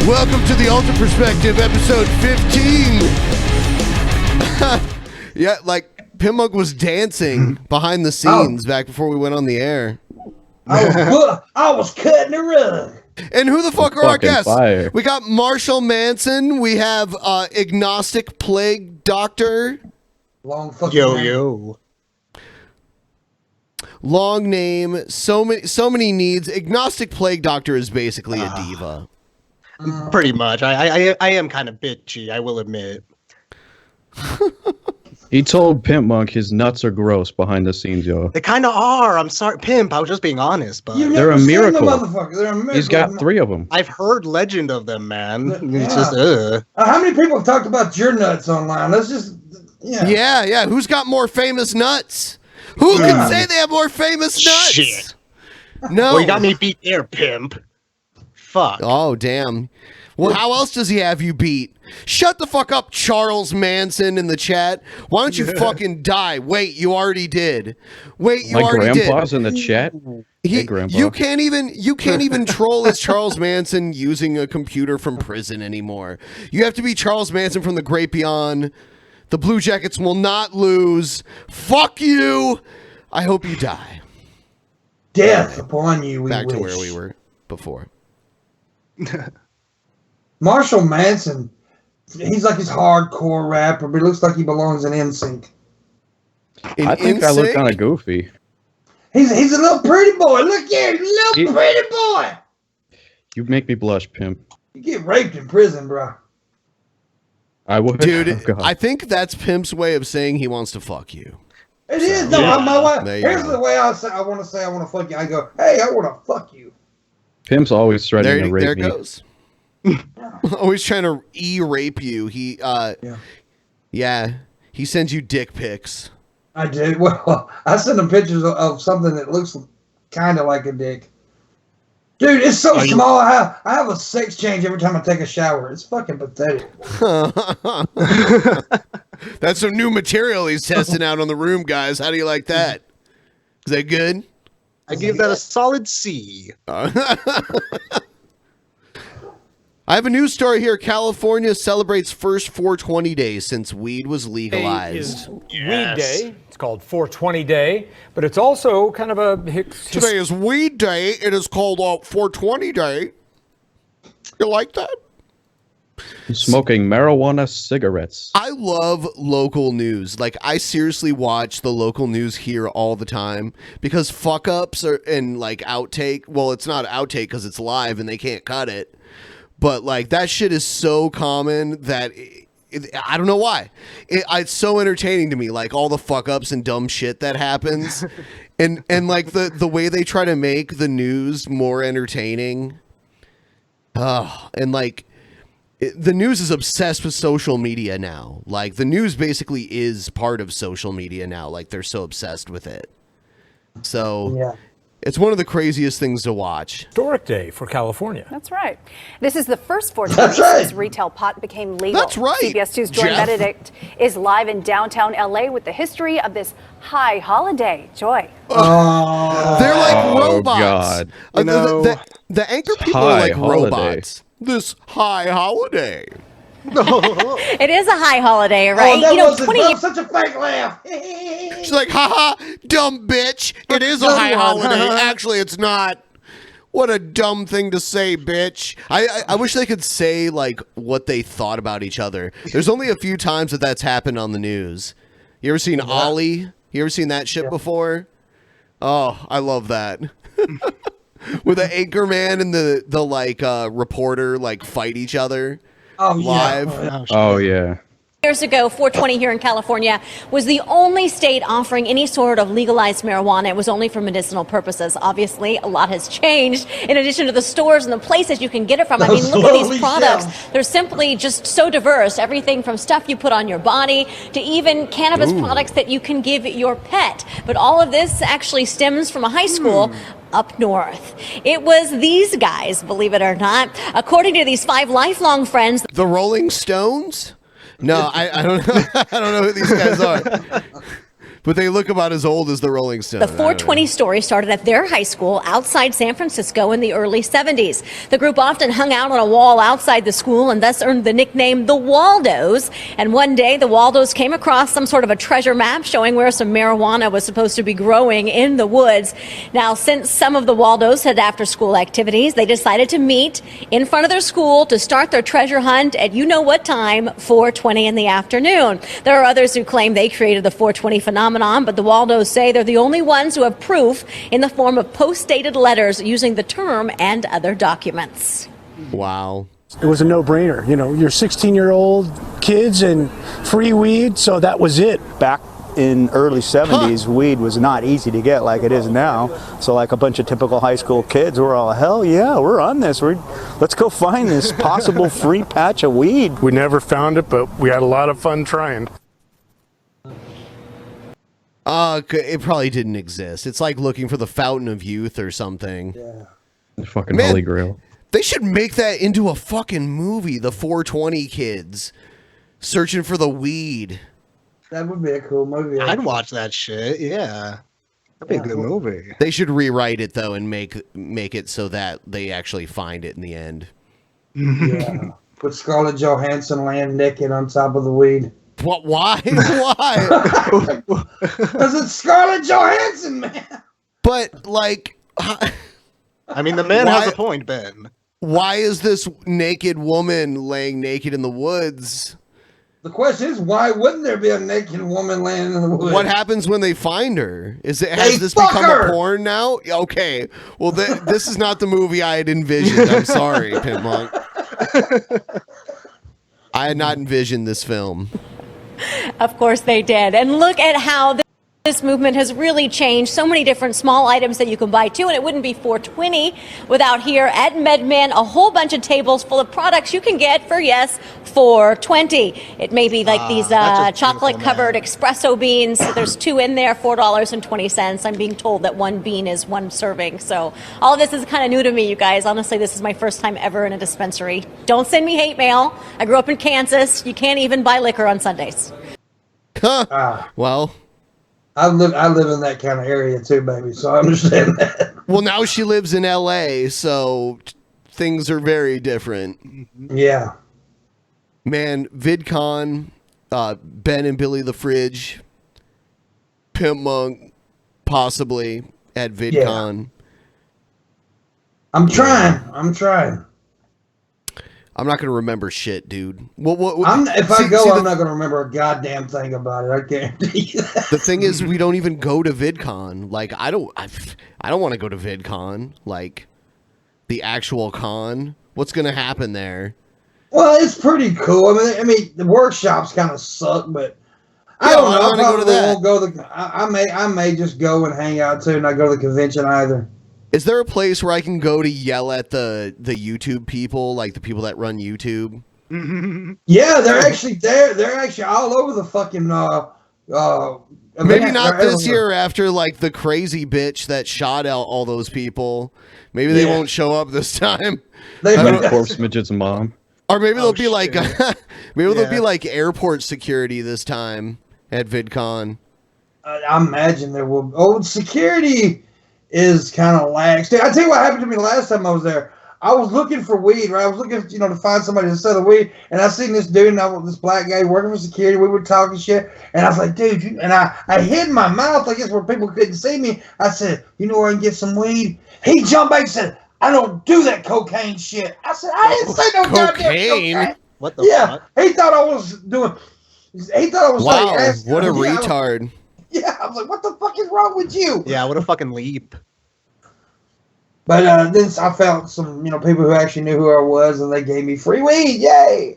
Welcome to the Ultra Perspective, episode 15. Yeah, like Pimunk was dancing behind the scenes back before we went on the air. I was cutting the rug. And who the fuck are our guests? Fire. We got Marshal Manson. We have Agnostic Plague Doctor. Long fucking name. Yo. Long name. So many needs. Agnostic Plague Doctor is basically a diva. Pretty much. I am kind of bitchy, I will admit. He told Pimp Monk his nuts are gross behind the scenes, yo. They kind of are. I'm sorry, Pimp. I was just being honest, but You've They're never a seen miracle. the motherfucker. They're a miracle. He's got 3 of them. I've heard legend of them, man. Yeah. It's just, How many people have talked about your nuts online? Let's just, Yeah. Who's got more famous nuts? Who can say they have more famous nuts? Shit. No. Well, you got me beat there, Pimp. Fuck. Oh, damn. Well, how else does he have you beat? Shut the fuck up, Charles Manson in the chat. Why don't you fucking die? Wait, you already did. Wait, you My already did. grandpa's in the chat. Hey, Grandpa. You can't even troll as Charles Manson using a computer from prison anymore. You have to be Charles Manson from the Great Beyond. The Blue Jackets will not lose. Fuck you. I hope you die. death upon you. We Back wish. to where we were before. Marshal Manson, he's like his hardcore rapper, but he looks like he belongs in NSYNC. I think I look kind of goofy. He's a little pretty boy. Look here, little pretty boy. You make me blush, Pimp. You get raped in prison, bro. I would. Dude, Oh, God. I think that's Pimp's way of saying he wants to fuck you. It is. No, yeah. my wife. There you Here's go. the way I want to say I want to fuck you. I go, hey, I want to fuck you. Pimp's always threatening to There rape me. goes. Always trying to rape you. He he sends you dick pics. I did. Well, I sent him pictures of something that looks kind of like a dick. Dude, it's so small. I have a sex change every time I take a shower. It's fucking pathetic. That's some new material he's testing out on the room, guys. How do you like that? Is that good? I give that a solid C. I have a news story here. California celebrates first 420 days since weed was legalized. Today is Weed Day. It's called 420 Day, but it's also kind of a... Today is Weed Day. It is called 420 Day. You like that? Smoking marijuana cigarettes. I love local news. Like, I seriously watch the local news here all the time because fuck-ups are and, like, outtake. Well, it's not outtake because it's live and they can't cut it. But, like, that shit is so common that I don't know why. It's so entertaining to me, like, all the fuck-ups and dumb shit that happens. and like, the way they try to make the news more entertaining. And, like, the news is obsessed with social media now. Like, the news basically is part of social media now. Like, they're so obsessed with it. So... Yeah. It's one of the craziest things to watch. Historic day for California. That's right. This is the first 420 since retail pot became legal. That's right. CBS 2's Joy Jeff. Benedict is live in downtown LA with the history of this high holiday. Joy. They're like robots. God. The anchor people are High like holiday. robots. This high holiday. It is a high holiday, right? Oh, that was such a fake laugh. She's like, haha, dumb bitch. It is a high holiday. Actually, it's not. What a dumb thing to say, bitch. I wish they could say, like, what they thought about each other. There's only a few times that's happened on the news. You ever seen Ollie? You ever seen that shit before? Oh, I love that. Where the anchor man and the reporter, like, fight each other. Oh, live. Yeah. Oh, yeah. Years ago, 420 here in California was the only state offering any sort of legalized marijuana. It was only for medicinal purposes. Obviously, a lot has changed. In addition to the stores and the places you can get it from. I mean, look at these products. They're simply just so diverse. Everything from stuff you put on your body to even cannabis products that you can give your pet. But all of this actually stems from a high school up north. It was these guys, believe it or not. According to these 5 lifelong friends, The Rolling Stones? No, I don't know. I don't know who these guys are. But they look about as old as the Rolling Stones. The 420 story started at their high school outside San Francisco in the early 70s. The group often hung out on a wall outside the school and thus earned the nickname the Waldos. And one day, the Waldos came across some sort of a treasure map showing where some marijuana was supposed to be growing in the woods. Now, since some of the Waldos had after-school activities, they decided to meet in front of their school to start their treasure hunt at you-know-what time, 4:20 in the afternoon. There are others who claim they created the 420 phenomenon, but the Waldos say they're the only ones who have proof in the form of post-dated letters using the term and other documents. Wow. It was a no-brainer. You know, you're 16-year-old kids and free weed, so that was it. Back in early 70s, weed was not easy to get like it is now. So like a bunch of typical high school kids were all, hell yeah, we're on this. Let's go find this possible free patch of weed. We never found it, but we had a lot of fun trying. It probably didn't exist. It's like looking for the fountain of youth or something. Yeah. The fucking Holy Grail. They should make that into a fucking movie. The 420 kids searching for the weed. That would be a cool movie. I'd watch that shit. Yeah, that'd be a good movie. They should rewrite it though and make it so that they actually find it in the end. Yeah. Put Scarlett Johansson laying naked on top of the weed. What? Why? Why? Because it's Scarlett Johansson, man. But like, I mean, the man has a point, Ben. Why is this naked woman laying naked in the woods? The question is, why wouldn't there be a naked woman laying in the woods? What happens when they find her? Has this become a porn now? Okay. Well, this is not the movie I had envisioned. I'm sorry, Pimp Monk. I had not envisioned this film. Of course they did. And look at how this movement has really changed. So many different small items that you can buy too, and it wouldn't be 420 without here at MedMen a whole bunch of tables full of products you can get for, yes, 420. It may be like these chocolate covered espresso beans. There's 2 in there, $4.20. I'm being told that 1 bean is 1 serving. So all of this is kind of new to me, you guys. Honestly, this is my first time ever in a dispensary. Don't send me hate mail. I grew up in Kansas. You can't even buy liquor on Sundays. Well, I live in that kind of area too, baby, so I understand that. Well, now she lives in LA, so things are very different. Yeah. Man, VidCon, Ben and Billy the Fridge, Pimp Monk, possibly at VidCon. Yeah. I'm trying. I'm not going to remember shit, dude. What, if I go, I'm not going to remember a goddamn thing about it. I guarantee you that. The thing is, we don't even go to VidCon. Like, I don't want to go to VidCon. Like, the actual con. What's going to happen there? Well, it's pretty cool. I mean, the workshops kind of suck, but I don't know. I probably won't go. I may just go and hang out too, and not go to the convention either. Is there a place where I can go to yell at the YouTube people, like the people that run YouTube? Yeah, they're actually there. They're actually all over the fucking. Maybe not this year after like the crazy bitch that shot out all those people. Maybe they won't show up this time. Corpse Midget's mom. Or maybe they'll be like, they'll be like airport security this time at VidCon. I imagine there will. Oh, security is kind of lax. I tell you what happened to me last time I was there. I was looking for weed, right? I was looking, to find somebody to sell the weed, and I seen this dude, this black guy working for security. We were talking shit, and I was like, dude, and I hid my mouth, I guess, where people couldn't see me. I said, you know where I can get some weed? He jumped back and said, I don't do that cocaine shit. I said, I didn't say no goddamn cocaine. What the fuck? He thought I was doing. He thought I was wow, like, what a retard. Yeah, I was like, what the fuck is wrong with you? Yeah, what a fucking leap. But then I found some, people who actually knew who I was, and they gave me free weed. Yay!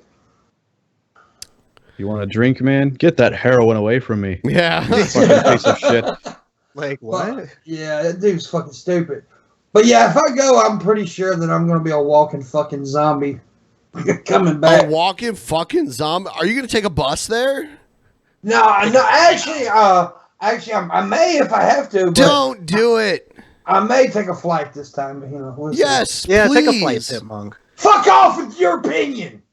You want a drink, man? Get that heroin away from me. Yeah. Fucking piece of shit. Like, what? But, yeah, that dude's fucking stupid. But yeah, if I go, I'm pretty sure that I'm going to be a walking fucking zombie coming back. A walking fucking zombie? Are you going to take a bus there? No, actually, I may if I have to. But don't do it. I may take a flight this time. Yes, yeah, please. take a flight, Pimp Monk. Fuck off with your opinion.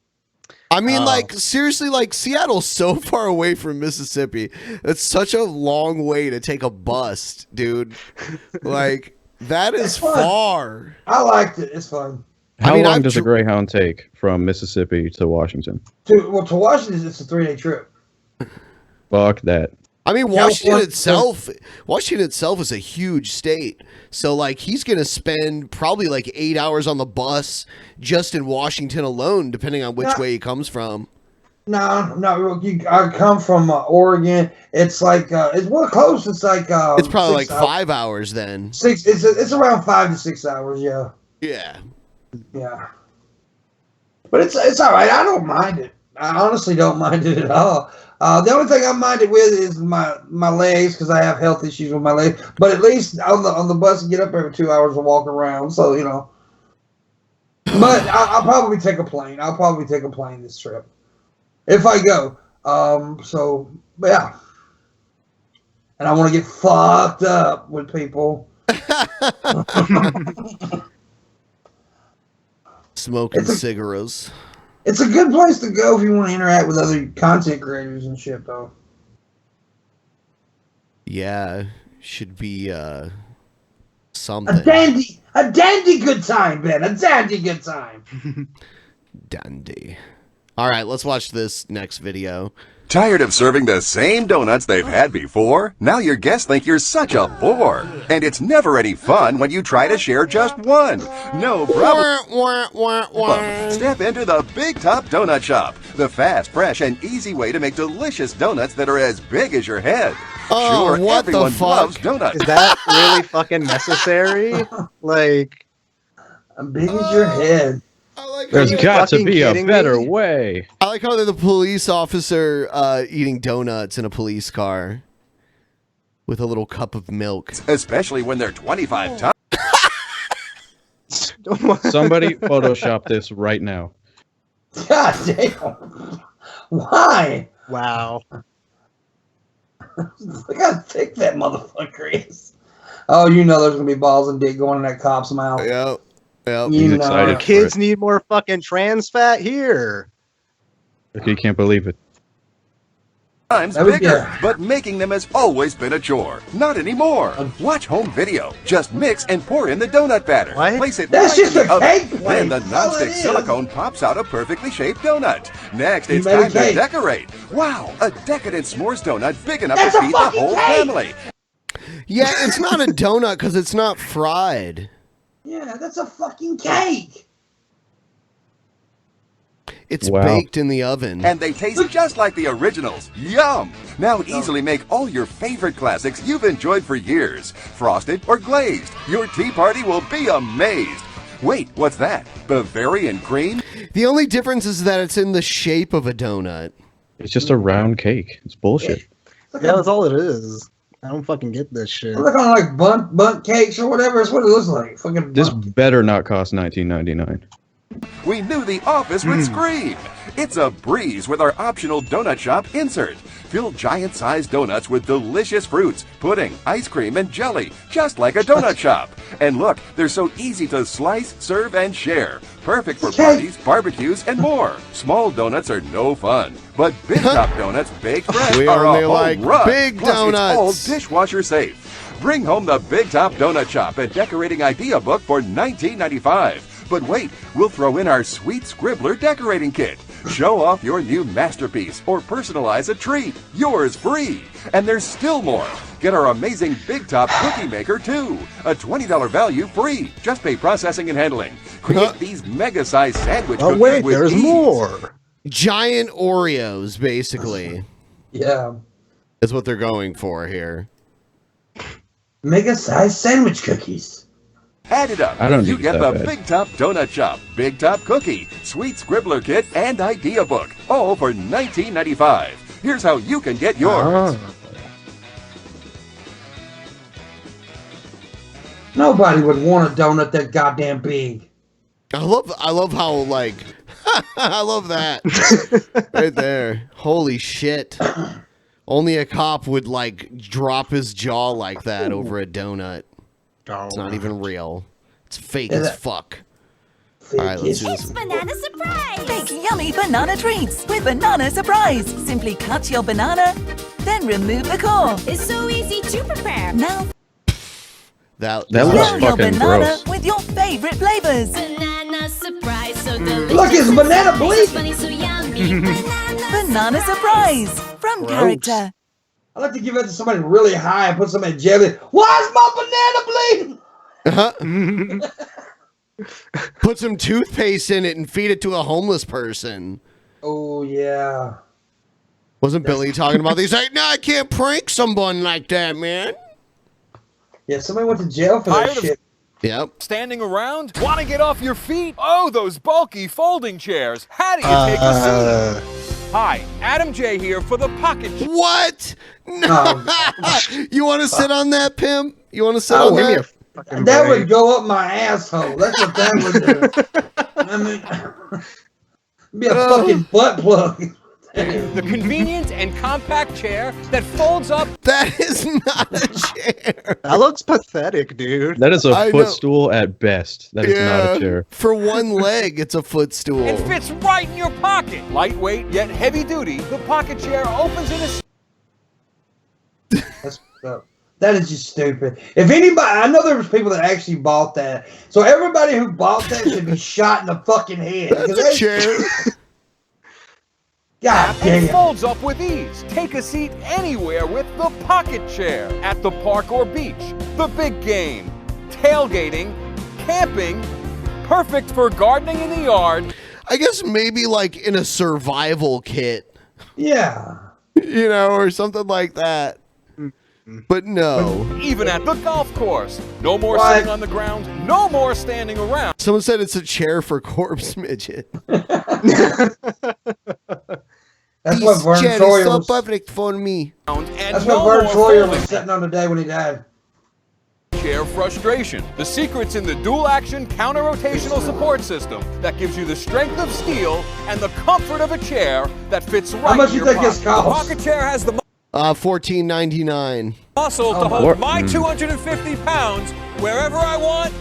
I mean, like, seriously, like, Seattle's so far away from Mississippi. It's such a long way to take a bus, dude. Like, that is far. I liked it. It's fun. How long does a Greyhound take from Mississippi to Washington? To Washington, it's a 3-day trip. Fuck that. I mean, Washington itself is a huge state. So, like, he's going to spend probably like 8 hours on the bus just in Washington alone, depending on which way he comes from. No. I come from Oregon. It's like, it's close. It's like, it's probably like 5 hours then. It's around 5 to 6 hours. Yeah. Yeah. Yeah. But it's all right. I don't mind it. I honestly don't mind it at all. The only thing I mind it with is my legs, because I have health issues with my legs. But at least on the bus, I get up every 2 hours to walk around. So, you know. But I'll probably take a plane. I'll probably take a plane this trip if I go. So, yeah. And I want to get fucked up with people. Smoking cigarettes. It's a good place to go if you want to interact with other content creators and shit, though. Yeah, should be something. A dandy good time, Ben. A dandy good time. Dandy. All right, let's watch this next video. Tired of serving the same donuts they've had before? Now your guests think you're such a bore. And it's never any fun when you try to share just one. No problem. Step into the Big Top Donut Shop. The fast, fresh, and easy way to make delicious donuts that are as big as your head. Oh, sure, what the everyone fuck? loves donuts. Is that really fucking necessary? Like, as big as your head. There's got to be a better me? way. I like how they're the police officer eating donuts in a police car with a little cup of milk. Especially when they're 25 times. Somebody Photoshop this right now. God damn. Why? Wow. Look how thick that motherfucker is. Oh, you know there's going to be balls and dick going in that cop's mouth. Yep. Yep. He's excited. Kids need more fucking trans fat here. Okay, you can't believe it. Times bigger, but making them has always been a chore. Not anymore. Watch home video. Just mix and pour in the donut batter. Place it That's right just in the a oven. cake plate. Then the That's all it nonstick is. silicone pops out a perfectly shaped donut. Next, it's You made a time to cake. decorate. Wow, a decadent s'mores donut big enough That's to a feed the fucking whole cake. family. Yeah, it's not a donut because it's not fried. Yeah, that's a fucking cake. It's baked in the oven. And they taste just like the originals. Yum! Now easily make all your favorite classics you've enjoyed for years. Frosted or glazed. Your tea party will be amazed. Wait, what's that? Bavarian cream? The only difference is that it's in the shape of a donut. It's just a round cake. It's bullshit. Yeah, that's all it is. I don't fucking get this shit. Look on like bunt cakes or whatever. That's what it looks like. Fucking This better not cost $19.99. We knew the office would scream. It's a breeze with our optional donut shop insert. Fill giant-sized donuts with delicious fruits, pudding, ice cream, and jelly, just like a donut shop. And look, they're so easy to slice, serve, and share. Perfect for parties, barbecues, and more. Small donuts are no fun, but Big Top donuts baked fresh We are only a home like run. big Plus, donuts. it's all dishwasher safe. Bring home the Big Top Donut Shop and Decorating Idea Book for $19.95. But wait, we'll throw in our Sweet Scribbler decorating kit. Show off your new masterpiece or personalize a treat. Yours free. And there's still more. Get our amazing Big Top Cookie Maker too. A $20 value free. Just pay processing and handling. Create these mega-sized sandwich cookies wait, with there's ease. more. Giant Oreos, basically. Yeah. Is what they're going for here. Mega-sized sandwich cookies. Add it up. I don't You think get it's the that bad. Big Top Donut Shop, Big Top Cookie, Sweet Scribbler Kit, and Idea Book, all for $19.95. Here's how you can get yours. Nobody would want a donut that goddamn big. I love how like I love that right there. Holy shit! Only a cop would like drop his jaw like that over a donut. It's not even real. It's fake as fuck. All right, let's do this. It's Banana Surprise! Make yummy banana treats with Banana Surprise. Simply cut your banana, then remove the core. It's so easy to prepare. Now, That was your fucking banana gross. with your favorite flavors. Banana surprise, so delicious. Look, it's banana bleeding. Funny, so yummy. Banana Surprise from Gross. Character. I like to give it to somebody really high and put some in jelly. Why is my banana bleeding? Put some toothpaste in it and feed it to a homeless person. Oh, yeah. Wasn't Billy talking about these? Like, no, I can't prank someone like that, man. Yeah, somebody went to jail for that Tired of shit. Yep. Standing around? Want to get off your feet? Oh, those bulky folding chairs. How do you take a seat? Hi, Adam J here for the pocket. What? No. You want to sit on that, Pimp? You want to sit on that? That would go up my asshole. That's what that would do. I mean, be a fucking butt plug. The convenient and compact chair that folds up. That is not a chair. That looks pathetic, dude. That is a I know. footstool at best. That is not a chair. For one leg, it's a footstool. It fits right in your pocket. Lightweight yet heavy duty, the pocket chair opens in a... That's that is just stupid. If anybody, I know there was people that actually bought that. So everybody who bought that should be shot in the fucking head. That's a chair. God And it damn. folds up with ease. Take a seat anywhere with the pocket chair. At the park or beach. The big game. Tailgating. Camping. Perfect for gardening in the yard. I guess maybe like in a survival kit. Yeah. You know, or something like that. But no. Even at the golf course. No more What? sitting on the ground. No more standing around. Someone said it's a chair for corpse midget. That's what Vern chair Troyer is so was. perfect for me. And That's no what Vern more Troyer was folding sitting on the day when he died. chair frustration. The secret's in the dual-action counter-rotational support system that gives you the strength of steel and the comfort of a chair that fits right How much in you your think this pocket. The costs? pocket chair has the $14.99. muscle to Oh, hold my- my 250 pounds wherever I want,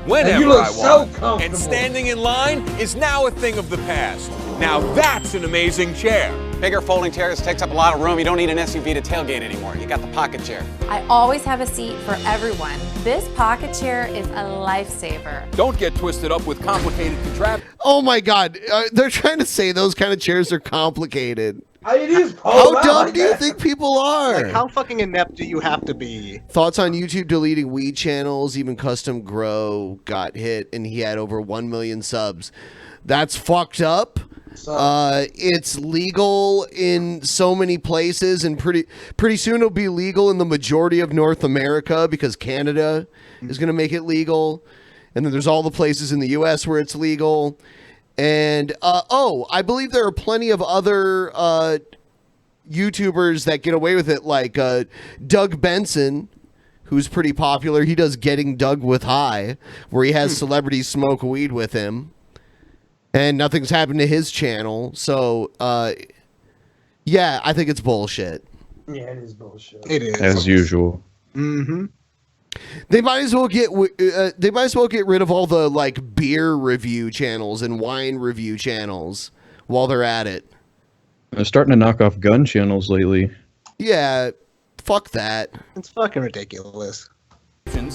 whenever And you look I so want. comfortable. And standing in line is now a thing of the past. Now that's an amazing chair. Bigger folding chairs takes up a lot of room. You don't need an SUV to tailgate anymore. You got the pocket chair. I always have a seat for everyone. This pocket chair is a lifesaver. Don't get twisted up with complicated contraptions. Oh my God. They're trying to say those kind of chairs are complicated. It is How dumb do you think people are? Like, how fucking inept do you have to be? Thoughts on YouTube deleting weed channels? Even Custom Grow got hit and he had over 1 million subs. That's fucked up. It's legal in so many places, and pretty soon it'll be legal in the majority of North America because Canada is going to make it legal, and then there's all the places in the U.S. where it's legal. And I believe there are plenty of other YouTubers that get away with it, like Doug Benson, who's pretty popular. He does Getting Doug with High, where he has celebrities smoke weed with him. And nothing's happened to his channel. So, yeah, I think it's bullshit. Yeah, it is bullshit. It is. As usual. Mm-hmm. They might as well get rid of all the like beer review channels and wine review channels while they're at it. They're starting to knock off gun channels lately. Yeah, fuck that. It's fucking ridiculous.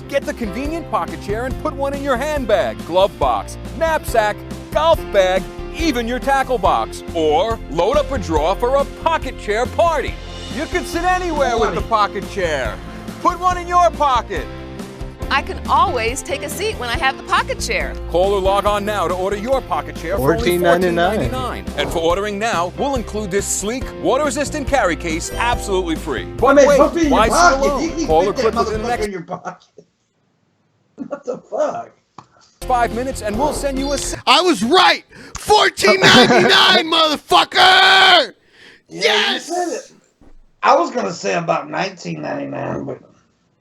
Get the convenient pocket chair and put one in your handbag, glove box, knapsack, golf bag, even your tackle box. Or load up a drawer for a pocket chair party. You can sit anywhere with the pocket chair. Put one in your pocket. I can always take a seat when I have the pocket chair. Call or log on now to order your pocket chair for only $14.99. $14.99. And for ordering now, we'll include this sleek, water-resistant carry case absolutely free. But I mean, wait, put it in why your sit pocket. alone? You can Call fit or that click within the motherfucker next in your pocket. What the fuck? 5 minutes and we'll send you a... I was right! $14.99, motherfucker! Yeah, Yes! you said it. I was gonna say about $19.99, but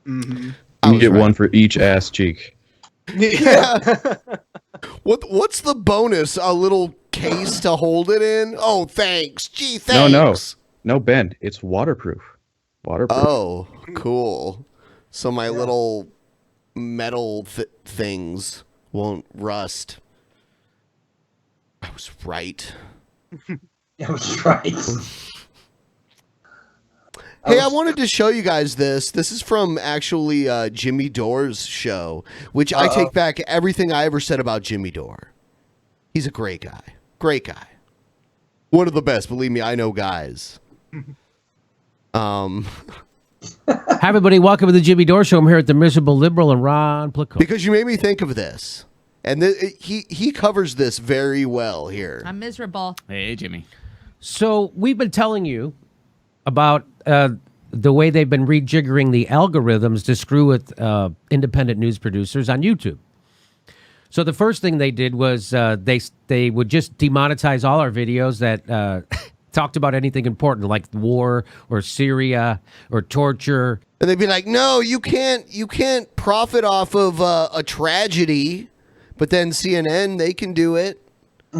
You can get one for each ass cheek. Yeah. What's the bonus? A little case to hold it in? Oh, thanks. Gee, thanks. No, Ben. It's waterproof. Waterproof. Oh, cool. So my little metal things won't rust. I was right. I was right. Hey, I wanted to show you guys this. This is from actually Jimmy Dore's show, which I take back everything I ever said about Jimmy Dore. He's a great guy. Great guy. One of the best. Believe me, I know guys. Hi, everybody. Welcome to the Jimmy Dore Show. I'm here at the Miserable Liberal and Ron Placo. Because you made me think of this. And he covers this very well here. I'm miserable. Hey, Jimmy. So we've been telling you about the way they've been rejiggering the algorithms to screw with independent news producers on YouTube. So the first thing they did was they would just demonetize all our videos that talked about anything important, like war or Syria or torture. And they'd be like, "No, you can't profit off of a tragedy." But then CNN, they can do it.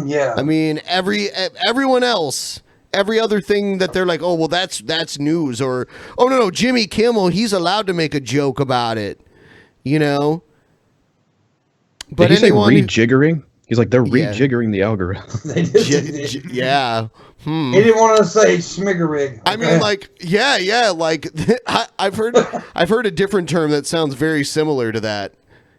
Yeah. I mean, everyone else. Every other thing that they're like, oh, well, that's news. Or, oh, no, Jimmy Kimmel, he's allowed to make a joke about it, you know? But did he say rejiggering? He's like, they're rejiggering the algorithm. Yeah. He didn't want to say schmiggerig. I mean, like, yeah. Like, I've heard a different term that sounds very similar to that.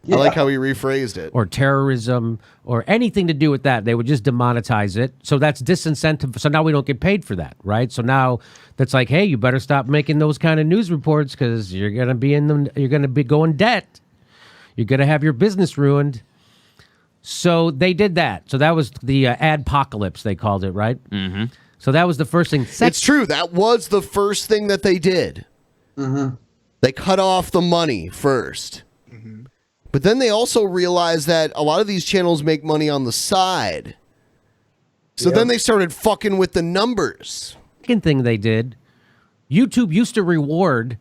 Yeah. I like how he rephrased it. Or terrorism or anything to do with that. They would just demonetize it. So that's disincentive. So now we don't get paid for that, right? So now that's like, hey, you better stop making those kind of news reports because you're going to be you're going to be going debt. You're going to have your business ruined. So they did that. So that was the adpocalypse, they called it, right? Mm-hmm. So that was the first thing. It's true. That was the first thing that they did. Mm-hmm. They cut off the money first. But then they also realized that a lot of these channels make money on the side. So then they started fucking with the numbers. Second thing they did, YouTube used to reward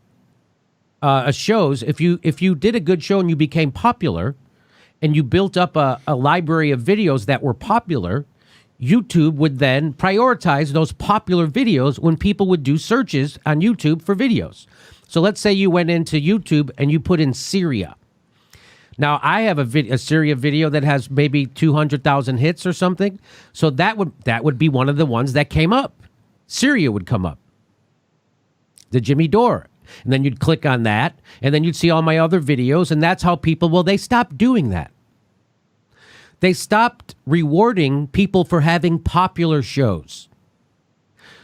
shows. If you did a good show and you became popular and you built up a library of videos that were popular, YouTube would then prioritize those popular videos when people would do searches on YouTube for videos. So let's say you went into YouTube and you put in Syria. Now, I have a Syria video that has maybe 200,000 hits or something. So that would be one of the ones that came up. Syria would come up. The Jimmy Dore. And then you'd click on that, and then you'd see all my other videos, and that's how they stopped doing that. They stopped rewarding people for having popular shows.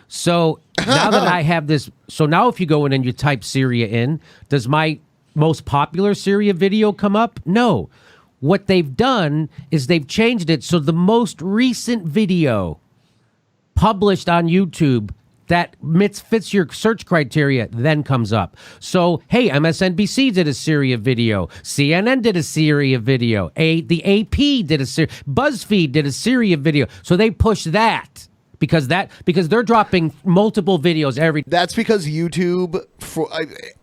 So now that I have this, so now if you go in and you type Syria in, does my most popular Syria video come up? No. What they've done is they've changed it so the most recent video published on YouTube that fits your search criteria then comes up. So, hey, MSNBC did a Syria video. CNN did a Syria video. The AP did BuzzFeed did a Syria video. So they push that. Because they're dropping multiple videos every. That's because YouTube,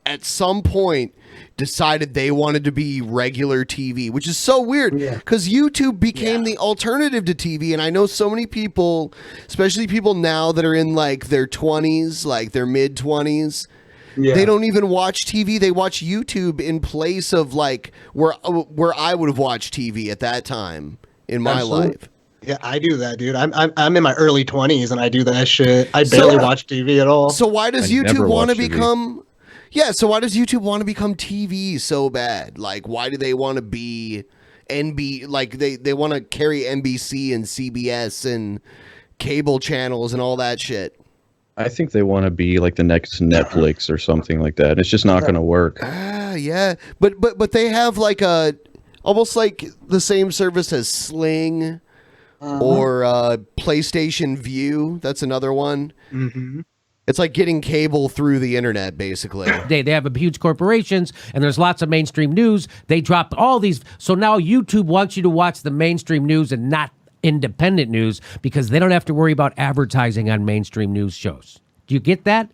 at some point, decided they wanted to be regular TV, which is so weird. Because YouTube became the alternative to TV, and I know so many people, especially people now that are in like their 20s, like their mid 20s. Yeah. They don't even watch TV. They watch YouTube in place of like where I would have watched TV at that time in my life. Yeah, I do that, dude. I'm in my early 20s and I do that shit. I barely watch TV at all. So why does YouTube want to become? Yeah, so why does YouTube want to become TV so bad? Like, why do they want to be Like they want to carry NBC and CBS and cable channels and all that shit. I think they want to be like the next Netflix or something like that. It's just not going to work. Yeah, but they have like almost like the same service as Sling. Or PlayStation View. That's another one. Mm-hmm. It's like getting cable through the internet, basically. They have huge corporations, and there's lots of mainstream news. They dropped all these. So now YouTube wants you to watch the mainstream news and not independent news because they don't have to worry about advertising on mainstream news shows. Do you get that?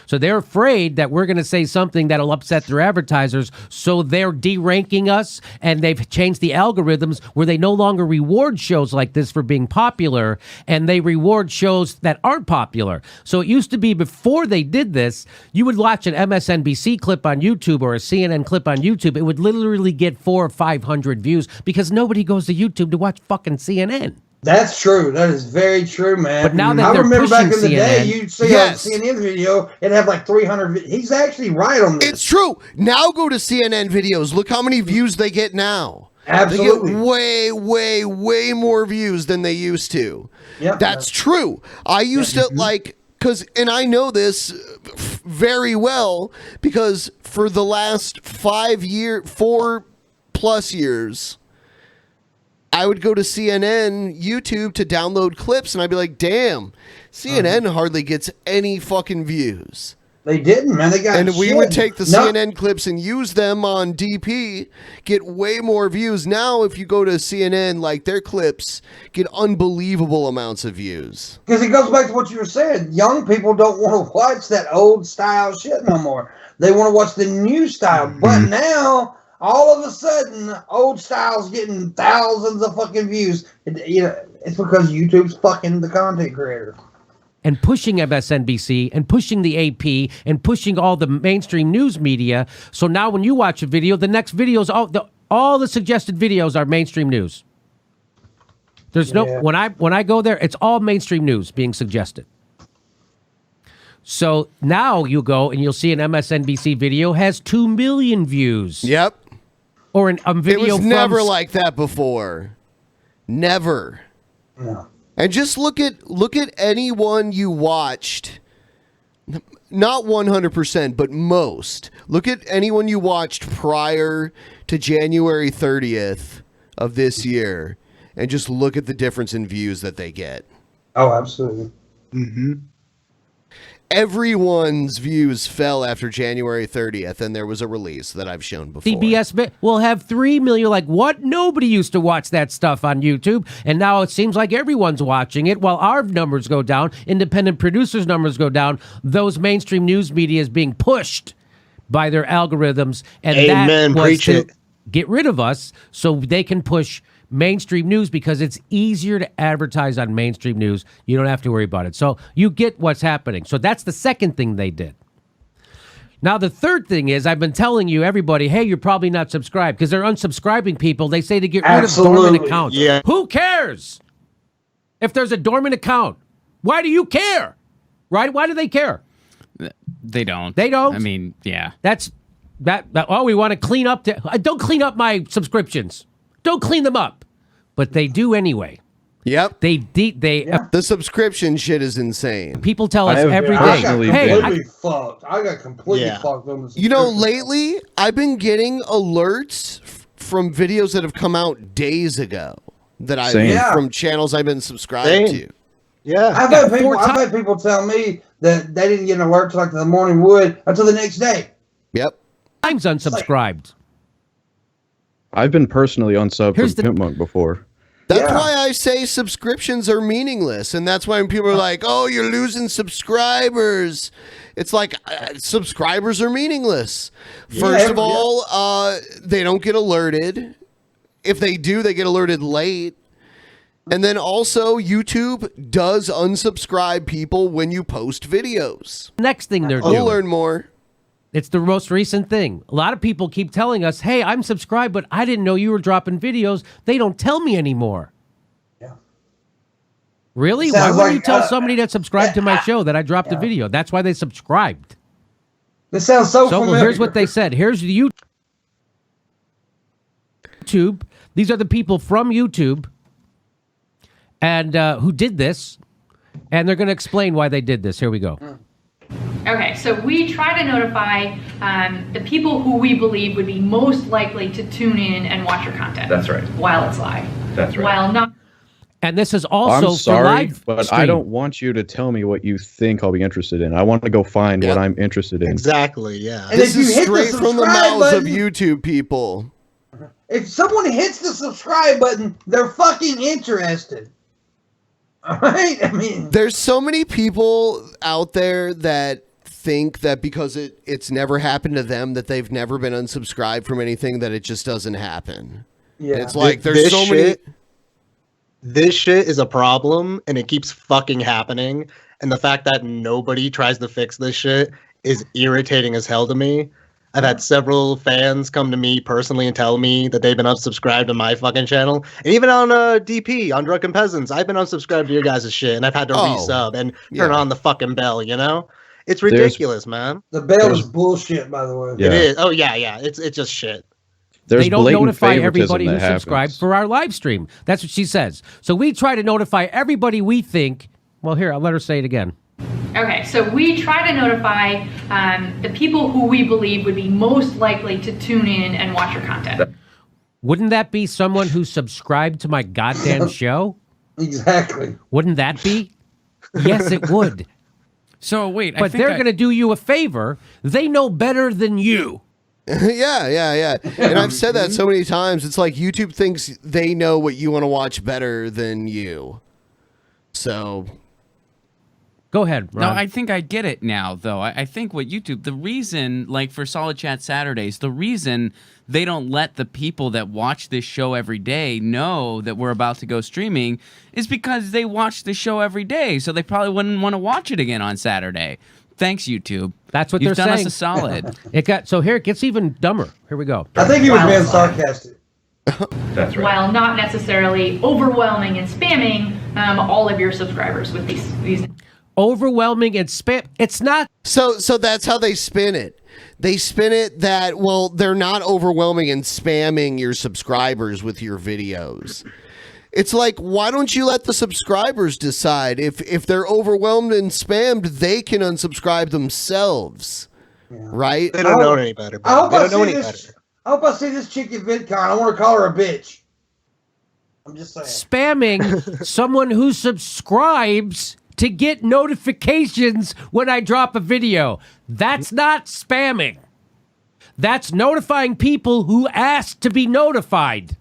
So they're afraid that we're going to say something that'll upset their advertisers, so they're deranking us, and they've changed the algorithms where they no longer reward shows like this for being popular, and they reward shows that aren't popular. So it used to be before they did this, you would watch an MSNBC clip on YouTube or a CNN clip on YouTube, it would literally get 400 or 500 views because nobody goes to YouTube to watch fucking CNN. That's true. That is very true, man. But now that I they're remember back in pushing the day, CNN, you'd see Yes. a CNN video, it'd have like 300. He's actually right on this. It's true. Now go to CNN videos. Look how many views they get now. Absolutely. They get way, way, way more views than they used to. Yep. That's true. I used to like, and I know this very well because for the last 4+ years, I would go to CNN YouTube to download clips, and I'd be like, damn, CNN hardly gets any fucking views. They didn't, man. They got And we shit. would take the No. CNN clips and use them on DP, get way more views. Now, if you go to CNN, like their clips get unbelievable amounts of views. Because it goes back to what you were saying. Young people don't want to watch that old style shit no more. They want to watch the new style. But now, all of a sudden, old style's getting thousands of fucking views. It's because YouTube's fucking the content creator. and pushing MSNBC and pushing the AP and pushing all the mainstream news media. So now when you watch a video, the next videos, all the suggested videos are mainstream news. There's no when I go there, it's all mainstream news being suggested. So now you go and you'll see an MSNBC video has 2 million views. Yep. Or a video. It was from never like that before. Never. No. And just look at anyone you watched. Not 100%, but most. Look at anyone you watched prior to January 30th of this year, and just look at the difference in views that they get. Oh, absolutely. Mm-hmm. Everyone's views fell after January 30th, and there was a release that I've shown before. CBS will have 3 million. Like, what? Nobody used to watch that stuff on YouTube, and now it seems like everyone's watching it. While our numbers go down, independent producers' numbers go down, those mainstream news media is being pushed by their algorithms, and Amen. that was Preach to it. get rid of us so they can push mainstream news because it's easier to advertise on mainstream news. You don't have to worry about it. So you get what's happening. So that's the second thing they did. Now, the third thing is I've been telling you, everybody, hey, you're probably not subscribed because they're unsubscribing people. They say to get rid of dormant accounts. Yeah. Who cares if there's a dormant account? Why do you care? Right? Why do they care? They don't. They don't? I mean, yeah. That's that oh, we want to clean up. Don't clean up my subscriptions. Don't clean them up. But they do anyway. Yep. The subscription shit is insane. People tell us every day. I got completely fucked on this. You know, lately, I've been getting alerts from videos that have come out days ago from channels I've been subscribed to. Yeah, I've had people tell me that they didn't get an alert to like the morning wood until the next day. Yep. I'm unsubscribed. I've been personally unsubbed from Chipmunk before. That's why I say subscriptions are meaningless. And that's why when people are like, oh, you're losing subscribers. It's like subscribers are meaningless. First of all, they don't get alerted. If they do, they get alerted late. And then also, YouTube does unsubscribe people when you post videos. Next thing they're doing. We'll learn more. It's the most recent thing. A lot of people keep telling us, hey, I'm subscribed, but I didn't know you were dropping videos. They don't tell me anymore. Yeah. Really? Why wouldn't you tell somebody that subscribed to my show that I dropped a video? That's why they subscribed. This sounds so familiar. Well, here's what they said. Here's the YouTube. These are the people from YouTube and who did this, and they're going to explain why they did this. Here we go. Okay, so we try to notify the people who we believe would be most likely to tune in and watch your content. That's right. While it's live. That's right. While not. And this is also I'm sorry, for live but stream. I don't want you to tell me what you think I'll be interested in. I want to go find what I'm interested in. Exactly, yeah. And This if you is hit straight the from the subscribe mouths of button- YouTube people. If someone hits the subscribe button, they're fucking interested. All right? I mean, There's so many people out there that think that because it's never happened to them that they've never been unsubscribed from anything, that it just doesn't happen. Yeah. It's like there's so many. This shit is a problem, and it keeps fucking happening. And the fact that nobody tries to fix this shit is irritating as hell to me. I've had several fans come to me personally and tell me that they've been unsubscribed to my fucking channel. And even on DP, on Drunken Peasants, I've been unsubscribed to your guys' shit, and I've had to resub and turn on the fucking bell, you know? It's ridiculous, man. The bell is bullshit, by the way. It is. Oh, yeah. It's just shit. They don't notify everybody who subscribed for our live stream. That's what she says. So we try to notify everybody we think. Well, here, I'll let her say it again. Okay, so we try to notify the people who we believe would be most likely to tune in and watch your content. Wouldn't that be someone who subscribed to my goddamn show? Exactly. Wouldn't that be? Yes, it would. So wait, but they're going to do you a favor. They know better than you. Yeah. And I've said that so many times. It's like YouTube thinks they know what you want to watch better than you. So... Go ahead, Ron. No, I think I get it now, though. I think what YouTube, the reason, like for Solid Chat Saturdays, the reason they don't let the people that watch this show every day know that we're about to go streaming is because they watch the show every day, so they probably wouldn't want to watch it again on Saturday. Thanks, YouTube. That's what You've they're done saying. us a solid. So here it gets even dumber. Here we go. I think he was being sarcastic. That's right. While not necessarily overwhelming and spamming all of your subscribers with these overwhelming and spam. It's not. So that's how they spin it. They spin it that, well, they're not overwhelming and spamming your subscribers with your videos. It's like, why don't you let the subscribers decide? If they're overwhelmed and spammed, they can unsubscribe themselves. Right? They don't know any better. I hope They I don't know see any this. I hope I see this chick at VidCon. I want to call her a bitch. I'm just saying. Spamming someone who subscribes to get notifications when I drop a video. That's not spamming. That's notifying people who ask to be notified.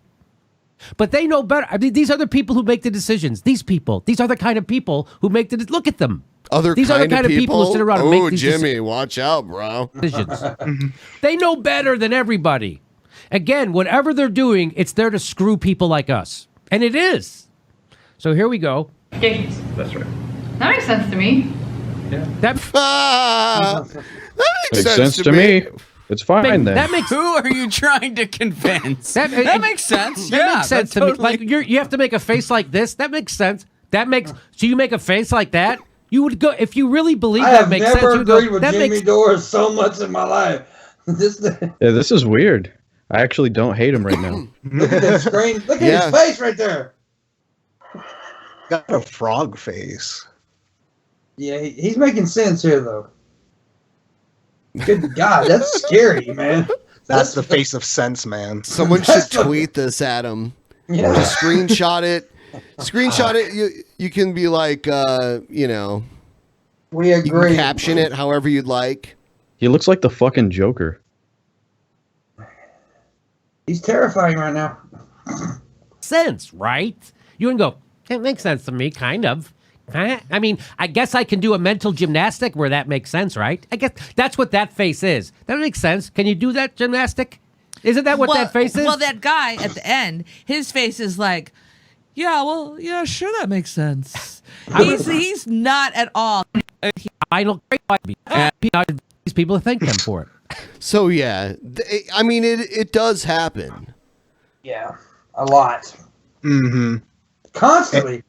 But they know better. I mean, these are the people who make the decisions. These are the kind of people who make the Look at them. These are the kind of people who sit around and make these Jimmy, watch out, bro. Decisions. They know better than everybody. Again, whatever they're doing, it's there to screw people like us. And it is. So here we go. That's right. That makes sense to me. Yeah. That makes sense to me. It's fine then. That makes. Who are you trying to convince? That makes sense. That makes sense to me. Like you have to make a face like this. That makes sense. So you make a face like that. You would go if you really believe that makes sense. I have never agreed with that Jimmy Dore so much in my life. This is weird. I actually don't hate him right now. Look at that screen. Look at his face right there. Got a frog face. Yeah, he's making sense here, though. Good God, that's scary, man. That's the face of sense, man. Someone should tweet this at him. Yeah. Just screenshot it. Screenshot it. You can be like, you know. We agree. You can caption it however you'd like. He looks like the fucking Joker. He's terrifying right now. Sense, right? You can go, it makes sense to me, kind of. I mean, I guess I can do a mental gymnastic where that makes sense, right? I guess that's what that face is. That makes sense. Can you do that gymnastic? Isn't that what that face is? Well, that guy at the end, his face is like, yeah, sure, that makes sense. He's not at all. I don't. These people thank them for it. So yeah, I mean, it does happen. Yeah, a lot. Mm-hmm. Constantly.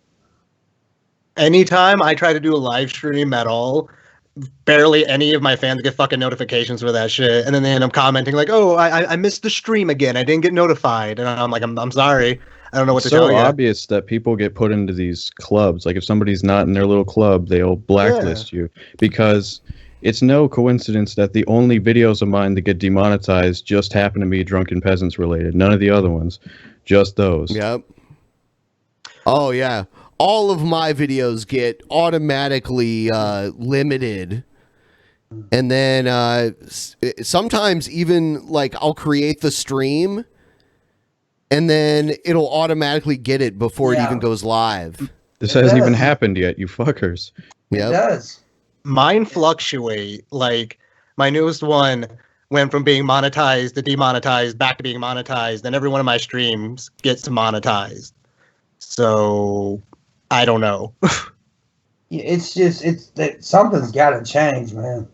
Anytime I try to do a live stream at all, barely any of my fans get fucking notifications for that shit, and then they end up commenting like, "Oh, I missed the stream again. I didn't get notified," and I'm like, "I'm sorry. I don't know what to tell you." It's so obvious that people get put into these clubs. Like if somebody's not in their little club, they'll blacklist you because it's no coincidence that the only videos of mine that get demonetized just happen to be Drunken Peasants related. None of the other ones, just those. Yep. Oh yeah. All of my videos get automatically limited. And then sometimes even like I'll create the stream and then it'll automatically get it before it even goes live. This hasn't even happened yet, you fuckers. Yep. It does. Mine fluctuate. Like my newest one went from being monetized to demonetized back to being monetized, and every one of my streams gets monetized. So I don't know. It's just something's got to change, man.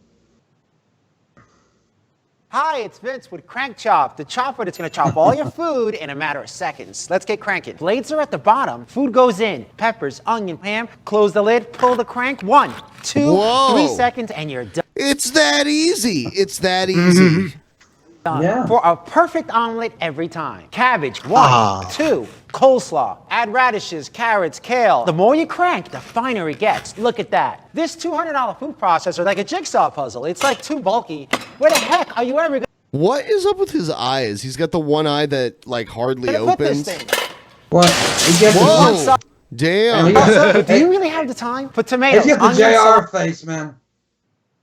Hi, it's Vince with Crank Chop, the chopper that's gonna chop all your food in a matter of seconds. Let's get cranking. Blades are at the bottom, food goes in. Peppers, onion, ham, close the lid, pull the crank. 1, 2, Whoa. 3 seconds, and you're done. It's that easy. It's that easy. For a perfect omelet every time. Cabbage, 1, 2, coleslaw, add radishes, carrots, kale. The more you crank, the finer it gets. Look at that. This $200 food processor like a jigsaw puzzle. It's like too bulky. Where the heck are you ever gonna What is up with his eyes? He's got the one eye that like hardly put this opens. thing? What? Whoa. Damn. Do you really have the time? Put tomatoes, He's got the onions, JR face, man.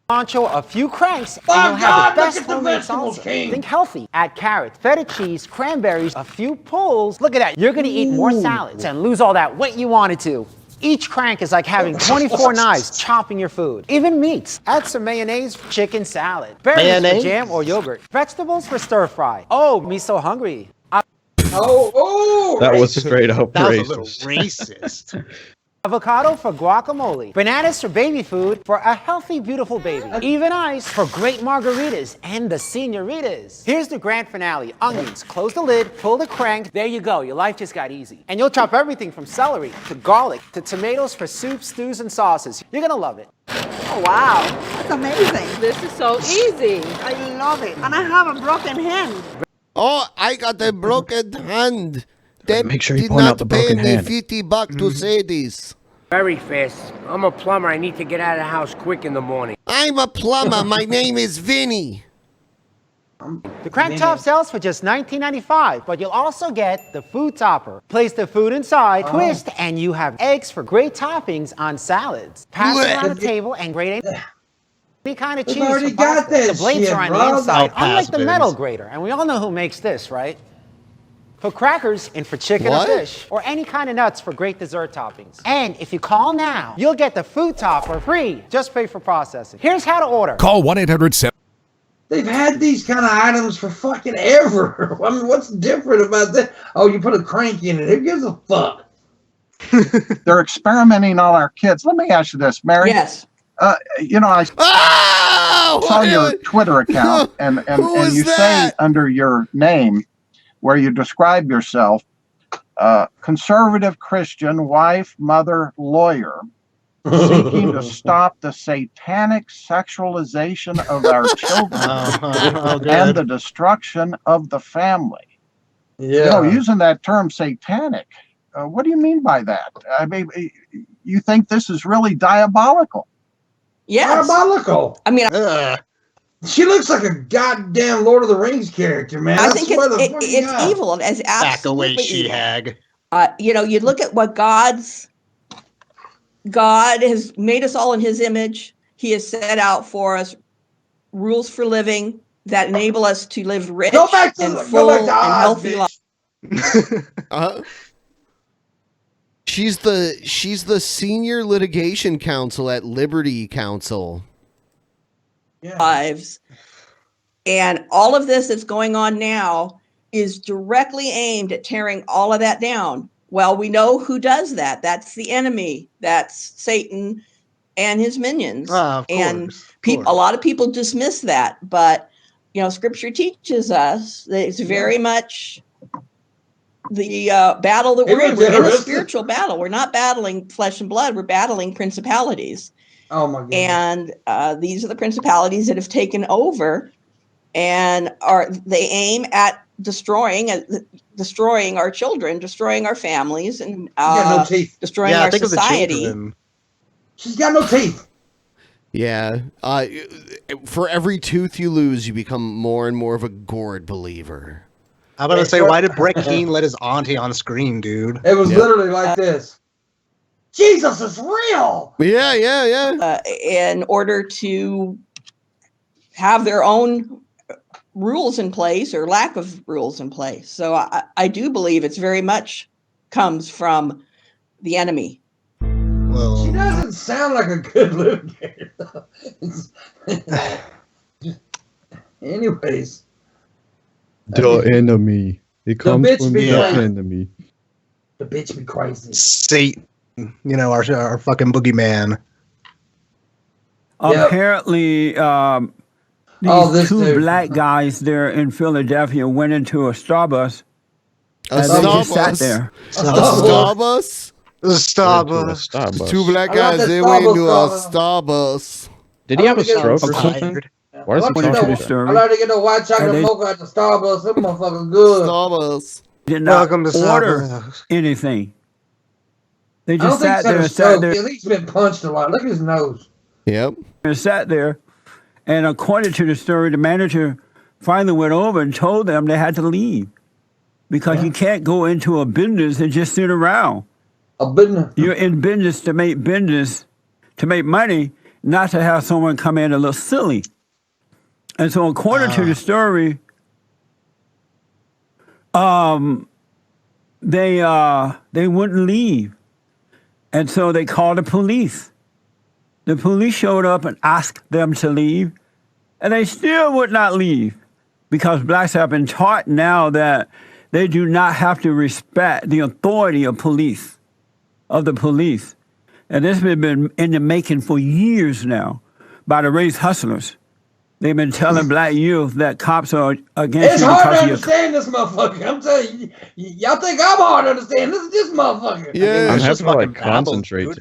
Poncho, a few cranks, and Oh, you'll have God, the look best at the homemade vegetables, salsa. King. Think healthy. Add carrots, feta cheese, cranberries, a few pulls. Look at that. You're going to eat more salads and lose all that weight you wanted to. Each crank is like having 24 knives chopping your food. Even meats. Add some mayonnaise for chicken salad. Berries for jam or yogurt. Vegetables for stir fry. Oh, me so hungry. That was straight up That was racist. a little racist. Avocado for guacamole. Bananas for baby food for a healthy, beautiful baby. Even ice for great margaritas and the senoritas. Here's the grand finale. Onions. Close the lid, pull the crank. There you go. Your life just got easy. And you'll chop everything from celery to garlic to tomatoes for soups, stews, and sauces. You're gonna love it. Oh, wow. That's amazing. This is so easy. I love it. And I have a broken hand. Oh, I got a broken hand. That Make sure you did point not out the pay broken me hand. $50 to say this. Very fast. I'm a plumber. I need to get out of the house quick in the morning. I'm a plumber. My name is Vinny. The crank top sells for just $19.95, but you'll also get the food topper. Place the food inside, twist, and you have eggs for great toppings on salads. Pass it around the table and grate any kind of We've cheese already for got pasta. that The blades shit, are on bro. the inside, I'll unlike pass, the Vince. metal grater. And we all know who makes this, right? For crackers and for chicken What? or fish, or any kind of nuts for great dessert toppings. And if you call now, you'll get the food topper free. Just pay for processing. Here's how to order. Call 1-800-7. They've had these kind of items for fucking ever. I mean, what's different about that? Oh, you put a crank in it. Who gives a fuck? They're experimenting on our kids. Let me ask you this, Mary. Yes. You know, I saw your Twitter account, and you say under your name, where you describe yourself, conservative Christian, wife, mother, lawyer, seeking to stop the satanic sexualization of our children and the destruction of the family. Yeah. You know, using that term satanic, what do you mean by that? I mean, you think this is really diabolical? Yes. Diabolical. I mean, she looks like a goddamn Lord of the Rings character, man. I think swear to fucking it's God. evil. It's absolutely Back away, evil. she-hag. You know, you look at what God has made us all in his image. He has set out for us rules for living that enable us to live rich and full and healthy lives. She's the senior litigation counsel at Liberty Counsel. Lives. And all of this that's going on now is directly aimed at tearing all of that down. Well, we know who does that. That's the enemy. That's Satan and his minions. And a lot of people dismiss that. But, you know, Scripture teaches us that it's very much the battle that we're in. We're in a spiritual battle. We're not battling flesh and blood. We're battling principalities. Oh my God. And these are the principalities that have taken over, and they aim at destroying our children, destroying our families, and no teeth. destroying our society. She's got no teeth. Yeah. For every tooth you lose, you become more and more of a gourd believer. I'm about to say, why did Brett Keane let his auntie on screen, dude? It was literally like this. Jesus is real. Yeah. In order to have their own rules in place or lack of rules in place. So I do believe it's very much comes from the enemy. She doesn't sound like a good looker. Anyways. The enemy. It comes bitch from be the crazy. enemy. The bitch be crazy. Satan, you know, our fucking boogeyman. Apparently, These two black guys there in Philadelphia went into a Starbucks. And they just sat there. Starbucks? Starbucks. Two black guys, they went into a Starbucks. Did he have a stroke or something? Why does he talk to this? I like to get the white chocolate mocha at the Starbucks. That motherfucker good. Starbucks. Did not order anything. They just sat there and sat there. He's been punched a lot. Look at his nose. Yep. And sat there, and according to the story, the manager finally went over and told them they had to leave because you can't go into a business and just sit around. A business. You're in business, to make money, not to have someone come in and look silly. And so, according to the story, they wouldn't leave, and so they called the police. The police showed up and asked them to leave, and they still would not leave because blacks have been taught now that they do not have to respect the authority of the police. And this has been in the making for years now by the race hustlers. They've been telling black youth that cops are against you. It's hard to understand this motherfucker. I'm telling you, y'all think I'm hard to understand. This is this motherfucker. Yeah, I'm having to like concentrate.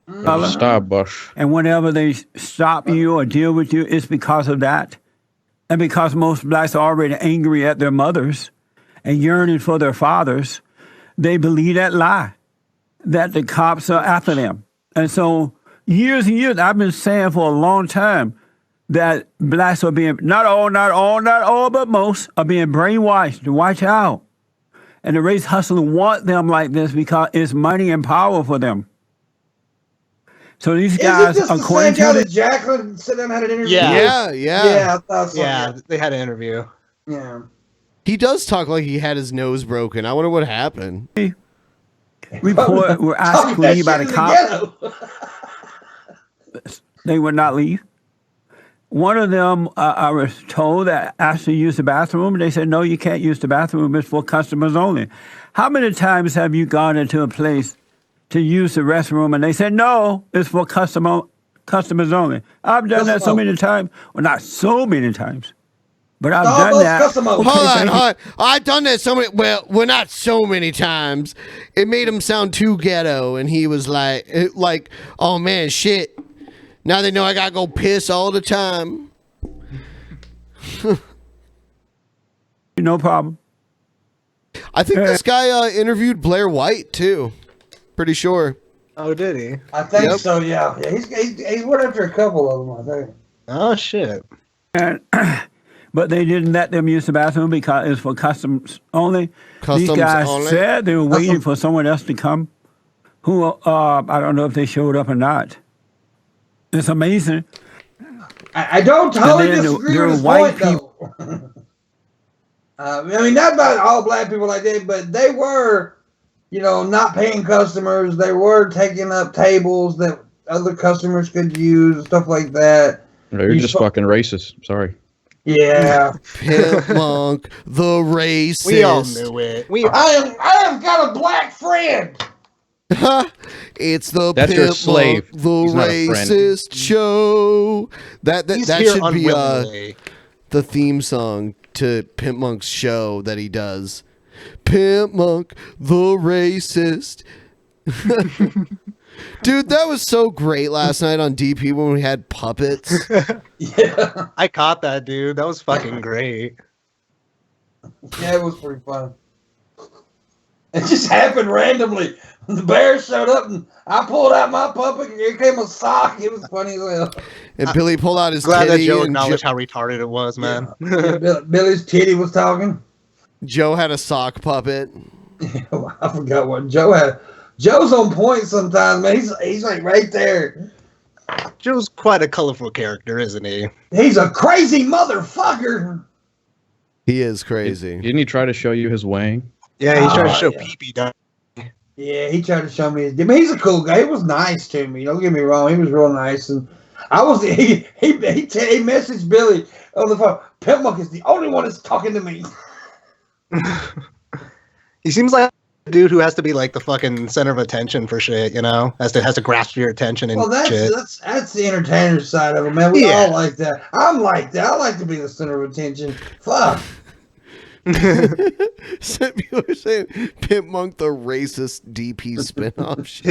Starbucks. And whenever they stop you or deal with you, it's because of that. And because most blacks are already angry at their mothers and yearning for their fathers, they believe that lie, that the cops are after them. And so years and years, I've been saying for a long time that blacks are being, not all, but most, are being brainwashed to watch out. And the race hustlers want them like this because it's money and power for them. So these guys, according to that Jacqueline sit down and had an interview. Yeah. I thought so. Yeah, they had an interview. Yeah. He does talk like he had his nose broken. I wonder what happened. Report were asked to leave by the cops. They would not leave. One of them, I was told that asked to use the bathroom. They said, no, you can't use the bathroom. It's for customers only. How many times have you gone into a place to use the restroom and they said, no, it's for customers only? I've done that so many times. Well, not so many times, but I've done that. Hold on. I've done that so many, well, not so many times. It made him sound too ghetto, and he was like, oh man, shit. Now they know I gotta go piss all the time. No problem. I think this guy interviewed Blair White too. Pretty sure. Oh, did he? I think so. Yeah. He's went after a couple of them. I think. Oh shit. And, but they didn't let them use the bathroom because it's for customs only. These guys said they were waiting for someone else to come. Who I don't know if they showed up or not. It's amazing. I don't totally disagree with his point, though. I mean, not about all black people like that, but they were, not paying customers. They were taking up tables that other customers could use, stuff like that. No, you're just fucking racist. Sorry. Yeah. Pimp Monk, the racist. We all knew it. I have got a black friend. It's the That's Pimp your slave. Monk, the racist show. That should be the theme song to Pimp Monk's show that he does. Pimp Monk, the racist. Dude, that was so great last night on DP when we had puppets. Yeah. I caught that, dude. That was fucking great. Yeah, it was pretty fun. It just happened randomly. The bear showed up and I pulled out my puppet and here came a sock. It was funny as hell. And Billy pulled out his Glad titty. that Joe acknowledged how retarded it was, man. Yeah, Billy's titty was talking. Joe had a sock puppet. I forgot what Joe had. Joe's on point sometimes, man. He's like right there. Joe's quite a colorful character, isn't he? He's a crazy motherfucker. He is crazy. Didn't he try to show you his wang? Yeah, he tried to show pee-pee down. Yeah, he tried to show me his. I mean, he's a cool guy. He was nice to me. Don't get me wrong. He was real nice, and I was. He messaged Billy on the phone. Pimp Monk is the only one that's talking to me. He seems like dude who has to be like the fucking center of attention for shit, you know? Has to grasp your attention and Well, shit. that's the entertainer side of it, man. We all like that. I'm like that. I like to be the center of attention. Fuck. Some people are saying Pimp Monk, the racist DP spinoff show.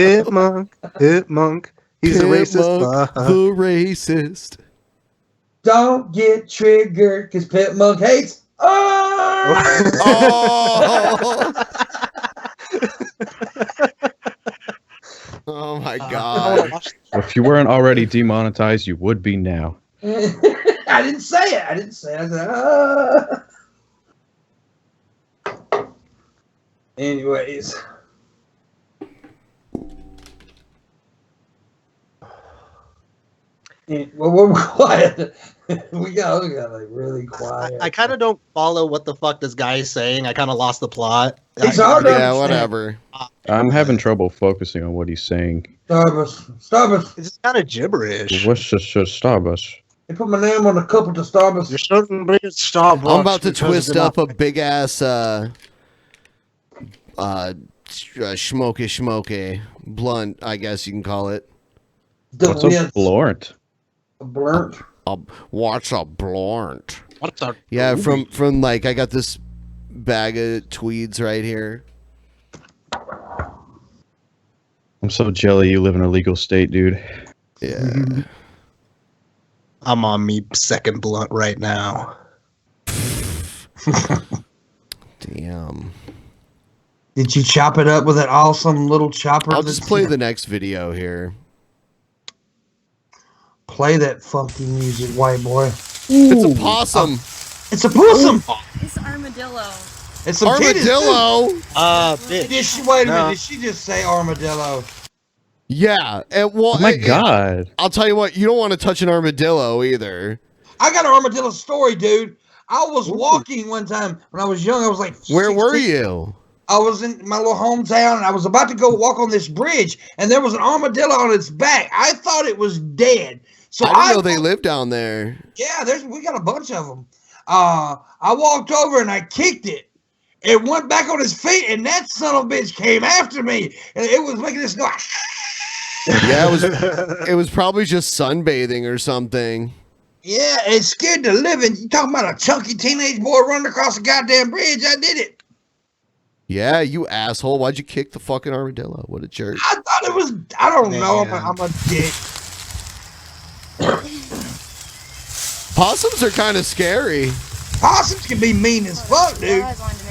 Pimp Monk. He's Pimp a racist. Monk, the racist. Don't get triggered because Pimp Monk hates. Oh my god. If you weren't already demonetized, you would be now. I didn't say it. I said, Anyways. Well, we're quiet. we got like really quiet. I kind of don't follow what the fuck this guy is saying. I kind of lost the plot. It's hard to Yeah, understand. whatever. I'm having trouble focusing on what he's saying. Starburst. It's kind of gibberish. What's just Starbucks? They put my name on a couple to Starburst. You're starting to be at Starbucks. I'm about to because twist they're up not- a big ass smoky blunt, I guess you can call it. What's a blunt? A blunt. What's a blunt? What's a Yeah, from like I got this bag of tweeds right here. I'm so jelly you live in a legal state, dude. Yeah. I'm on me second blunt right now. Damn. Did you chop it up with that awesome little chopper? I'll just play the next video here. Play that funky music, white boy. It's a possum. It's a possum. It's armadillo. It's some Armadillo. Bitch. Did she, wait a minute. Did she just say armadillo? Yeah. And, well, Oh my god. I'll tell you what. You don't want to touch an armadillo either. I got an armadillo story, dude. I was walking one time when I was young. I was like, Where were 16. you? I was in my little hometown, and I was about to go walk on this bridge, and there was an armadillo on its back. I thought it was dead. So I didn't know they lived down there. Yeah, we got a bunch of them. I walked over and I kicked it. It went back on its feet, and that son of a bitch came after me, and it was making this noise. Yeah, it was probably just sunbathing or something. Yeah, it scared the living. You talking about a chunky teenage boy running across the goddamn bridge? I did it. Yeah, you asshole. Why'd you kick the fucking armadillo? What a jerk. I thought it was. I don't know. I'm a dick. Possums are kind of scary. Possums can be mean as fuck, dude.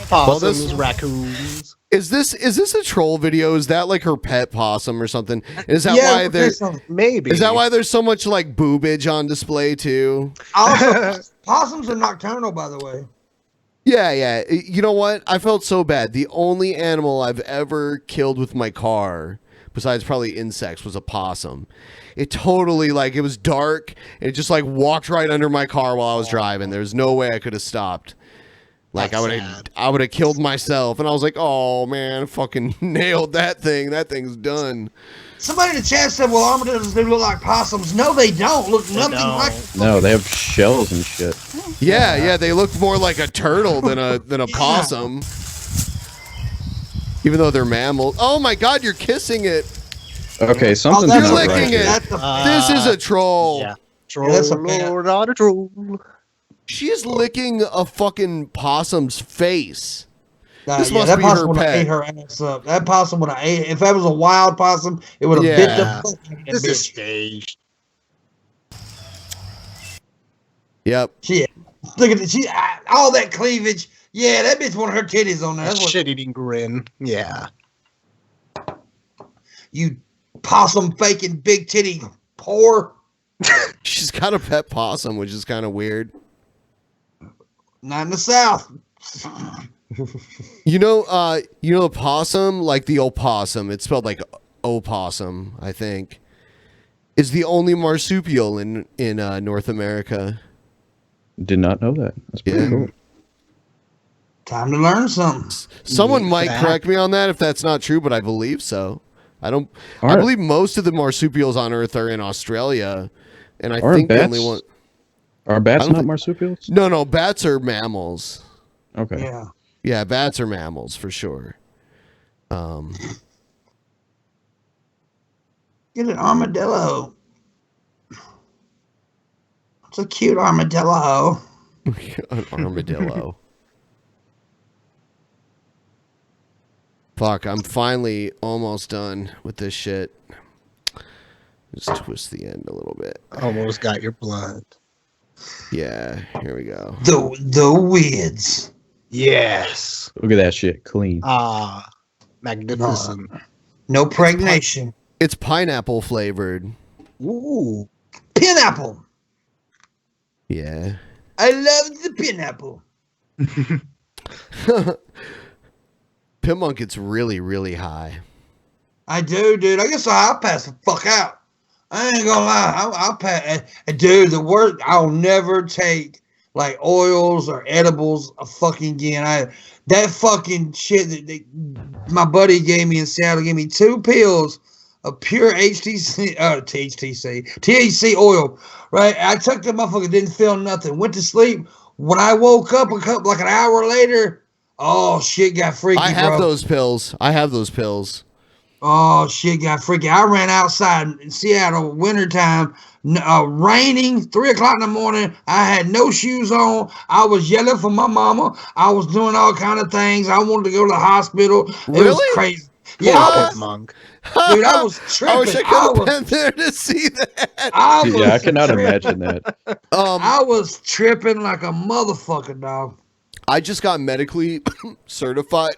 Possums, raccoons. Is this a troll video? Is that like her pet possum or something? Is that Yeah, why there's maybe? Is that why there's so much like boobage on display too? Also, possums are nocturnal, by the way. Yeah. You know what? I felt so bad. The only animal I've ever killed with my car, besides probably insects, was a possum. It totally, like, it was dark, and it just, like, walked right under my car while I was driving. There was no way I could have stopped. Like, I would have killed myself. And I was like, oh, man, I fucking nailed that thing. That thing's done. Somebody in the chat said, well, armadillos do look like possums. No, they don't. Look nothing like. No, they have shells and shit. Yeah, they look more like a turtle than a possum. Even though they're mammals. Oh, my God, you're kissing it. Okay, something's You're not licking right. it. This is a troll. Yeah. Troll, not a troll. She's licking a fucking possum's face. This Yeah, must that be her possum would have ate pet. her ass up. That possum would have ate. If that was a wild possum, it would have bit the Yeah. fuck out of that This is bitch. staged. Yep. Shit. Look at she all that cleavage. Yeah, that bitch wanted her titties on there. That's what Shit-eating grin. Yeah. you possum faking big titty whore. She's got a pet possum, which is kind of weird. Not in the South. You know the possum, like the opossum. It's spelled like opossum, I think. Is the only marsupial in North America. Did not know that. That's pretty cool. Time to learn something. Someone might correct me on that if that's not true, but I believe so. I Aren't- believe most of the marsupials on Earth are in Australia, and I Aren't think the bats- only one. Are I bats don't not think- marsupials? No, bats are mammals. Okay. Yeah. Yeah, bats are mammals for sure. Get an armadillo. It's a cute armadillo. An armadillo. Fuck, I'm finally almost done with this shit. Just twist the end a little bit. Almost got your blood. Yeah, here we go. The weirds. Yes. Look at that shit, clean. Ah, magnificent. No pregnation. It's pineapple flavored. Ooh. Pineapple. Yeah. I love the pineapple. Pimp gets really, really high. I do, dude. I guess I'll pass the fuck out. I ain't gonna lie. I'll pass. Dude, the word, I'll never take like oils or edibles fucking again. That fucking shit that my buddy gave me in Seattle, gave me 2 pills of pure THC oil, right? I took the motherfucker, didn't feel nothing. Went to sleep. When I woke up like an hour later, oh, shit got freaky, I have bro. those pills. Oh, shit got freaky. I ran outside in Seattle, wintertime, raining, 3 o'clock in the morning. I had no shoes on. I was yelling for my mama. I was doing all kind of things. I wanted to go to the hospital. It was crazy. Yeah, monk. Dude, I was tripping. I wish I could have been there to see that. I cannot imagine that. I was tripping like a motherfucker, dog. I just got medically certified.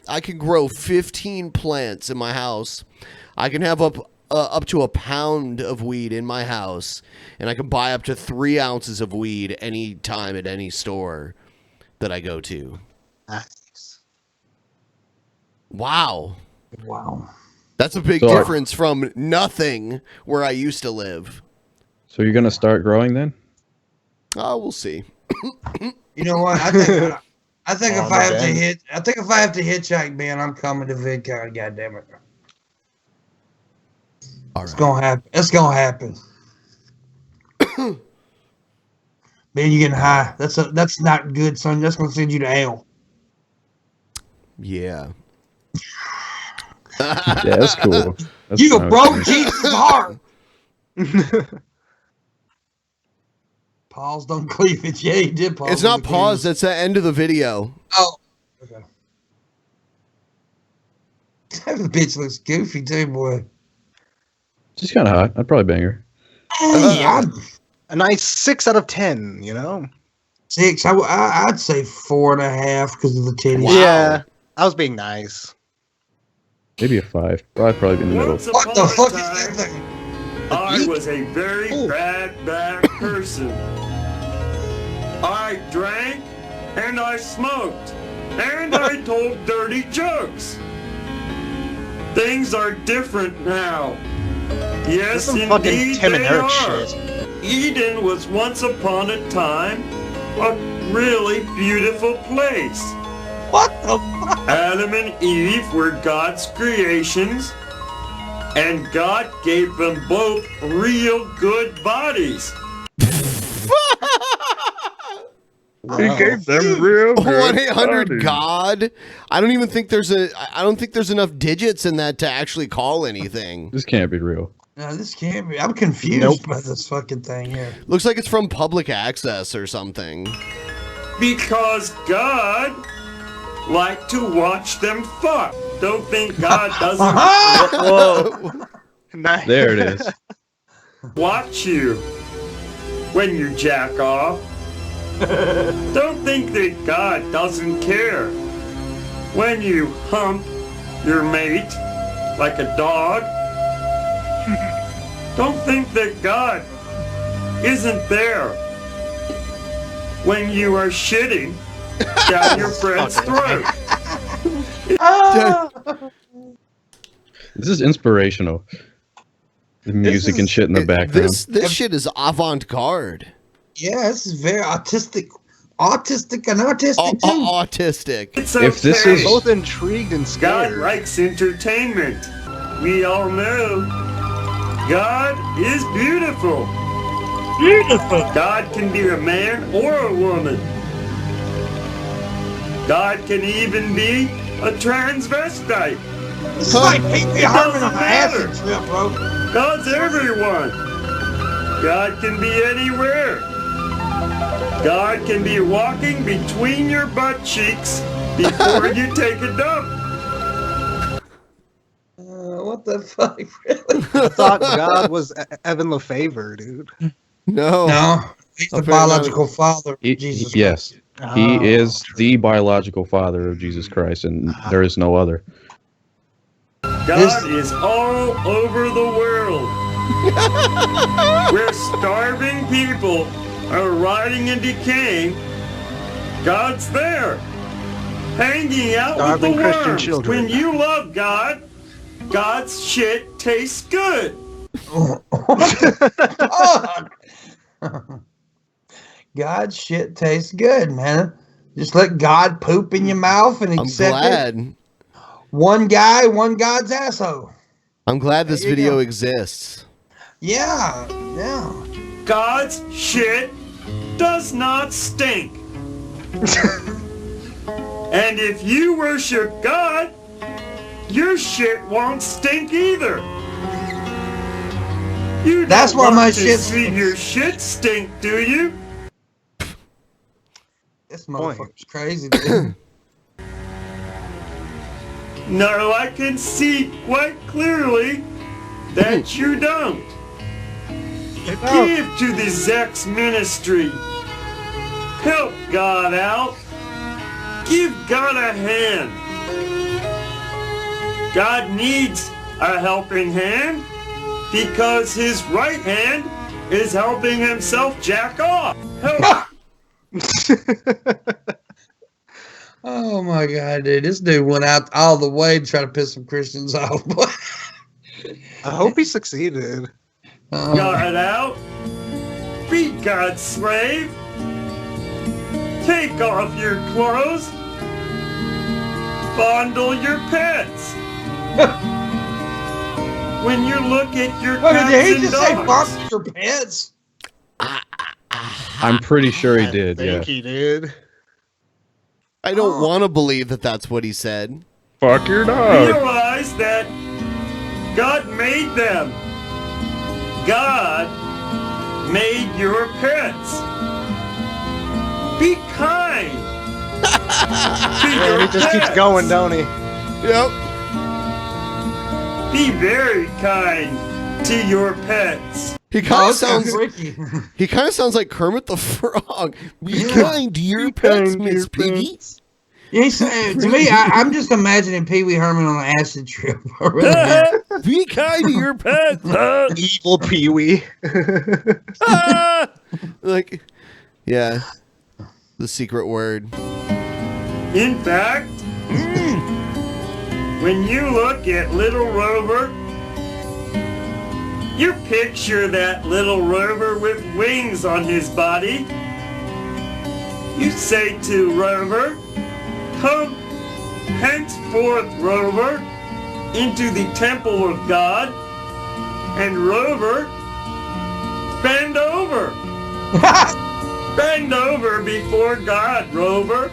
I can grow 15 plants in my house. I can have up to a pound of weed in my house, and I can buy up to 3 ounces of weed any time at any store that I go to. Nice. Wow. Wow. That's a big difference from nothing where I used to live. So you're gonna start growing then? Oh, we'll see. You know what? I think if I have to hitchhike, man, I'm coming to VidCon. Goddamn it! It's gonna happen. It's gonna happen. Man, you getting high? That's not good, son. That's gonna send you to hell. Yeah. Yeah, that's cool. You broke Jesus' heart. Pause, don't cleavage. Yeah, he did pause. It's not pause. That's the end of the video. Oh. Okay. That bitch looks goofy too, boy. She's kind of hot. I'd probably bang her. Hey, a nice 6 out of 10, you know? 6. I'd say 4.5 because of the titties. Wow. Yeah, I was being nice. Maybe a 5. I'd probably be in the middle. What the fuck is that thing? I was a very bad person. I drank and I smoked and I told dirty jokes. Things are different now. Yes, some fucking indeed Tim and they Eric are. shit. Eden was once upon a time a really beautiful place. What the fuck? Adam and Eve were God's creations, and God gave them both real good bodies. He gave them real good 1-800-GOD. I don't think there's enough digits in that to actually call anything. This can't be real. No, this can't be. I'm confused by this fucking thing here. Looks like it's from public access or something. Because God liked to watch them fuck. Don't think God doesn't Whoa. Nice. There it is. watch you when you jack off. Don't think that God doesn't care when you hump your mate like a dog. Don't think that God isn't there when you are shitting down your friend's throat. This is inspirational. The music and shit in the background. This shit is avant-garde. Yeah, this is very autistic and autistic too. Autistic. It's okay. If this is both intrigued and God scared. likes entertainment. We all know God is beautiful. Beautiful. God can be a man or a woman. God can even be a transvestite. It's like Pee-wee Herman on Doesn't an acid matter. trip, bro. God's everyone. God can be anywhere. God can be walking between your butt cheeks before you take a dump. What the fuck, really? I thought God was Evan LaFavor, dude. No, he's the biological father of Jesus Yes, Christ. he is the biological father of Jesus Christ, and there is no other. God is all over the world. Where starving people are rotting and decaying, God's there, hanging out Starving with the Christian worms. children. When you love God, God's shit tastes good. God's shit tastes good, man. Just let God poop in your mouth and accept glad. it. One guy, one God's asshole. I'm glad this There you video go. exists. Yeah, yeah. God's shit does not stink. And if you worship God, your shit won't stink either. You That's don't why want my to shit see your shit stink, do you? This motherfucker's crazy, dude. No, I can see quite clearly that you don't. Give to the Zex ministry. Help God out. Give God a hand. God needs a helping hand because his right hand is helping himself jack off. Help. Oh my god, dude. This dude went out all the way to try to piss some Christians off. I hope he succeeded. God out. Be God's slave. Take off your clothes. Fondle your pets. When you look at your Wait, cats did he and just say dogs. fondle your pets? I'm pretty sure he did. Yeah. He did. I don't want to believe that that's what he said. Fuck your dog. Realize that God made them. God made your pets. Be kind. Yeah, he just keeps going, don't he? Yep. Be very kind to your pets. He kind of sounds sounds. He kind of sounds like Kermit the Frog. Be kind to your pets, Miss Piggy. He's, to me, I'm just imagining Pee Wee Herman on an acid trip. I really am. Be kind to your pets. Evil Pee Wee. Like, yeah, the secret word. In fact, when you look at Little Rover, you picture that little rover with wings on his body. You say to Rover, "Come henceforth, Rover, into the temple of God," and Rover, bend over. Bend over before God, Rover.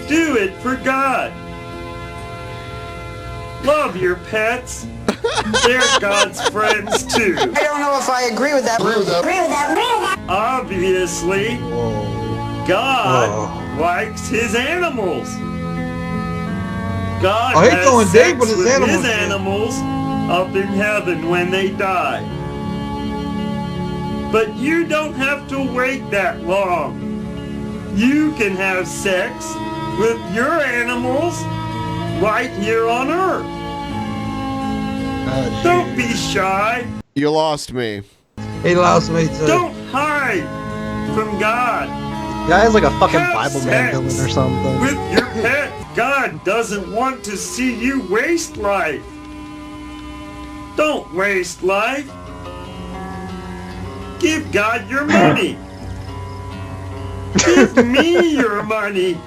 Do it for God. Love your pets. They're God's friends too. I don't know if I agree with that. Obviously, God likes his animals. God Oh, he's has going sex deep with his animals, up in heaven when they die. But you don't have to wait that long. You can have sex with your animals right here on Earth. Don't be shy. You lost me. He lost me too. Don't hide from God. Guy's like a fucking Have Bible man sex villain or something. with your pet. God doesn't want to see you waste life. Don't waste life. Give God your money. Give me your money,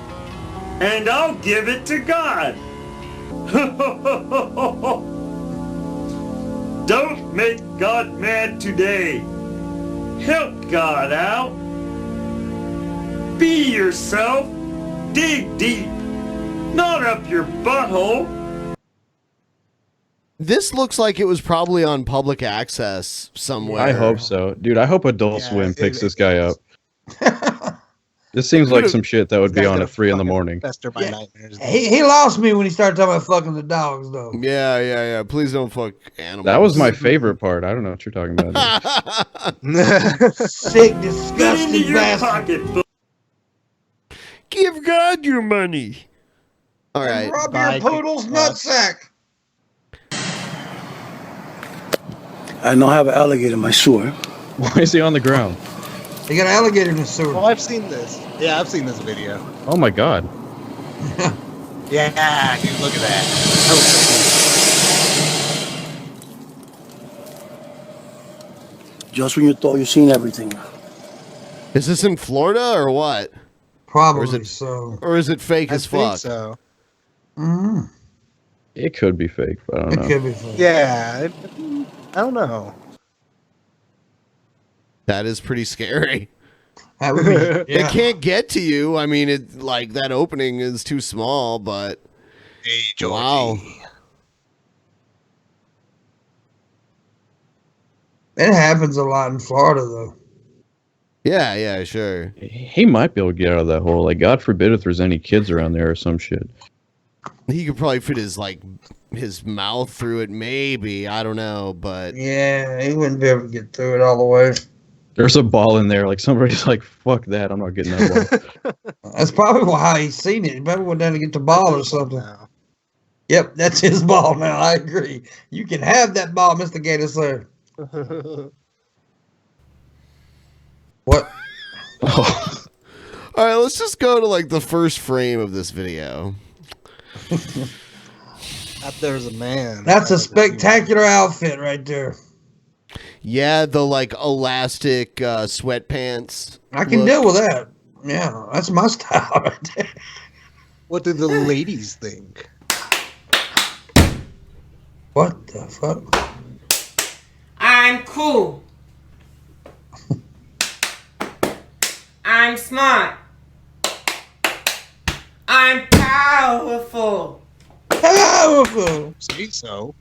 and I'll give it to God. Don't make God mad today. Help God out. Be yourself. Dig deep. Not up your butthole. This looks like it was probably on public access somewhere. I hope so. Dude, I hope Adult Swim picks this guy up. This seems like some shit that would be on at 3 in the morning. Fester my nightmares. He lost me when he started talking about fucking the dogs, though. Yeah. Please don't fuck animals. That was my favorite part. I don't know what you're talking about. Sick, disgusting bastard. Give God your money. All right. Rub your poodle's nutsack. I know I have an alligator in my sewer. Why is he on the ground? He got an alligator in the sewer. Oh, I've seen this. Yeah, I've seen this video. Oh my god. Yeah, dude, look at that. Just when you thought you've seen everything. Is this in Florida or what? Probably so. Or is it fake as fuck? So. Mm. It could be fake, but I don't know. It could be fake. Yeah, I don't know. That is pretty scary. That would be, It can't get to you. I mean, it like that opening is too small, but wow. It happens a lot in Florida, though. Yeah, sure. He might be able to get out of that hole. Like, God forbid if there's any kids around there or some shit. He could probably fit his mouth through it, maybe. I don't know, but yeah, he wouldn't be able to get through it all the way. There's a ball in there. Like, somebody's like, fuck that. I'm not getting that ball. That's probably why he's seen it. He probably went down to get the ball or something. Yep, that's his ball now. I agree. You can have that ball, Mr. Gator, sir. What? Oh. All right, let's just go to like the first frame of this video. There's a man. That's a spectacular outfit right there. Yeah, the like elastic sweatpants. I can deal with that. Yeah, that's my style right there. What do the ladies think? What the fuck? I'm cool. I'm smart. I'm powerful. Powerful. Say so.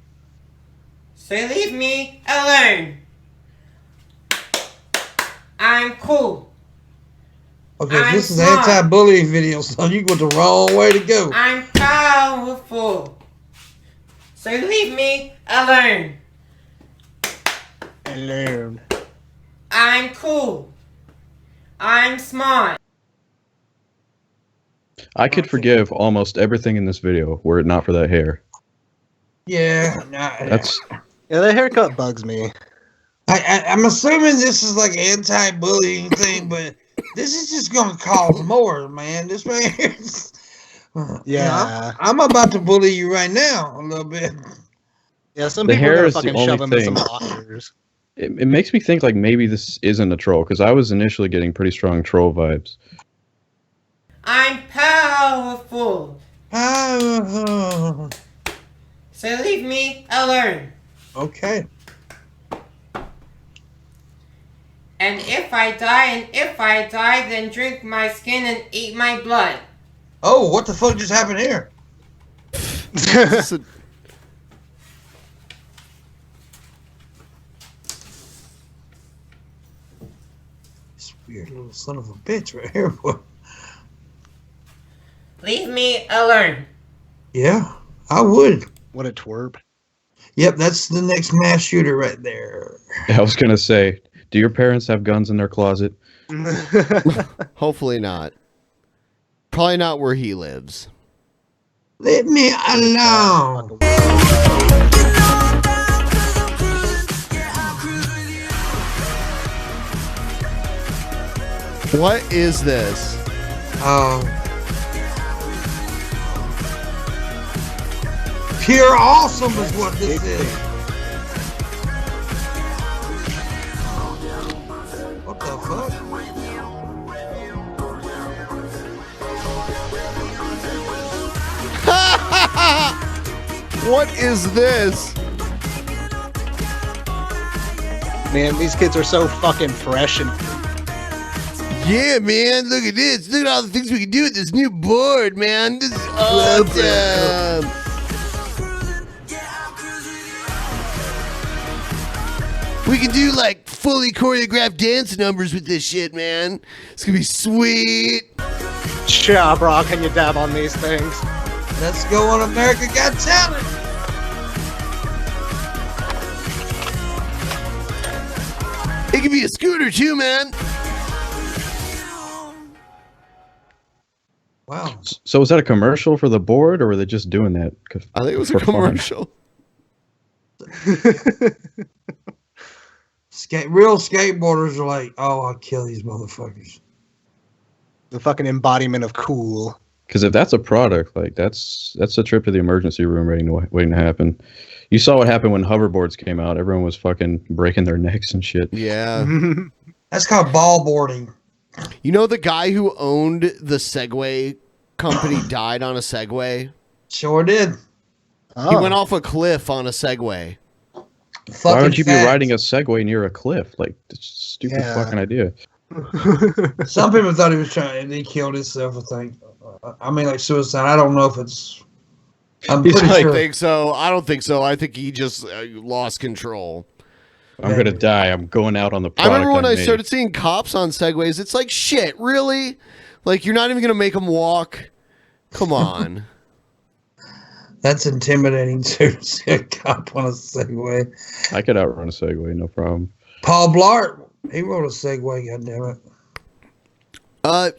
So leave me alone. I'm cool. Okay, I'm this is smart. an anti-bullying video, so you went the wrong way to go. I'm powerful. So leave me alone. Alone. I'm cool. I'm smart. I could forgive almost everything in this video were it not for that hair. Yeah, That's yeah. That haircut bugs me. I'm assuming this is like an anti-bullying thing, but this is just gonna cause more, man. This man, Yeah. I'm about to bully you right now a little bit. Yeah, some the people are hair gonna is the fucking shove only him in thing. some lockers. It makes me think like maybe this isn't a troll because I was initially getting pretty strong troll vibes. I'm powerful. Powerful. So leave me alone. Okay. And if I die, then drink my skin and eat my blood. Oh, what the fuck just happened here? This weird little son of a bitch right here. Leave me alone. Yeah, I would. What a twerp. Yep, that's the next mass shooter right there. I was gonna say, do your parents have guns in their closet? Hopefully not. Probably not where he lives. Leave me alone. What is this? Pure awesome is what this is. What the fuck? What is this? Man, these kids are so fucking fresh and Yeah, man, look at this. Look at all the things we can do with this new board, man. This is awesome. We can do like fully choreographed dance numbers with this shit, man. It's gonna be sweet. Yeah, bro, can you dab on these things? Let's go on America Got Talent. It could be a scooter too, man. Wow. So was that a commercial for the board, or were they just doing that? I think it was a commercial. Real skateboarders are like, oh, I'll kill these motherfuckers. The fucking embodiment of cool. Because if that's a product, like that's a trip to the emergency room waiting to happen. You saw what happened when hoverboards came out. Everyone was fucking breaking their necks and shit. Yeah. That's called ball boarding. You know the guy who owned the Segway company died on a Segway? Sure did. He went off a cliff on a Segway. Why would you be riding a Segway near a cliff? Like, it's a stupid fucking idea. Some people thought he was trying, and he killed himself, I think. I mean, like suicide. I don't know if it's. I'm pretty sure. I don't think so. I don't think so. I think he just lost control. I'm going to die. I'm going out on the I product remember when I made. started seeing cops on Segways. It's like, shit, really? Like, you're not even going to make them walk? Come on. That's intimidating too, to see a cop on a Segway. I could outrun a Segway, no problem. Paul Blart, he rode a Segway, goddammit.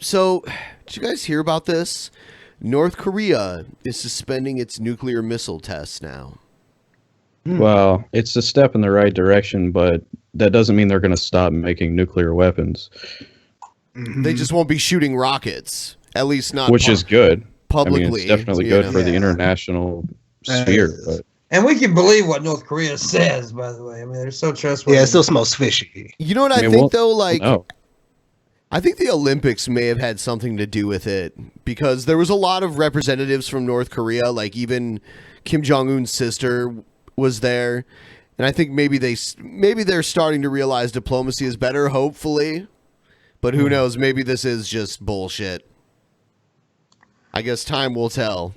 So, did you guys hear about this? North Korea is suspending its nuclear missile tests now. Well, it's a step in the right direction, but that doesn't mean they're going to stop making nuclear weapons. They just won't be shooting rockets, at least not. Which is good. Publicly, I mean, it's definitely good for the international sphere. But And we can believe what North Korea says, by the way. I mean, they're so trustworthy. Yeah, it still smells fishy. You know what I think, though? Like, I think the Olympics may have had something to do with it because there was a lot of representatives from North Korea, like even Kim Jong-un's sister was there. And I think maybe they're starting to realize diplomacy is better, hopefully. But who knows? Maybe this is just bullshit. I guess time will tell.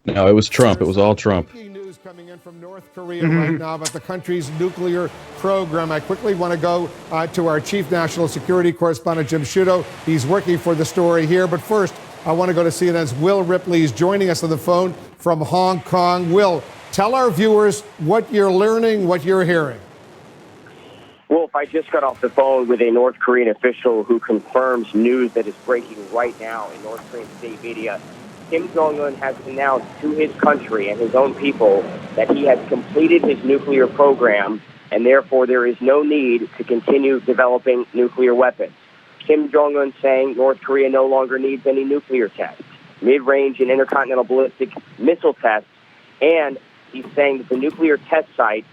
No, it was Trump. It was all Trump. News coming in from North Korea right now about the country's nuclear program. I quickly want to go to our chief national security correspondent, Jim Sciutto. He's working for the story here. But first, I want to go to CNN's Will Ripley. He's joining us on the phone from Hong Kong. Will, tell our viewers what you're learning, what you're hearing. Wolf, I just got off the phone with a North Korean official who confirms news that is breaking right now in North Korean state media. Kim Jong-un has announced to his country and his own people that he has completed his nuclear program, and therefore there is no need to continue developing nuclear weapons. Kim Jong-un saying North Korea no longer needs any nuclear tests, mid-range and intercontinental ballistic missile tests, and he's saying that the nuclear test site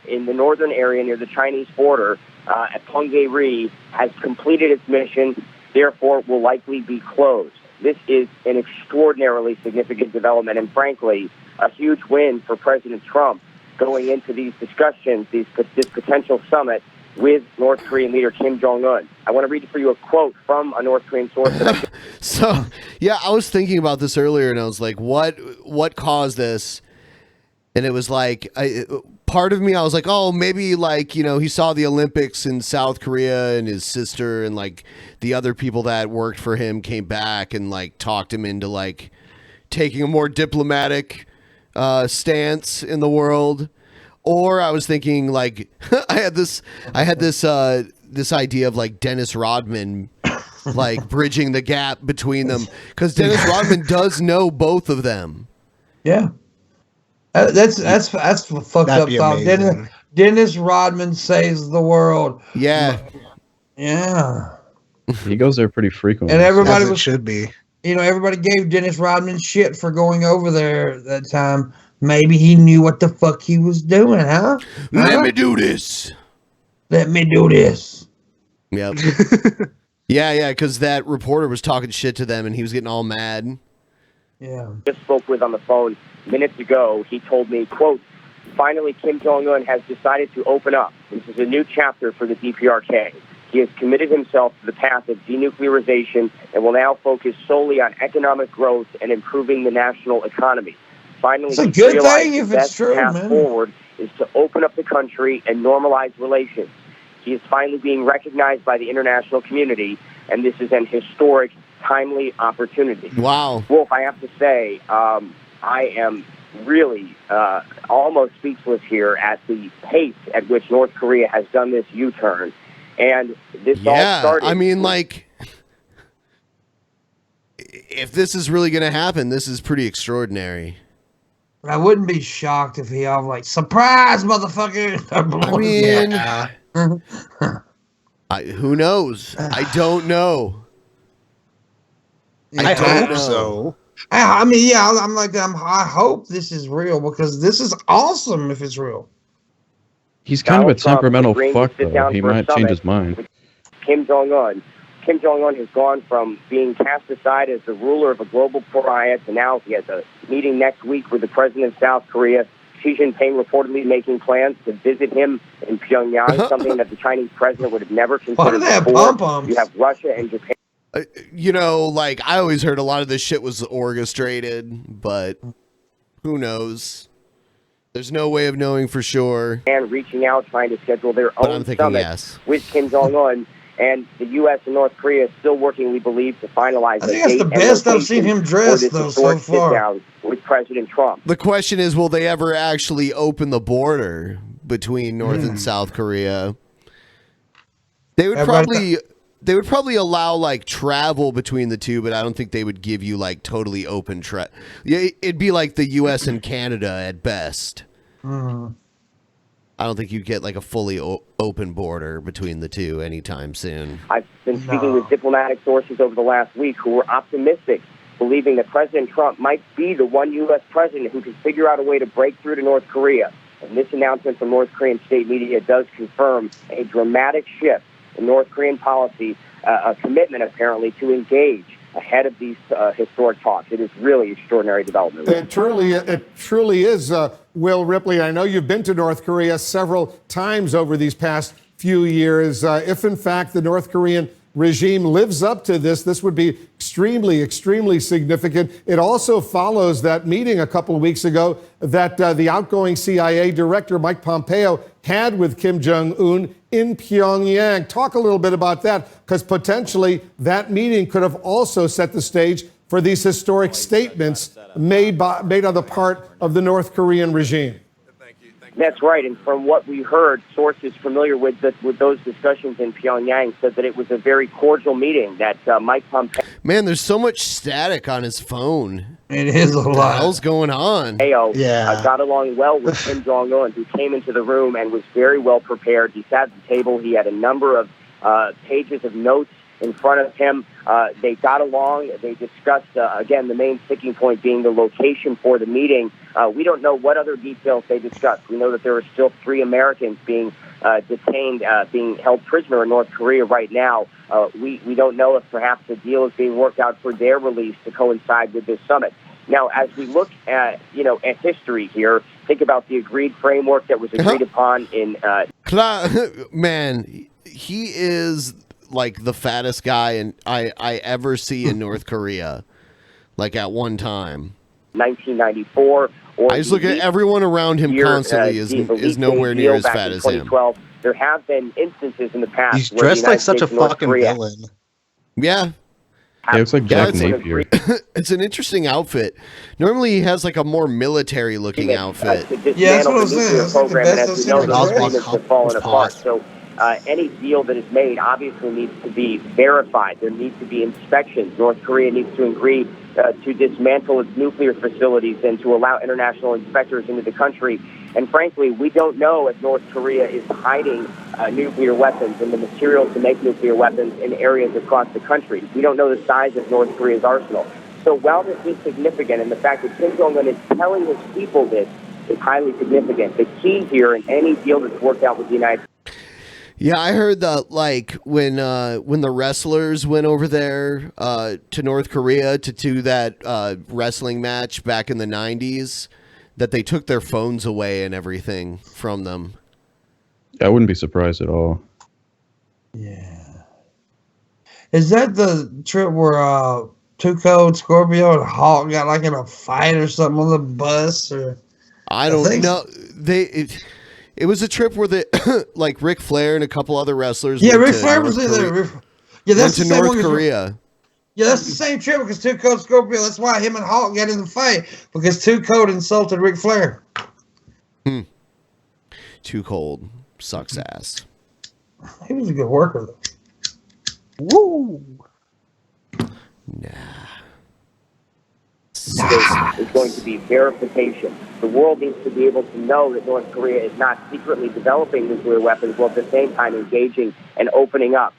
in the northern area near the Chinese border at Punggye-ri has completed its mission, therefore will likely be closed. This is an extraordinarily significant development and, frankly, a huge win for President Trump going into these discussions, this potential summit with North Korean leader Kim Jong-un. I want to read for you a quote from a North Korean source. So, yeah, I was thinking about this earlier, and I was like, what caused this? And it was like, part of me, I was like, oh, maybe like, you know, he saw the Olympics in South Korea and his sister and like the other people that worked for him came back and like talked him into like taking a more diplomatic stance in the world. Or I was thinking like, I had this idea of like Dennis Rodman, like bridging the gap between them. Because Dennis Rodman does know both of them. Yeah. That's fucked up thought. Dennis Rodman saves the world. Yeah. Yeah. He goes there pretty frequently. And everybody should be. You know, everybody gave Dennis Rodman shit for going over there that time. Maybe he knew what the fuck he was doing, huh? Let me do this. Let me do this. Yep. yeah, because that reporter was talking shit to them and he was getting all mad. Yeah. Just spoke with on the phone minutes ago. He told me, quote, finally Kim Jong-un has decided to open up. This is a new chapter for the DPRK. He has committed himself to the path of denuclearization and will now focus solely on economic growth and improving the national economy. Finally, it's a he's good realized thing the if best it's true, path man. forward is to open up the country and normalize relations. He is finally being recognized by the international community, and this is an historic, timely opportunity. Wow. Wolf, I have to say, I am really almost speechless here at the pace at which North Korea has done this U-turn. And this all started... I mean, like, if this is really going to happen, this is pretty extraordinary. I wouldn't be shocked if he all like, surprise, motherfucker. I mean, who knows? I don't know. I hope so. I mean, yeah, I'm like, I hope this is real because this is awesome if it's real. He's kind of a temperamental agreeing to fuck, sit though. down He for a might change summit his mind. with Kim Jong-un. Kim Jong-un has gone from being cast aside as the ruler of a global pariah to now he has a meeting next week with the president of South Korea. Xi Jinping reportedly making plans to visit him in Pyongyang, something that the Chinese president would have never considered before. You have Russia and Japan. You know, like, I always heard a lot of this shit was orchestrated, but who knows? There's no way of knowing for sure. And reaching out, trying to schedule their But own I'm thinking summit yes. with Kim Jong-un. And the U.S. and North Korea is still working, we believe, to finalize I think that's the best I've seen him dressed, though, so far. Sit-down with President Trump. The question is, will they ever actually open the border between North and South Korea? They would probably allow like travel between the two, but I don't think they would give you like totally open Yeah, it'd be like the U.S. and Canada at best. I don't think you'd get like a fully open border between the two anytime soon. I've been speaking with diplomatic sources over the last week who were optimistic, believing that President Trump might be the one U.S. president who can figure out a way to break through to North Korea. And this announcement from North Korean state media does confirm a dramatic shift in North Korean policy, a commitment apparently to engage ahead of these historic talks. It is really extraordinary development. It truly is, Will Ripley. I know you've been to North Korea several times over these past few years. If, in fact, the North Korean regime lives up to this would be extremely, extremely significant. It also follows that meeting a couple of weeks ago that the outgoing CIA director, Mike Pompeo, had with Kim Jong-un in Pyongyang. Talk a little bit about that, because potentially that meeting could have also set the stage for these historic statements made on the part of the North Korean regime. That's right, and from what we heard, sources familiar with those discussions in Pyongyang said that it was a very cordial meeting, that Mike Pompeo... Man, there's so much static on his phone. It is a lot. What the hell's going on? Got along well with Kim Jong-un, who came into the room and was very well prepared. He sat at the table. He had a number of pages of notes in front of him. They got along. They discussed, again, the main sticking point being the location for the meeting. We don't know what other details they discussed. We know that there are still 3 Americans being detained, being held prisoner in North Korea right now. We don't know if perhaps a deal is being worked out for their release to coincide with this summit. Now, as we look at, at history here, think about the agreed framework that was agreed upon in... Man, he is like the fattest guy I ever see in North Korea, like at one time. 1994. I just look at everyone around him constantly is nowhere near as fat as him. There have been instances in the past. He's dressed like such a fucking villain. Yeah. He looks like Jack Napier. It's an interesting outfit. Normally he has like a more military looking outfit. Yeah, that's what I'm saying. That's like the best I've seen him agreements have fallen apart. So any deal that is made obviously needs to be verified. There needs to be inspections. North Korea needs to agree to dismantle its nuclear facilities and to allow international inspectors into the country. And frankly, we don't know if North Korea is hiding nuclear weapons and the materials to make nuclear weapons in areas across the country. We don't know the size of North Korea's arsenal. So while this is significant, and the fact that Kim Jong-un is telling his people this is highly significant, the key here in any deal that's worked out with the United States. Yeah, I heard that like when the wrestlers went over there to North Korea to do that wrestling match back in the 90s, that they took their phones away and everything from them. I wouldn't be surprised at all. Yeah. Is that the trip where Too Cold, Scorpio, and Hawk got like in a fight or something on the bus? Or I don't know. It was a trip where like Ric Flair and a couple other wrestlers. Yeah, Ric Flair was in there. Yeah, that's went to North Korea. Yeah, that's the same trip because Too Cold, Scorpio. That's why him and Hawk got in the fight because Too Cold insulted Ric Flair. Too Cold sucks ass. He was a good worker though. Woo! This is going to be verification. The world needs to be able to know that North Korea is not secretly developing nuclear weapons while at the same time engaging and opening up.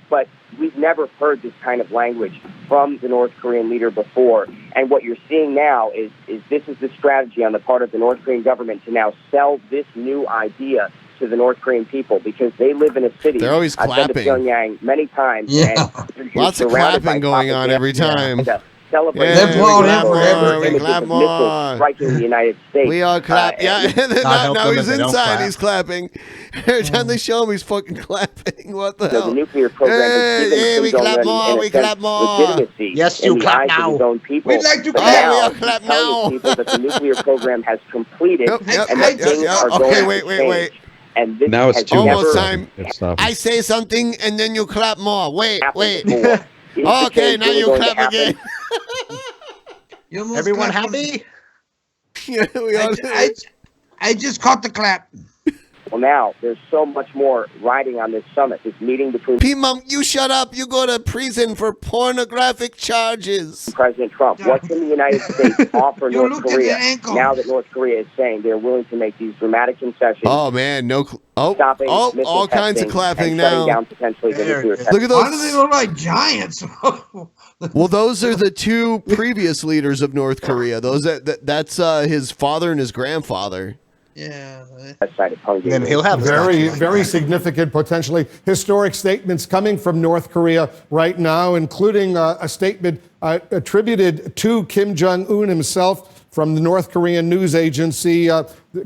But we've never heard this kind of language from the North Korean leader before. And what you're seeing now is this is the strategy on the part of the North Korean government to now sell this new idea to the North Korean people because they live in a city. They're always clapping. I've been to Pyongyang many times. Yeah. And Lots of clapping going on every time. Celebrate. Yeah, we clap more. Striking the United States. We all clap. Now he's inside. He's clapping. Every time they show him, he's fucking clapping. What the hell? The nuclear program is we clap more. We clap more. Yes, you clap now. We'd like to clap. We clap now. People that the nuclear program has completed and that things are going to wait. And this now it's too almost time. Stop. I say something and then you clap more. Wait. Okay, now you clap again. Everyone happy? Yeah, we all I just caught the clap. Well, now there's so much more riding on this summit. This meeting between P-Mom, you shut up. You go to prison for pornographic charges. President Trump. What can the United States offer North Korea now that North Korea is saying they're willing to make these dramatic concessions? Oh man, stopping all kinds of clapping now. Down potentially the nuclear Look at those. Why do they look like giants? Well, those are the two previous leaders of North Korea. That's his father and his grandfather. Yeah. Then he'll have very significant, potentially historic statements coming from North Korea right now, including a statement attributed to Kim Jong-un himself from the North Korean news agency.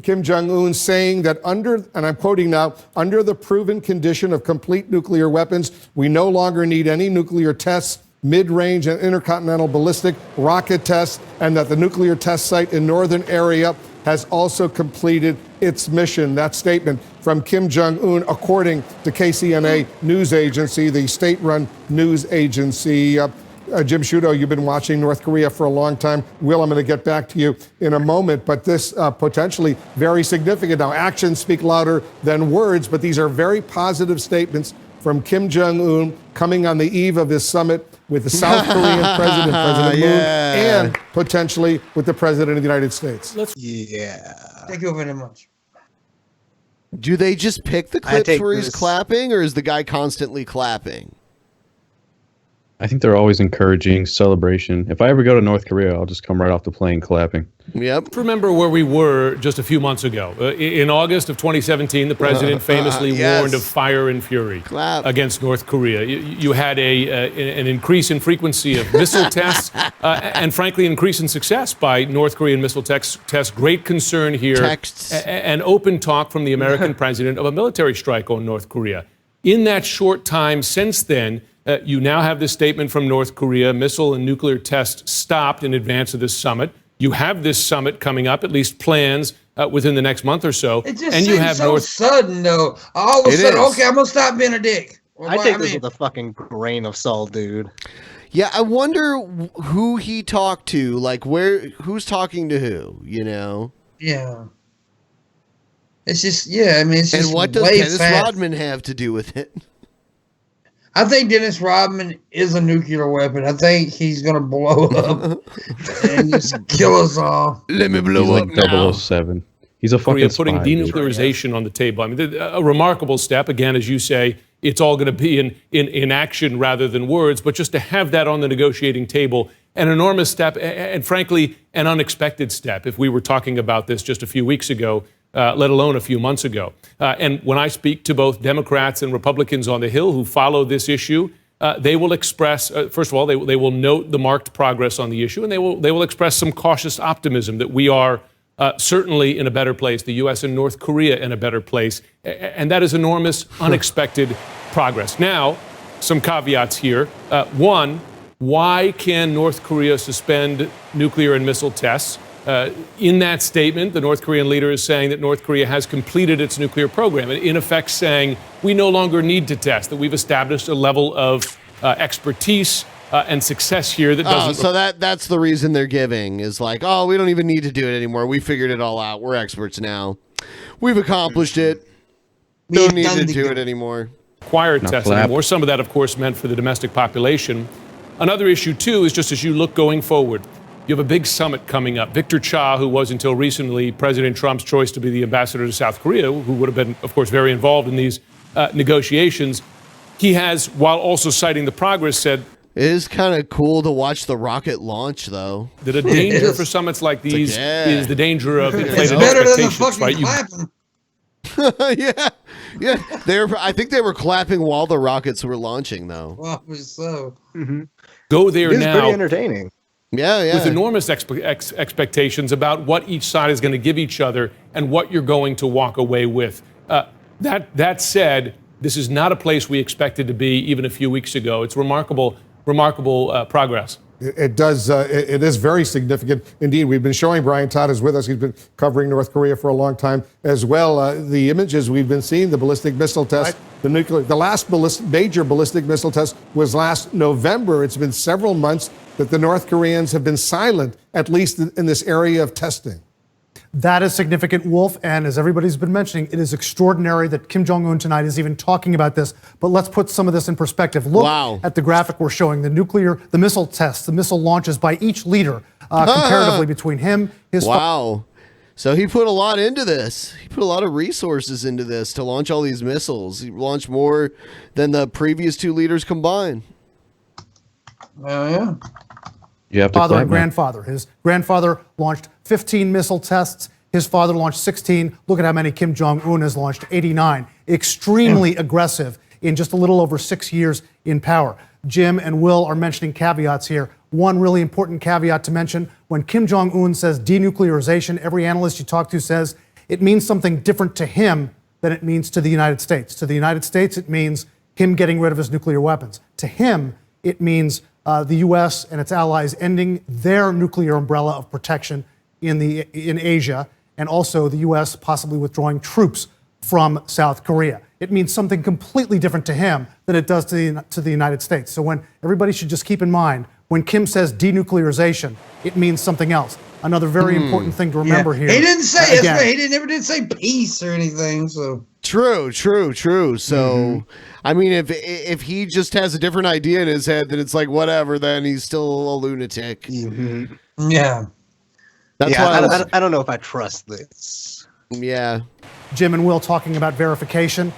Kim Jong-un saying that and I'm quoting now, under the proven condition of complete nuclear weapons, we no longer need any nuclear tests, mid-range and intercontinental ballistic rocket tests, and that the nuclear test site in northern area has also completed its mission. That statement from Kim Jong-un, according to KCNA news agency, the state-run news agency. Jim Shudo, you've been watching North Korea for a long time. Will, I'm going to get back to you in a moment, but this potentially very significant. Now, actions speak louder than words, but these are very positive statements from Kim Jong-un coming on the eve of his summit with the South Korean president, President Moon, and potentially with the president of the United States. Thank you very much. Do they just pick the clips where he's clapping, or is the guy constantly clapping? I think they're always encouraging celebration. If I ever go to North Korea, I'll just come right off the plane clapping. Yep. Remember where we were just a few months ago. In August of 202017, the president famously warned of fire and fury against North Korea. You had an increase in frequency of missile tests and, frankly, an increase in success by North Korean missile tests. Great concern here and open talk from the American president of a military strike on North Korea. In that short time since then, you now have this statement from North Korea, missile and nuclear tests stopped in advance of this summit. You have this summit coming up, at least plans within the next month or so. It just seems so sudden, though. All of a sudden, okay, I'm going to stop being a dick. Well, I take this with a fucking grain of salt, dude. Yeah, I wonder who he talked to, like who's talking to who, you know? Yeah. It's just, I mean, it's just and what does Dennis Rodman have to do with it? I think Dennis Rodman is a nuclear weapon. I think he's going to blow up and just kill us all. Let me blow up now. 007. He's a fucking spy. Putting denuclearization on the table. I mean, a remarkable step. Again, as you say, it's all going to be in action rather than words. But just to have that on the negotiating table, an enormous step, and frankly, an unexpected step. If we were talking about this just a few weeks ago, let alone a few months ago. And when I speak to both Democrats and Republicans on the Hill who follow this issue, they will express, first of all, they will note the marked progress on the issue, and they will express some cautious optimism that we are certainly in a better place, the U.S. and North Korea in a better place. And that is enormous, unexpected progress. Now, some caveats here. One, why can North Korea suspend nuclear and missile tests? In that statement, the North Korean leader is saying that North Korea has completed its nuclear program, and in effect saying we no longer need to test, that we've established a level of expertise and success here that doesn't... so that's the reason they're giving, is like, oh, we don't even need to do it anymore. We figured it all out. We're experts now. We've accomplished it. Don't need to do it anymore. Required tests anymore. Some of that, of course, meant for the domestic population. Another issue, too, is just as you look going forward, you have a big summit coming up. Victor Cha, who was until recently President Trump's choice to be the ambassador to South Korea, who would have been, of course, very involved in these negotiations, he has, while also citing the progress, said... It is kind of cool to watch the rocket launch, though. That a danger for summits like these is the danger of inflated better than the expectations, fucking right? Yeah. I think they were clapping while the rockets were launching, though. Probably so. Go there It is now. pretty entertaining. Yeah. With enormous expectations about what each side is going to give each other and what you're going to walk away with. That said, this is not a place we expected to be even a few weeks ago. It's remarkable progress. It does. It is very significant indeed. We've been showing, Brian Todd is with us. He's been covering North Korea for a long time as well. The images we've been seeing, the ballistic missile test, the last major ballistic missile test was last November. It's been several months that the North Koreans have been silent, at least in this area of testing. That is significant, Wolf, and as everybody's been mentioning, it is extraordinary that Kim Jong-un tonight is even talking about this. But let's put some of this in perspective. Look at the graphic we're showing, the missile tests, the missile launches by each leader, comparatively between him, his... So he put a lot into this. He put a lot of resources into this to launch all these missiles. He launched more than the previous two leaders combined. Yeah. Father and grandfather. His grandfather launched 15 missile tests. His father launched 16. Look at how many Kim Jong-un has launched, 89. Extremely aggressive in just a little over 6 years in power. Jim and Will are mentioning caveats here. One really important caveat to mention, when Kim Jong-un says denuclearization, every analyst you talk to says it means something different to him than it means to the United States. To the United States, it means him getting rid of his nuclear weapons. To him, it means the U.S. and its allies ending their nuclear umbrella of protection in Asia, and also the U.S. possibly withdrawing troops from South Korea. It means something completely different to him than it does to the United States. So when everybody should just keep in mind, when Kim says denuclearization, it means something else. Another very important thing to remember here. He didn't say he never did say peace or anything. So True. So, I mean, if he just has a different idea in his head, then it's like whatever. Then he's still a lunatic. Yeah. That's why I don't know if I trust this. Yeah. Jim and Will talking about verification.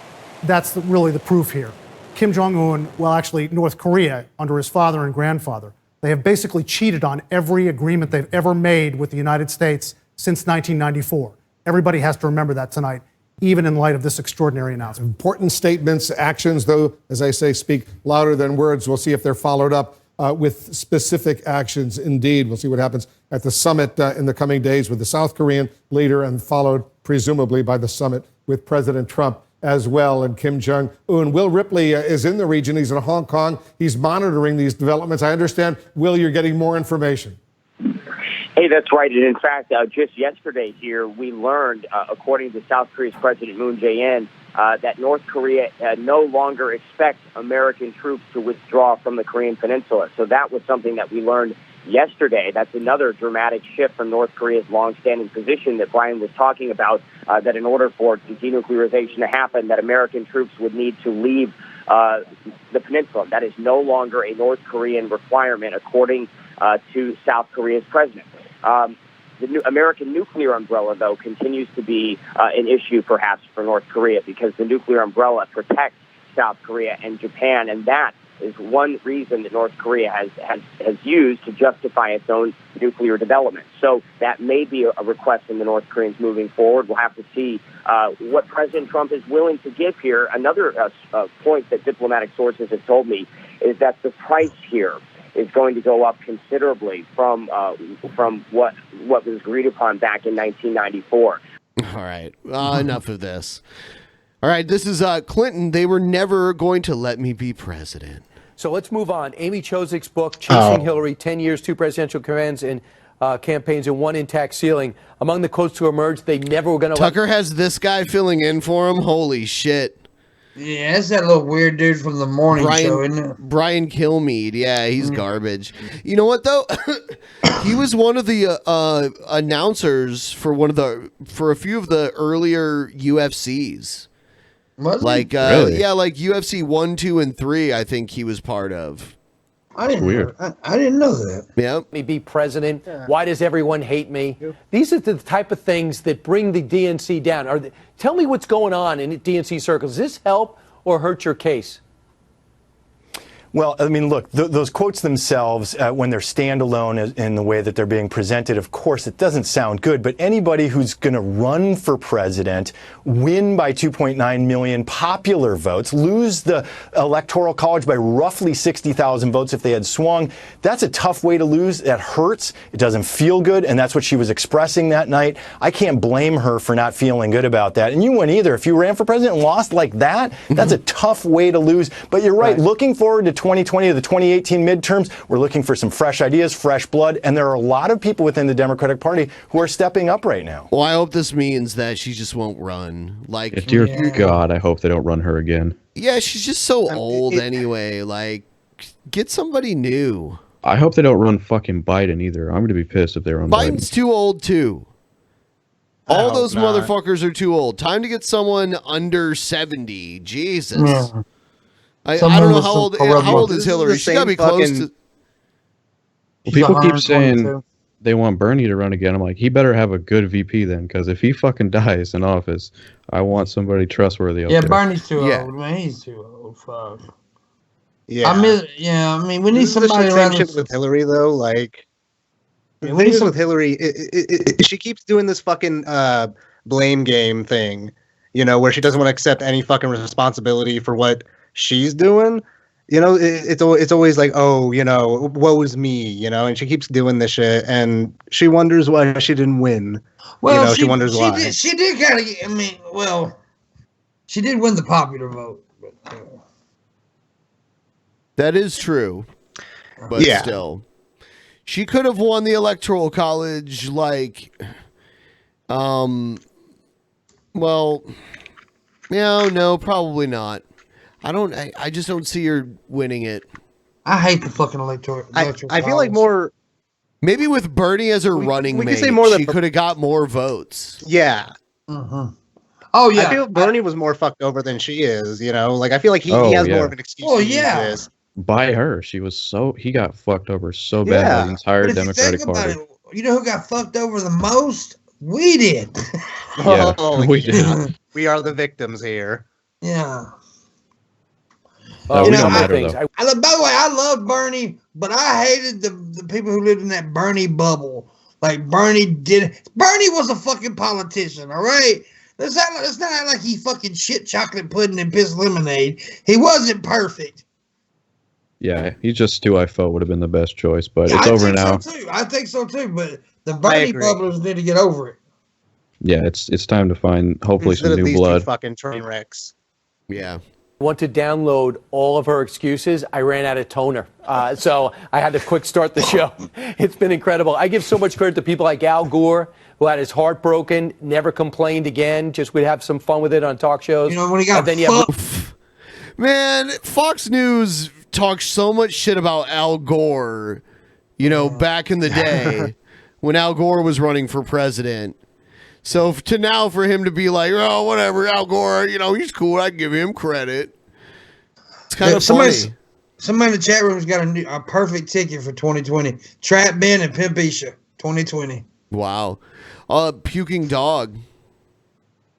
That's really the proof here. Kim Jong-un, well, actually North Korea, under his father and grandfather, they have basically cheated on every agreement they've ever made with the United States since 1994. Everybody has to remember that tonight, even in light of this extraordinary announcement. Important statements, actions, though, as I say, speak louder than words. We'll see if they're followed up with specific actions. Indeed, we'll see what happens at the summit in the coming days with the South Korean leader, and followed presumably by the summit with President Trump as well, and Kim Jong-un. Will Ripley is in the region. He's in Hong Kong. He's monitoring these developments. I understand, Will, you're getting more information. Hey, that's right. And in fact, just yesterday here, we learned, according to South Korea's President Moon Jae-in, that North Korea no longer expects American troops to withdraw from the Korean Peninsula. So that was something that we learned yesterday. That's another dramatic shift from North Korea's longstanding position that Brian was talking about, that in order for denuclearization to happen, that American troops would need to leave the peninsula. That is no longer a North Korean requirement, according to South Korea's president. The American nuclear umbrella, though, continues to be an issue perhaps for North Korea, because the nuclear umbrella protects South Korea and Japan, and that is one reason that North Korea has used to justify its own nuclear development. So that may be a request from the North Koreans moving forward. We'll have to see what President Trump is willing to give here. Another point that diplomatic sources have told me is that the price here is going to go up considerably from what was agreed upon back in 1994. All right, enough of this. All right, this is Clinton. They were never going to let me be president. So let's move on. Amy Chozik's book, Chasing Hillary, 10 Years, 2 Presidential Commands and Campaigns, and 1 Intact Ceiling. Among the quotes to emerge, they never were going to Tucker has this guy filling in for him. Holy shit. Yeah, that's that little weird dude from the morning show, isn't it? Brian Kilmeade. Yeah, he's garbage. You know what, though? He was one of the announcers for a few of the earlier UFCs. Was he? Like, Really? yeah, like UFC 1, 2, and 3, I think he was part of. I didn't know that. Yeah. Me be president. Why does everyone hate me? These are the type of things that bring the DNC down. Tell me what's going on in DNC circles. Does this help or hurt your case? Well, I mean, look, those quotes themselves, when they're standalone in the way that they're being presented, of course, it doesn't sound good. But anybody who's going to run for president, win by 2.9 million popular votes, lose the Electoral College by roughly 60,000 votes if they had swung, that's a tough way to lose. That hurts. It doesn't feel good. And that's what she was expressing that night. I can't blame her for not feeling good about that. And you wouldn't either. If you ran for president and lost like that, that's a tough way to lose. But you're right. Looking forward to 2020 or the 2018 midterms, we're looking for some fresh ideas, fresh blood, and there are a lot of people within the Democratic Party who are stepping up right now. Well, I hope this means that she just won't run. Like, Dear God, I hope they don't run her again. Yeah, she's just so old anyway. Like, get somebody new. I hope they don't run fucking Biden either. I'm going to be pissed if they run Biden. Biden's too old too. All those motherfuckers are too old. Time to get someone under 70. Jesus. Yeah. I don't know how old is Hillary. She's got to be close to... Well, people keep saying they want Bernie to run again. I'm like, he better have a good VP then, because if he fucking dies in office, I want somebody trustworthy out there. Bernie's too old, man. He's too old. Fuck. Yeah. I mean, we need somebody around shit with Hillary, though. Like, the thing is with Hillary, she keeps doing this fucking blame game thing, where she doesn't want to accept any fucking responsibility for what she's doing. It's always like, oh, woe is me, and she keeps doing this shit, and she wonders why she didn't win. Well, she wonders why. She did kind of. She did win the popular vote. But, That is true, but still, she could have won the Electoral College. Like, well, no, probably not. I just don't see her winning it. I hate the fucking electoral. I feel like more. Maybe with Bernie as her running mate, she could have got more votes. Yeah. Mm-hmm. Oh yeah. I feel Bernie was more fucked over than she is. Like I feel like he has more of an excuse. Oh to yeah. use this. By her, he got fucked over so bad by the entire Democratic Party. You know who got fucked over the most? We did. Yeah, we did. We are the victims here. Yeah. We don't matter, though. By the way, I love Bernie, but I hated the people who lived in that Bernie bubble. Like Bernie was a fucking politician, all right? Let's not act like he fucking shit chocolate pudding and piss lemonade. He wasn't perfect. Yeah, he's just Stu Ifo would have been the best choice, but it's over now. I think so too, but the Bernie bubblers need to get over it. Yeah, it's time to find hopefully some new blood. Fucking train wrecks. Yeah. Want to download all of her excuses. I ran out of toner. So I had to quick start the show. It's been incredible. I give so much credit to people like Al Gore, who had his heart broken, never complained again, just would have some fun with it on talk shows. When he got Man, Fox News talked so much shit about Al Gore, back in the day when Al Gore was running for president. So for him to be like, oh, whatever, Al Gore, he's cool. I give him credit. It's kind of funny. Somebody in the chat room's got a perfect ticket for 2020. Trap Ben and Pimp Isha, 2020. Wow. Puking dog.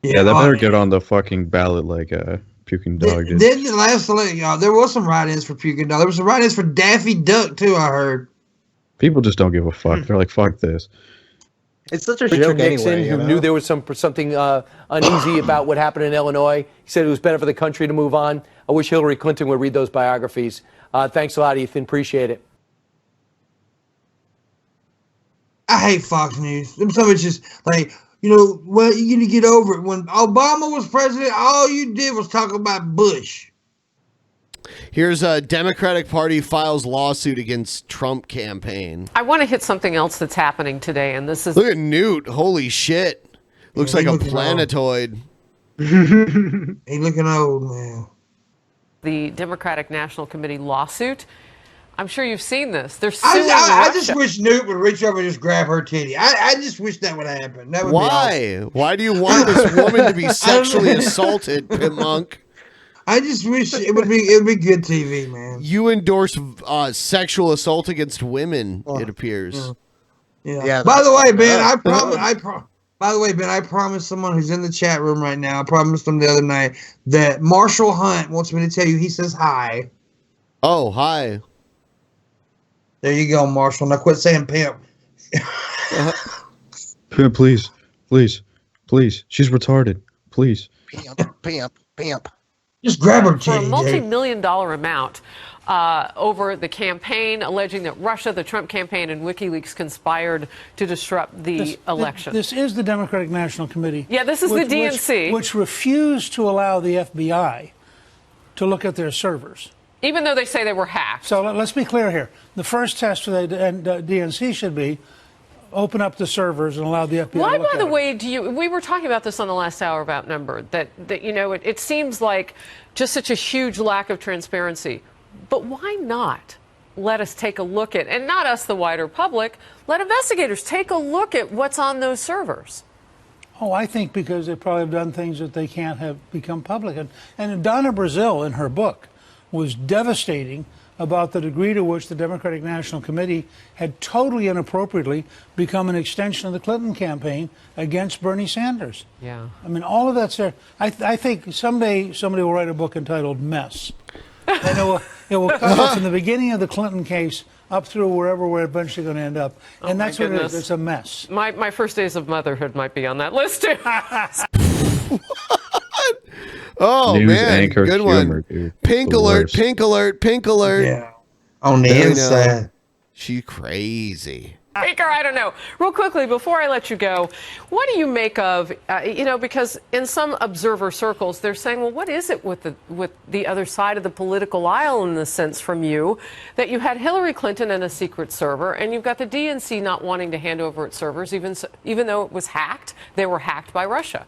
Yeah, that better get on the fucking ballot like a Puking Dog did. Didn't the last y'all? There was some write-ins for Puking Dog. There was some write-ins for Daffy Duck too. I heard. People just don't give a fuck. They're like, fuck this. It's such a Richard joke Nixon, anyway. who knew there was something uneasy about what happened in Illinois. He said it was better for the country to move on. I wish Hillary Clinton would read those biographies. Thanks a lot, Ethan. Appreciate it. I hate Fox News. Some of it's just like, well, you're going to get over it. When Obama was president, all you did was talk about Bush. Here's a Democratic Party files lawsuit against Trump campaign. I want to hit something else that's happening today, and this is... Look at Newt. Holy shit. Looks like a planetoid. He looking old, man. The Democratic National Committee lawsuit. I'm sure you've seen this. They're suing I Russia. just wish Newt would reach over and just grab her titty. I just wish that would happen. That would Why? Be awesome. Why do you want this woman to be sexually assaulted, Pimp Monk? I just wish it would be good TV, man. You endorse sexual assault against women, it appears. Yeah. By the way, Ben, I promised someone who's in the chat room right now. I promised them the other night that Marshal Hunt wants me to tell you. He says hi. Oh, hi. There you go, Marshall. Now quit saying pimp. Pimp, please. She's retarded. Please. Pimp. Just grab her For a titty. multi-million-dollar amount over the campaign, alleging that Russia, the Trump campaign, and WikiLeaks conspired to disrupt the election. This is the Democratic National Committee. Yeah, this is the DNC. Which refused to allow the FBI to look at their servers. Even though they say they were hacked. So let's be clear here. The first test for the DNC should be open up the servers and allow the FBI Why, to look by at the it. way, we were talking about this on the last hour about Number, that it seems like just such a huge lack of transparency. But why not let us take a look at, and not us, the wider public, let investigators take a look at what's on those servers? Oh, I think because they probably have done things that they can't have become public. And Donna Brazile, in her book, was devastating about the degree to which the Democratic National Committee had totally inappropriately become an extension of the Clinton campaign against Bernie Sanders. Yeah. I mean, all of that's there. I think someday somebody will write a book entitled Mess. And it will cover from the beginning of the Clinton case up through wherever we're eventually going to end up. And that's what it is. It's a mess. My first days of motherhood might be on that list, too. Oh, News man. anchor Good humor, one. dude. Pink The alert, worst. pink alert, pink alert. Yeah. On the There you inside. go. She crazy. Baker, I don't know. Real quickly, before I let you go, what do you make of, because in some observer circles, they're saying, well, what is it with the other side of the political aisle in this sense from you, that you had Hillary Clinton and a secret server, and you've got the DNC not wanting to hand over its servers, even though it was hacked, they were hacked by Russia.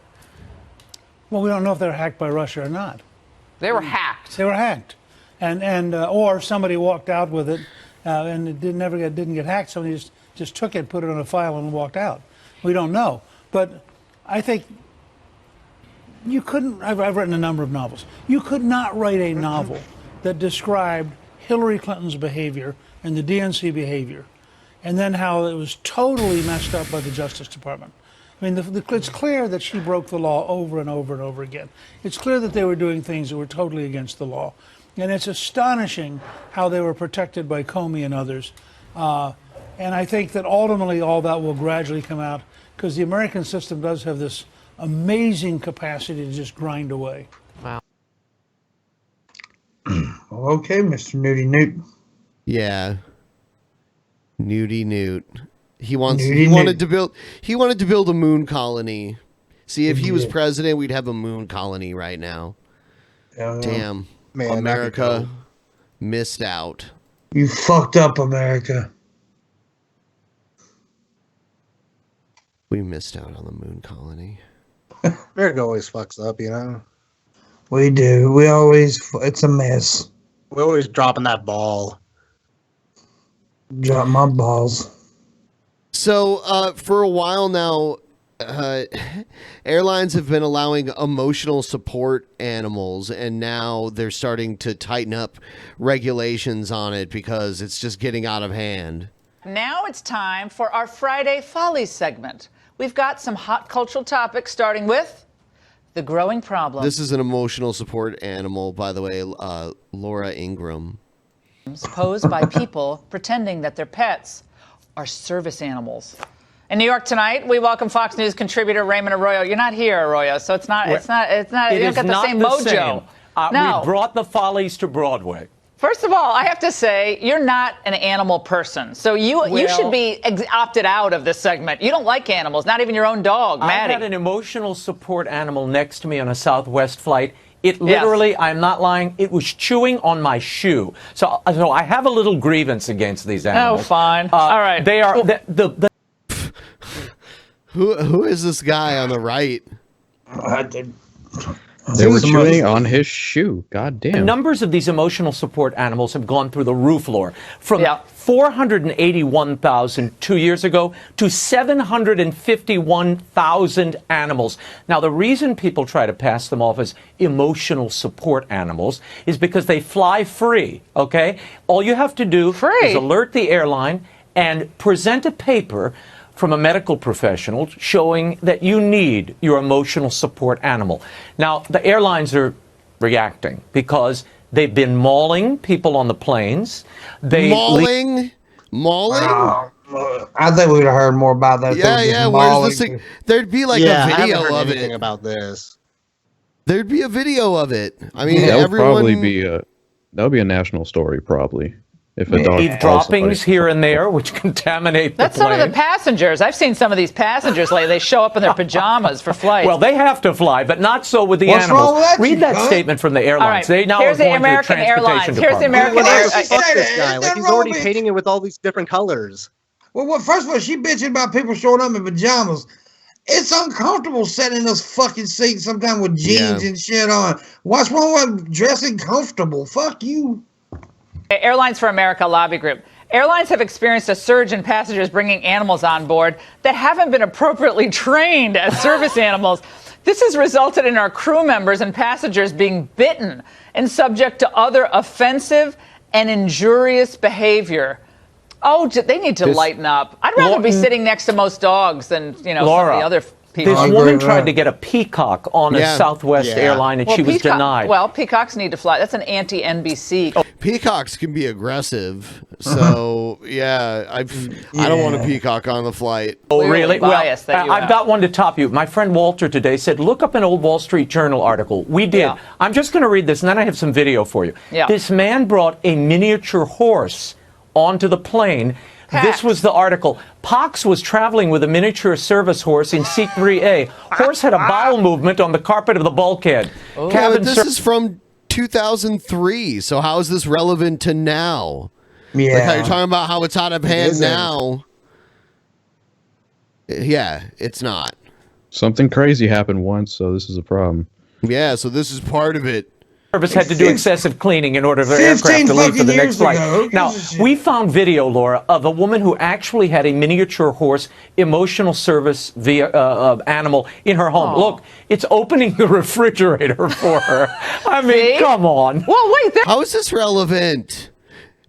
Well, we don't know if they're hacked by Russia or not. They were hacked. They were hacked, or somebody walked out with it, and it didn't get hacked. Somebody just took it, put it on a file, and walked out. We don't know, but I think you couldn't. I've written a number of novels. You could not write a novel that described Hillary Clinton's behavior and the DNC behavior, and then how it was totally messed up by the Justice Department. I mean, it's clear that she broke the law over and over and over again. It's clear that they were doing things that were totally against the law. And it's astonishing how they were protected by Comey and others. And I think that ultimately all that will gradually come out because the American system does have this amazing capacity to just grind away. Wow. Okay, Mr. Newty Newt. Yeah. Newty Newt. He wanted to build a moon colony. See, if he was president, we'd have a moon colony right now. Damn. Man, America missed out. You fucked up, America. We missed out on the moon colony. America always fucks up, you know? We do. It's a mess. We're always dropping that ball. Drop my balls. So, for a while now, airlines have been allowing emotional support animals, and now they're starting to tighten up regulations on it because it's just getting out of hand. Now it's time for our Friday Follies segment. We've got some hot cultural topics, starting with the growing problem. This is an emotional support animal, by the way, Laura Ingram. Posed by people pretending that their pets are service animals. In New York tonight, we welcome Fox News contributor Raymond Arroyo. You're not here, Arroyo, so it's not. You don't get the same mojo. We brought the Follies to Broadway. First of all, I have to say, you're not an animal person. So you should be opted out of this segment. You don't like animals, not even your own dog, Maddie. I had an emotional support animal next to me on a Southwest flight. It literally, I'm not lying, it was chewing on my shoe. So I have a little grievance against these animals. Oh, fine. All right. They are... Who is this guy on the right? They were chewing on his shoe. God damn. The numbers of these emotional support animals have gone through the roof, Laura. From 481,000 2 years ago to 751,000 animals. Now, the reason people try to pass them off as emotional support animals is because they fly free, okay? All you have to do is alert the airline and present a paper from a medical professional showing that you need your emotional support animal. Now, the airlines are reacting because they've been mauling people on the planes. Mauling? I think we'd have heard more about that. Where's this thing? There'd be like a video of it. About this. There'd be a video of it. I mean, that would everyone... probably be a national story, probably. If a dog droppings here and there, which contaminate That's the plane. some of the passengers. I've seen some of these passengers lately. They show up in their pajamas for flights. Well, they have to fly, but not so with the What's animals. wrong with that, Read that huh? statement from the airlines. All right, They now here's are the going American to the transportation Airlines. Here's the department. American Fuck Airlines. this guy. Like, he's already painting it with all these different colors. Well, first of all, she bitching about people showing up in pajamas. It's uncomfortable sitting in those fucking seats sometimes with jeans and shit on. What's wrong with dressing comfortable? Fuck you. Airlines for America lobby group. Airlines have experienced a surge in passengers bringing animals on board that haven't been appropriately trained as service animals. This has resulted in our crew members and passengers being bitten and subject to other offensive and injurious behavior. Oh, they need to lighten up. I'd rather be sitting next to most dogs than, some of the other people. This woman tried to get a peacock on a Southwest airline, and she was denied. Well, peacocks need to fly. That's an anti-NBC. Peacocks can be aggressive. So, I don't want a peacock on the flight. Oh, really? Well, I've got one to top you. My friend Walter today said, look up an old Wall Street Journal article. We did. Yeah. I'm just going to read this, and then I have some video for you. Yeah. This man brought a miniature horse onto the plane. This was the article. Pox was traveling with a miniature service horse in seat 3A. Horse had a bowel movement on the carpet of the bulkhead. This is from 2003, so how is this relevant to now? Yeah. Like how you're talking about how it's out of hand now. Yeah, it's not. Something crazy happened once, so this is a problem. Yeah, so this is part of it. Service had to do excessive cleaning in order for the aircraft to leave for the next flight. Now, we found video, Laura, of a woman who actually had a miniature horse emotional service animal in her home. Look, it's opening the refrigerator for her. I mean, come on. Well, wait. How is this relevant?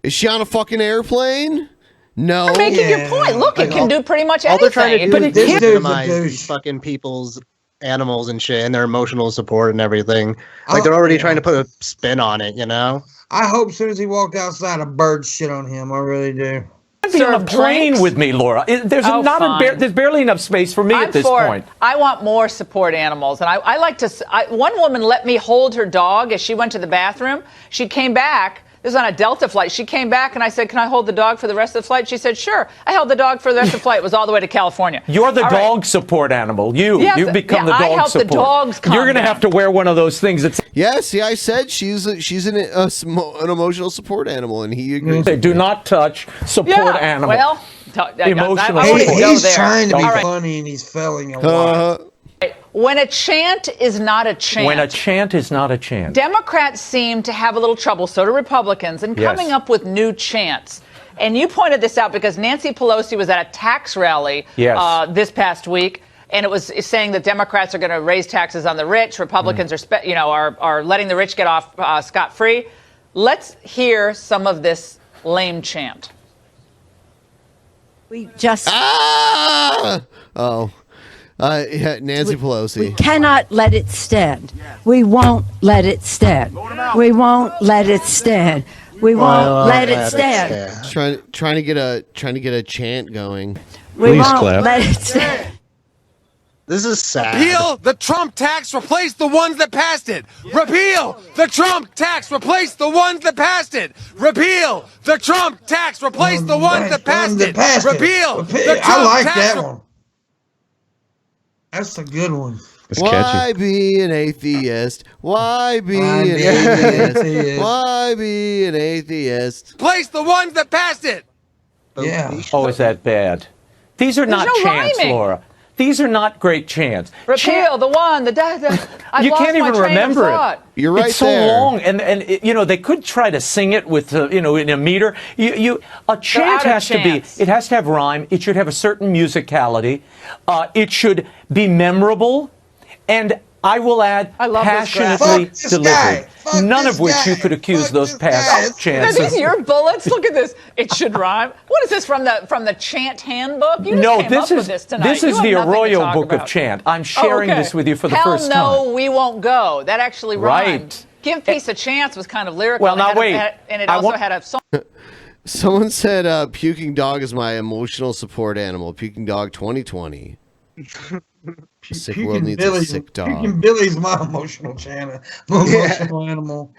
Is she on a fucking airplane? No. You're making your point. Look, it can do pretty much anything. All they're trying to do but is it can't. minimize these fucking people's animals and shit and their emotional support and everything. Like, they're already trying to put a spin on it, you know? I hope as soon as he walked outside, a bird shit on him. I really do. Be on a plane with me, Laura. There's barely enough space for me at this point. I want more support animals, and I like to. One woman let me hold her dog as she went to the bathroom. She came back. This was on a Delta flight. She came back, and I said, "Can I hold the dog for the rest of the flight?" She said, "Sure." I held the dog for the rest of the flight. It was all the way to California. You're the dog support animal. You become the dog I help support. the dogs calm You're going to down. have to wear one of those things. See, I said she's an emotional support animal, and he agrees. They do not touch support animal. Well, emotional He's there. trying to be All right. funny, and he's failing a lot. When a chant is not a chant. When a chant is not a chant. Democrats seem to have a little trouble, so do Republicans, in coming up with new chants. And you pointed this out because Nancy Pelosi was at a tax rally this past week, and it was saying that Democrats are going to raise taxes on the rich. Republicans are letting the rich get off scot-free. Let's hear some of this lame chant. We just Nancy Pelosi. We cannot let it stand. We won't let it stand. We won't let it stand. We won't let it stand. Trying to get a chant going. We won't let it stand. This is sad. Repeal the Trump tax, replace the ones that passed it. Repeal the Trump tax, replace the ones that passed it. Repeal the Trump tax, replace the ones that passed it. Repeal the Trump I like tax. that one. That's a good one. Why be an atheist? Why be an atheist? Why be an atheist? Replace the ones that passed it. Yeah. Oh, is that bad? These are not no chants, rhyming. Laura. These are not great chants. Repeal the one, the I've You lost can't my even train of remember thought. it. You're right It's so there. long, and they could try to sing it with in a meter. A chant out of has to be. chants. It has to have rhyme. It should have a certain musicality. It should be memorable, and I will add passionately delivered. None of which you could accuse those past Are chants. these your bullets? Look at this. It should rhyme. What is this from the chant handbook? You just No, came this up is with this tonight. this You is have the nothing to Arroyo talk Book about. of Chant. I'm sharing Oh, okay. this with you for the Hell first time. no, we won't go. That actually rhymed. Right. Give Peace a Chance was kind of lyrical. Well, and now it wait. and it I also want- had a song. Someone said puking dog is my emotional support animal. Puking dog 2020. Sick world needs a sick dog. Puking Billy's my emotional channel. My emotional animal.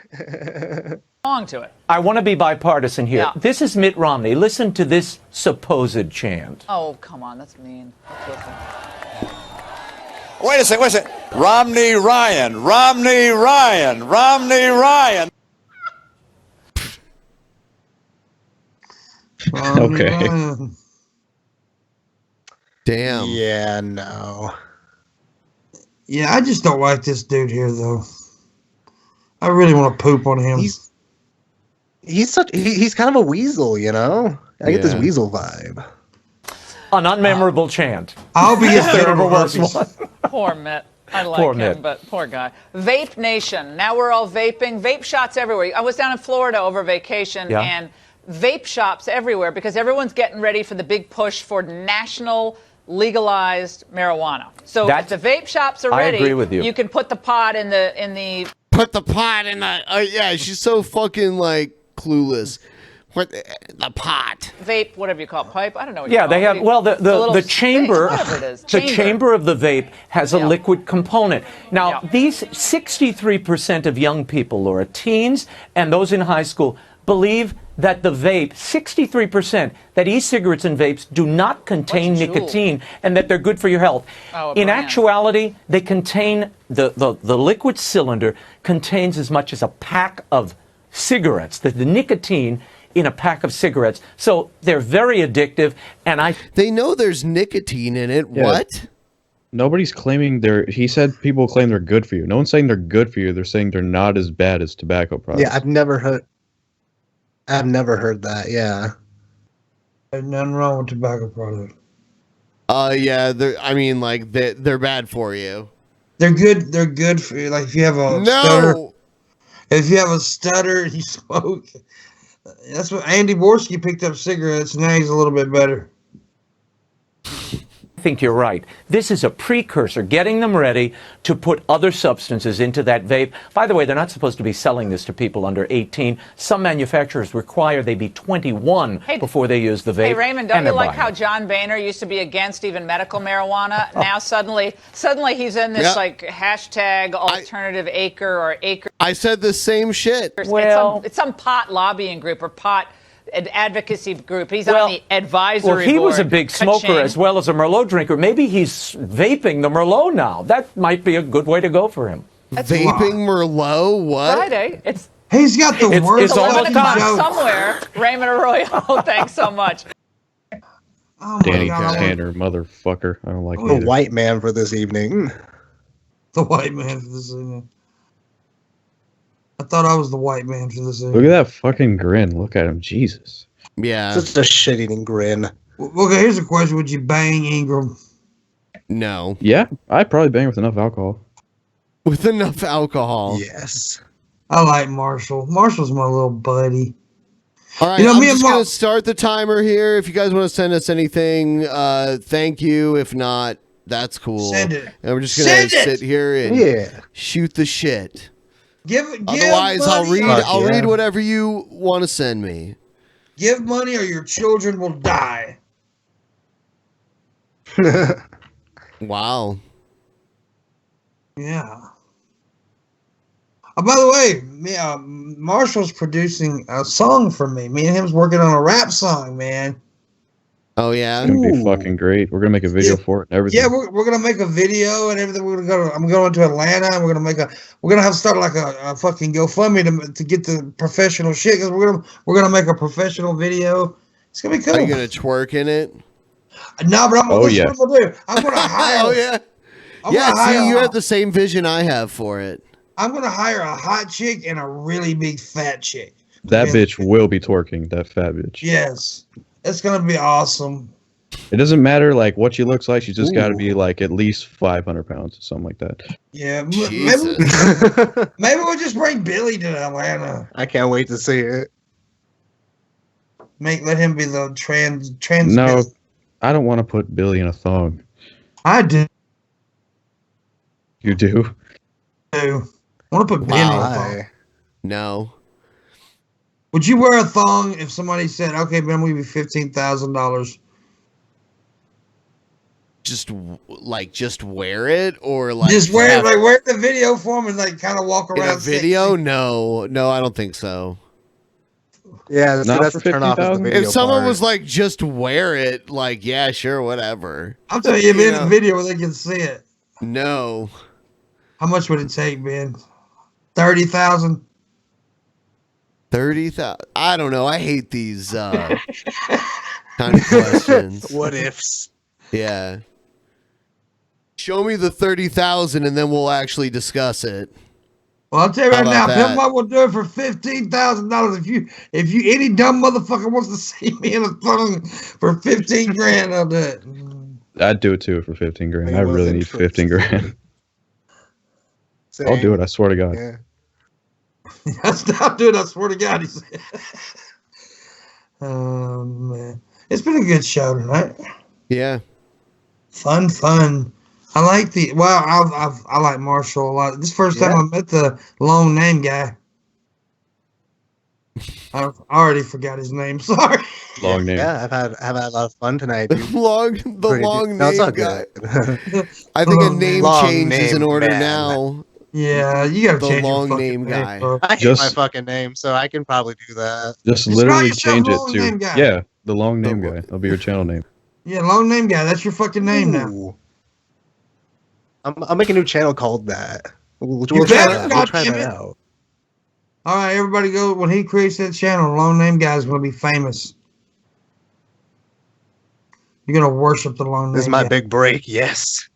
Song to it. I want to be bipartisan here. Yeah. This is Mitt Romney. Listen to this supposed chant. Oh, come on, that's mean. Let's listen. Wait a second. Romney Ryan, Romney Ryan, Romney Ryan. Okay. Damn. Yeah, no. Yeah, I just don't like this dude here, though. I really want to poop on him. He's kind of a weasel, you know? I get this Yeah. weasel vibe. An unmemorable chant. I'll be If there ever was one. Poor Mitt. I like Poor him, Mitt. but poor guy. Vape Nation. Now we're all vaping. Vape shots everywhere. I was down in Florida over vacation, Yeah. and vape shops everywhere because everyone's getting ready for the big push for national legalized marijuana. So if the vape shops are I ready, agree with you. can put the pot in the Put the pot in the. Yeah, she's so fucking like clueless. What the pot? vape, whatever you call it, pipe. I don't know. What Yeah, you they call have. it. Well, little the chamber, whatever it is. the chamber of the vape has a liquid component. Now, these 63% of young people, Laura, teens and those in high school, believe that the vape, 63%, that e-cigarettes and vapes do not contain nicotine and that they're good for your health. Oh, a In brand. actuality, they contain the liquid cylinder contains as much as a pack of cigarettes. The nicotine in a pack of cigarettes. So they're very addictive, and They know there's nicotine in it. Yeah. What? Nobody's claiming they're. He said people claim they're good for you. No one's saying they're good for you. They're saying they're not as bad as tobacco products. Yeah, I've never heard that. Yeah. There's nothing wrong with tobacco products. Yeah. They're bad for you. They're good. They're good for you. Like if you have a stutter. If you have a stutter and you smoke, that's what Andy Borski picked up cigarettes. Now he's a little bit better. I think you're right. This is a precursor, getting them ready to put other substances into that vape. By the way, they're not supposed to be selling this to people under 18. Some manufacturers require they be 21 before they use the vape. Hey Raymond, don't and you they're like buying how it. John Boehner used to be against even medical marijuana? Now suddenly he's in this Yeah. like hashtag alternative acre or acre. I said the same shit. It's some pot lobbying group or pot advocacy group. He's on the advisory Well, he was a board. big smoker Ka-ching. as well as a Merlot drinker. Maybe he's vaping the Merlot now. That might be a good way to go for him. Vaping Merlot? What? Friday. He's got the It's- worst it's almost fucking time. joke. Somewhere, Raymond Arroyo. Thanks so much. Oh my Danny God. Tanner, motherfucker. I don't like The it. white man for this evening. The white man for this evening. I thought I was the white man for this Look evening. at that fucking grin. Look at him. Jesus. Yeah. Such a shit-eating grin. Okay, here's a question: would you bang Ingram? No. Yeah, I'd probably bang with enough alcohol. With enough alcohol. Yes. I like Marshall. Marshall's my little buddy. All right, You know, I'm me and just Mark- going to start the timer here. If you guys want to send us anything, thank you. If not, that's cool. Send it. And we're just going to Send it. sit here and Yeah. shoot the shit. Give Otherwise, I'll money. read. Fuck I'll yeah. read whatever you want to send me. Give money, or your children will die. Wow. Yeah. Oh, by the way, Marshall's producing a song for me. Me and him's working on a rap song, man. Oh yeah, It's gonna be fucking great. We're gonna make a video for it and everything. Yeah, we're gonna make a video and everything. I'm going to Atlanta and we're gonna have to start like a fucking GoFundMe to get the professional shit, because we're gonna make a professional video. It's gonna be cool. Are you gonna twerk in it? No, but what I'm gonna do. I'm gonna hire. Oh yeah. See, you have the same vision I have for it. I'm gonna hire a hot chick and a really big fat chick. That bitch will be twerking. That fat bitch. Yes, it's gonna be awesome. It doesn't matter like what she looks like. She's just got to be like at least 500 pounds or something like that. Yeah, maybe we'll just bring Billy to Atlanta. I can't wait to see it. Let him be the trans. No, I don't want to put Billy in a thong. I do. You do? I want to put Billy in a thong. No. Would you wear a thong if somebody said, "Okay, Ben, we'll give you $15,000"? Just wear it, or like just wear it, like wear the video for him and like kind of walk around. In a video? No, I don't think so. Yeah, that's the turn off. If someone was like, just wear it, like, yeah, sure, whatever. I'll tell you, in a video where they can see it. No. How much would it take, Ben? 30,000. 30,000. I don't know. I hate these kind of questions. What ifs? Yeah. Show me the 30,000 and then we'll actually discuss it. Well, I'll tell you right now, Benpai will do it for $15,000. If you any dumb motherfucker wants to see me in a thong for 15 grand, I'll do it. I'd do it too for 15 grand. I really need 15 grand. I'll do it. I swear to God. Yeah. I'll do it. I swear to God. He said. Oh man, it's been a good show tonight. Yeah. Fun. I like I like Marshall a lot. This is the first time I met the long name guy. I already forgot his name. Sorry. Long name. Yeah, I've had a lot of fun tonight. The long name guy. I think a name long change is in name, order man. Yeah, now. you gotta The change your long fucking name guy. bro. I hate my fucking name, so I can probably do that. Just Just literally call change yourself it long name to guy. the long name guy. That'll be your channel name. Yeah, long name guy. That's your fucking name now. Ooh. I'll make a new channel called that. We'll You try better, that. We'll try goddammit. that out. All right, everybody go. When he creates that channel, long name guy's gonna be famous. You're gonna worship the long name. This is my guy. big break. Yes.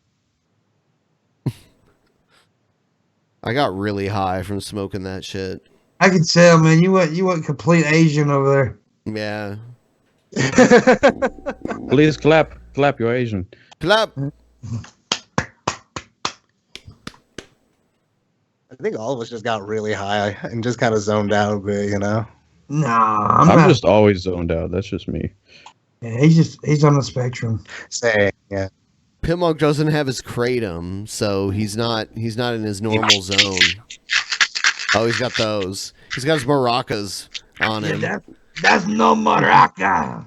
I got really high from smoking that shit. I can tell, man. You went complete Asian over Yeah. Please clap. Clap, you're Asian. Clap. I think all of us just got really high and just kind of zoned out a bit, you know? Nah, I'm just always zoned out. That's just me. Yeah, he's on the spectrum. Say, yeah. Pitmonk doesn't have his kratom, so he's not in his normal zone. Oh, he's got those. He's got his maracas on him. That's no maraca.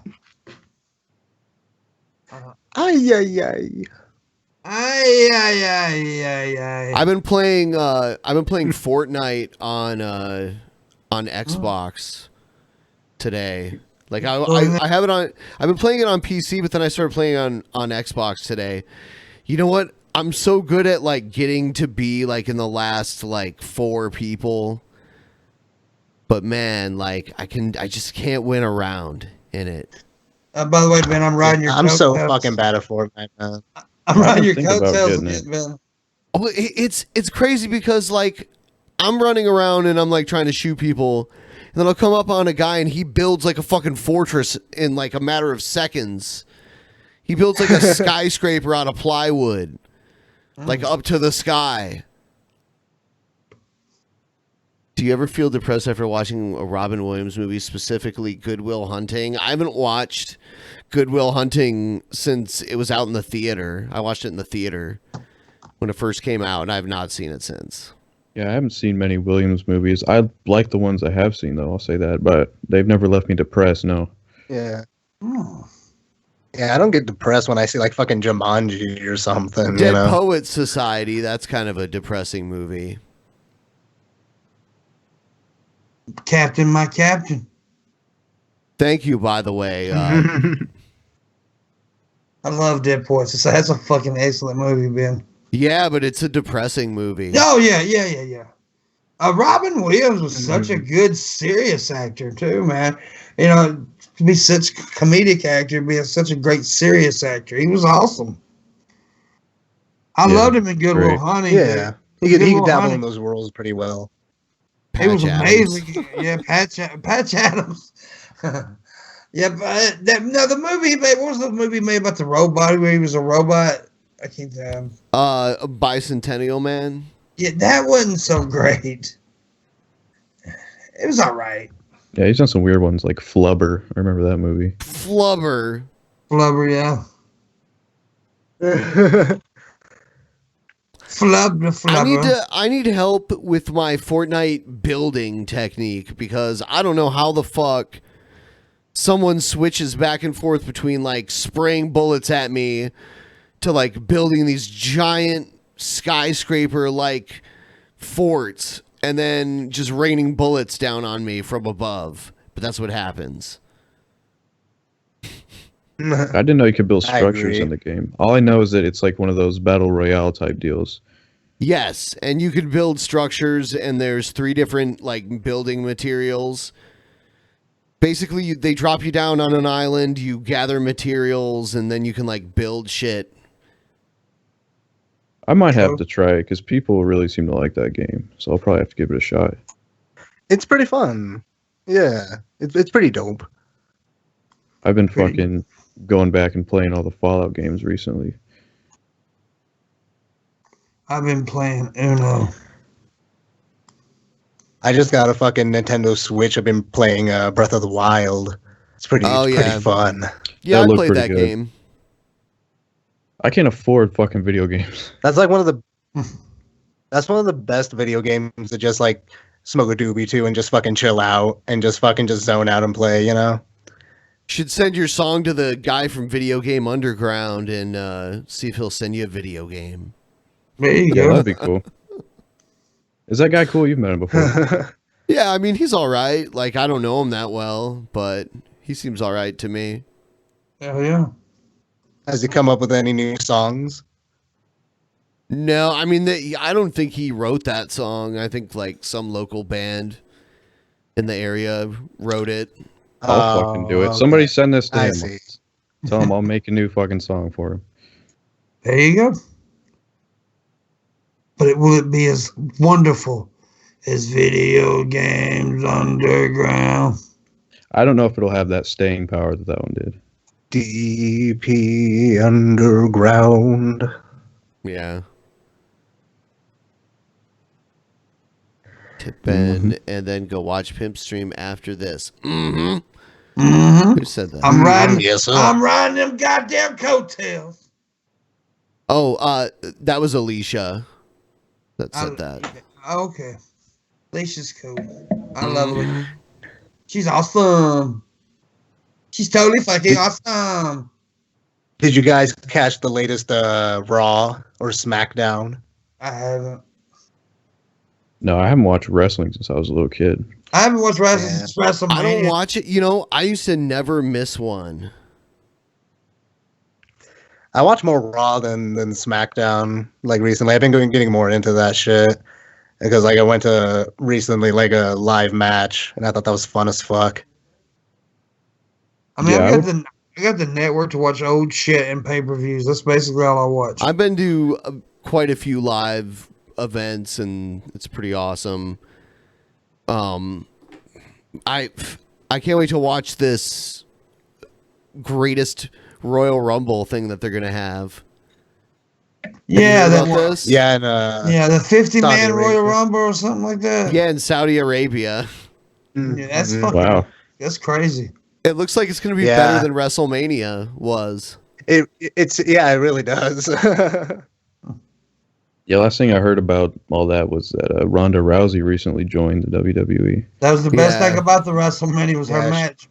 Ay. I've been playing Fortnite on Xbox today. Like I have it on. I've been playing it on PC, but then I started playing on Xbox today. You know what? I'm so good at like getting to be like in the last like 4 people. But man, like I just can't win a round in it. By the way, Ben, I'm riding your. I'm so coattails. fucking bad at Fortnite, man. I'm riding your think about coattails, getting Ben. Oh, it's crazy because like I'm running around and I'm like trying to shoot people, and then I'll come up on a guy and he builds like a fucking fortress in like a matter of seconds. He builds like a skyscraper out of plywood, like up to the sky. Do you ever feel depressed after watching a Robin Williams movie, specifically Good Will Hunting? I haven't watched Good Will Hunting since it was out in the theater. I watched it in the theater when it first came out, and I have not seen it since. Yeah, I haven't seen many Williams movies. I like the ones I have seen, though. I'll say that, but they've never left me depressed. No. Yeah. Yeah, I don't get depressed when I see like fucking Jumanji or something. Dead you know? Poets Society, that's kind of a depressing movie. Captain, my captain. Thank you, by the way. I love Dead Poets Society. That's a fucking excellent movie, Ben. Yeah, but it's a depressing movie. Oh, yeah. Robin Williams was such a good serious actor, too, man. You know, to be such a comedic actor, be such a great serious actor. He was awesome. I loved him in Good Will Hunting. Yeah, he could dabble in those roles pretty well. It was amazing. Yeah, Patch Adams. Yeah, but the movie he made. What was the movie he made about the robot where he was a robot? I can't tell. Bicentennial Man. Yeah, that wasn't so great. It was all right. Yeah, he's done some weird ones like Flubber. I remember that movie. Flubber, yeah. Flubber. I need help with my Fortnite building technique because I don't know how the fuck someone switches back and forth between like spraying bullets at me to like building these giant skyscraper like forts and then just raining bullets down on me from above. But that's what happens. I didn't know you could build I structures agree. in the game. All I know is that it's like one of those battle royale type deals. Yes, and you could build structures, and there's 3 different like building materials. Basically, they drop you down on an island, you gather materials, and then you can like build shit. I might have to try it because people really seem to like that game, so I'll probably have to give it a shot. It's pretty fun. Yeah, it's pretty dope. I've been fucking going back and playing all the Fallout games recently. I've been playing Uno. I just got a fucking Nintendo Switch. I've been playing Breath of the Wild. It's pretty fun. Yeah, I looked played pretty that good. game. I can't afford fucking video games. That's like one of the best video games to just like smoke a doobie to and just fucking chill out and just zone out and play, you know? Should send your song to the guy from Video Game Underground and see if he'll send you a video game. There you Yeah, that'd be cool. Is that guy cool? You've met him before. Yeah, I mean, he's all right. Like, I don't know him that well, but he seems all right to me. Hell yeah. Has he come up with any new songs? No, I mean, I don't think he wrote that song. I think, like, some local band in the area wrote it. I'll fucking do it. Somebody send this to I him. see. Tell him I'll make a new fucking song for him. There you go. But will it be as wonderful as Video Games Underground? I don't know if it'll have that staying power that one did. DP Underground. Yeah. Tip in and then go watch Pimp Stream after this. Mm-hmm. Who said that? I'm riding them goddamn coattails. Oh, that was Alicia that said that. Okay. Alicia's cool. I love her. She's awesome. She's totally fucking awesome. Did you guys catch the latest Raw or SmackDown? I haven't. No, I haven't watched wrestling since I was a little kid. I haven't watched wrestling since WrestleMania. I don't watch it. You know, I used to never miss one. I watch more Raw than SmackDown. Like recently, I've been getting more into that shit because like I went to recently like a live match and I thought that was fun as fuck. I mean, I got the network to watch old shit and pay-per-views. That's basically all I watch. I've been to quite a few live events and it's pretty awesome. I can't wait to watch this greatest Royal Rumble thing that they're gonna have. Yeah, Have you heard about this? Yeah, and the 50-man Royal Rumble or something like that. Yeah, in Saudi Arabia. Yeah, that's fucking. Wow. That's crazy. It looks like it's gonna be Yeah. better than WrestleMania was. It really does. Yeah, last thing I heard about all that was that Ronda Rousey recently joined the WWE. That was the best Yeah. thing about the WrestleMania was her match.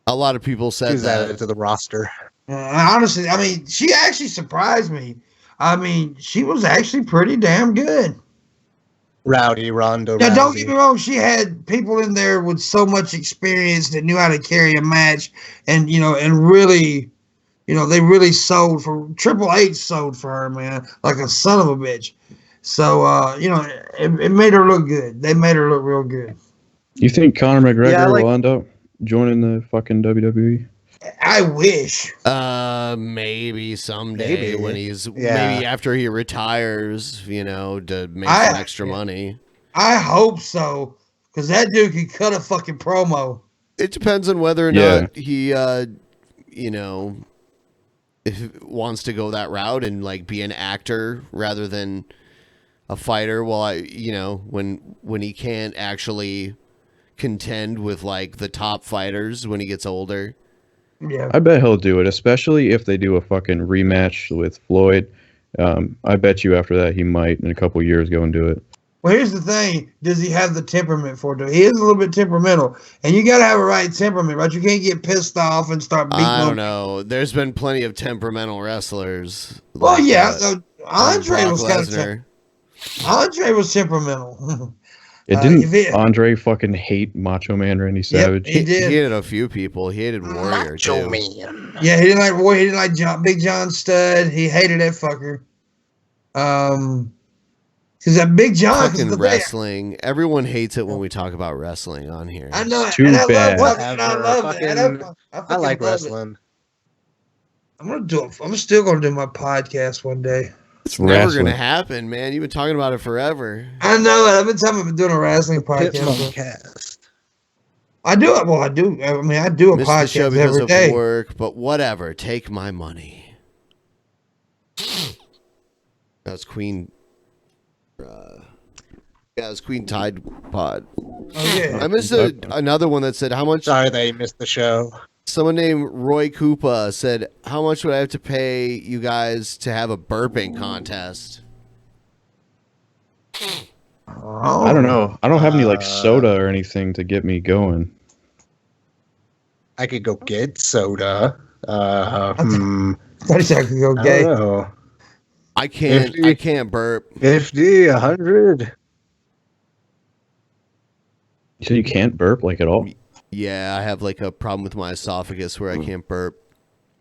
A lot of people said She's that. added to the roster. Honestly, I mean, she actually surprised me. I mean, she was actually pretty damn good. Rowdy Ronda Now, Rousey. don't get me wrong. She had people in there with so much experience that knew how to carry a match, and and really, they really sold for Triple H sold for her, man, like a son of a bitch. So, it made her look good. They made her look real good. You think Conor McGregor will end up joining the fucking WWE? I wish. Maybe someday when he's maybe after he retires, to make some extra money. I hope so, because that dude can cut a fucking promo. It depends on whether or not he, if wants to go that route and like be an actor rather than a fighter. Well, when he can't actually contend with like the top fighters when he gets older. Yeah, I bet he'll do it, especially if they do a fucking rematch with Floyd. I bet you after that he might in a couple years go and do it. Well, here's the thing: does he have the temperament for it? He is a little bit temperamental, and you got to have a right temperament, right? You can't get pissed off and start beating. I don't know. There's been plenty of temperamental wrestlers. Well, Andre was kind of. Andre was temperamental. Didn't Andre fucking hate Macho Man Randy Savage? He did. He hated a few people. He hated Warrior Macho too. Man. Yeah, he didn't like Warrior. He didn't like Big John Studd. He hated that fucker. Because that Big John fucking wrestling. Everyone hates it when we talk about wrestling on here. I know. Too bad. I love it. I like wrestling. I'm still gonna do my podcast one day. It's never going to happen, man. You've been talking about it forever. I know. I've been talking about doing a wrestling podcast. I do it. Well, I do. I mean, I do a Missed the show podcast because every of day. work, but whatever. Take my money. That's Queen. Yeah, it was Queen Tide Pod. Oh, yeah. I missed another one that said, how much... Sorry they missed the show. Someone named Roy Koopa said, how much would I have to pay you guys to have a burping contest? I don't know. I don't have any like soda or anything to get me going. I could go get soda. I thought he said I could go gay. I can't burp. 50, 100. You said you can't burp like at all? Yeah, I have like a problem with my esophagus where I can't burp.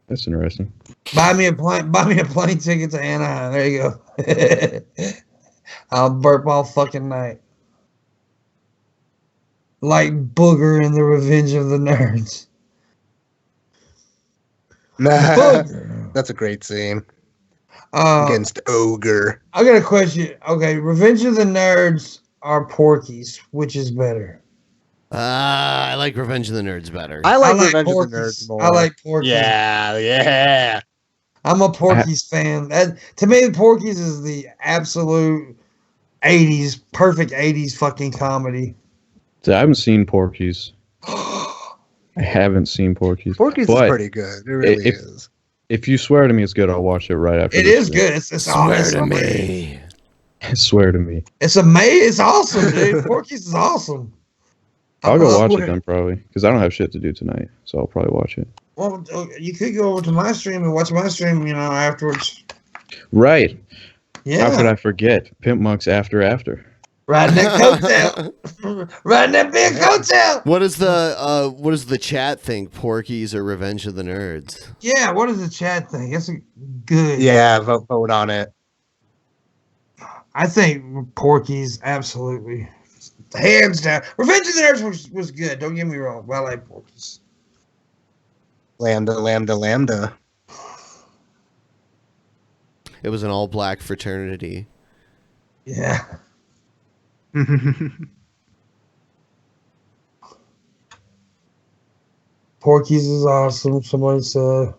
That's interesting. Buy me a plane ticket to Anaheim. There you go. I'll burp all fucking night. Like Booger in the Revenge of the Nerds. That's a great scene. Against Ogre. I got a question. Okay, Revenge of the Nerds are Porky's. Which is better? I like Revenge of the Nerds better. I like Revenge Porky's. of the Nerds more. I like Porky's. Yeah. I'm a Porky's fan. To me, Porky's is the absolute 80s, perfect 80s fucking comedy. So I haven't seen Porky's. I haven't seen Porky's. Porky's is pretty good. It really is. If you swear to me it's good, I'll watch it right after. It is good. It's swear to me. Swear to me. It's amazing. It's awesome, dude. Porky's is awesome. I'll go watch it then probably because I don't have shit to do tonight, so I'll probably watch it. Well, you could go over to my stream and watch my stream, afterwards. Right. Yeah. How could I forget? Pimp Monks after. Riding that coattail. Riding that big coattail. What does the chat think? Porky's or Revenge of the Nerds? Yeah, what does the chat think? It's good. Yeah, vote on it. I think Porky's absolutely. Hands down. Revenge of the Nerds was good. Don't get me wrong. But I like Porky's. Lambda. It was an all-black fraternity. Yeah. Porky's is awesome. Somebody said.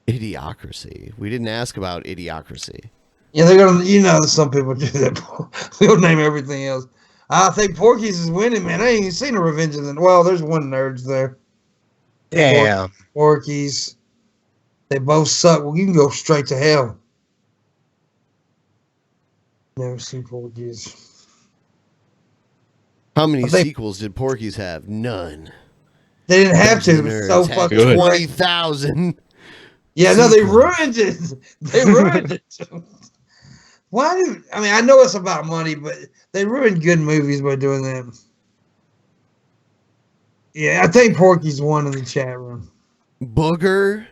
Idiocracy. We didn't ask about Idiocracy. Yeah, they're gonna. Some people do that. They'll name everything else. I think Porky's is winning, man. I ain't even seen a Revenge of the. Well, there's one Nerds there. Damn. Porky's. They both suck. Well, you can go straight to hell. Never seen Porky's. How many sequels did Porky's have? None. They didn't have to. It was so fucking 20,000. Yeah, no, they ruined it. They ruined it. Why do I mean? I know it's about money, but they ruined good movies by doing that. Yeah, I think Porky's won in the chat room. Booger,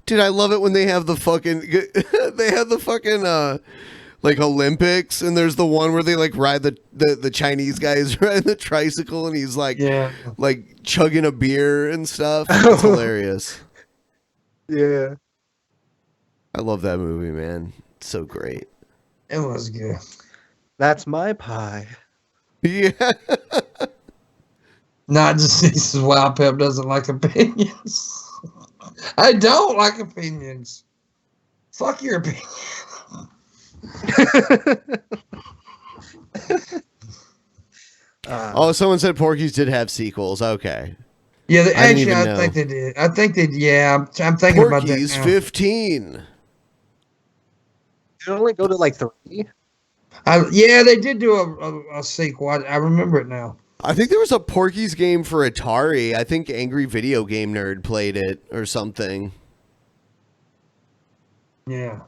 dude, I love it when they have the fucking like Olympics, and there's the one where they like ride the Chinese guys riding the tricycle, and he's like like chugging a beer and stuff. It's hilarious. Yeah, I love that movie, man. It's so great. It was good. That's my pie. Yeah. Not just this is why Pep doesn't like opinions. I don't like opinions. Fuck your opinion. Oh, someone said Porky's did have sequels. Okay. Yeah, I think they did. I think they. Yeah, I'm thinking about that. Porky's 15. Did it only go to like 3? Yeah, they did do a sequel. I remember it now. I think there was a Porky's game for Atari. I think Angry Video Game Nerd played it or something. Yeah.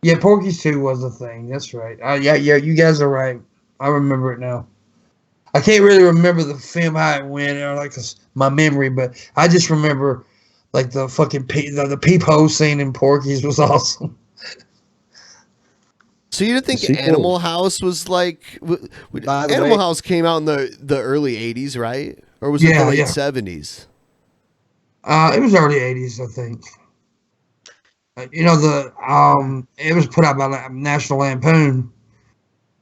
Yeah, Porky's 2 was a thing. That's right. Yeah, you guys are right. I remember it now. I can't really remember the film, how it went, or like my memory, but I just remember like the fucking the peephole scene in Porky's was awesome. So you didn't think Animal House was like... Animal House came out in the early 80s, right? Or was it the late 70s? It was early 80s, I think. You know, it was put out by National Lampoon.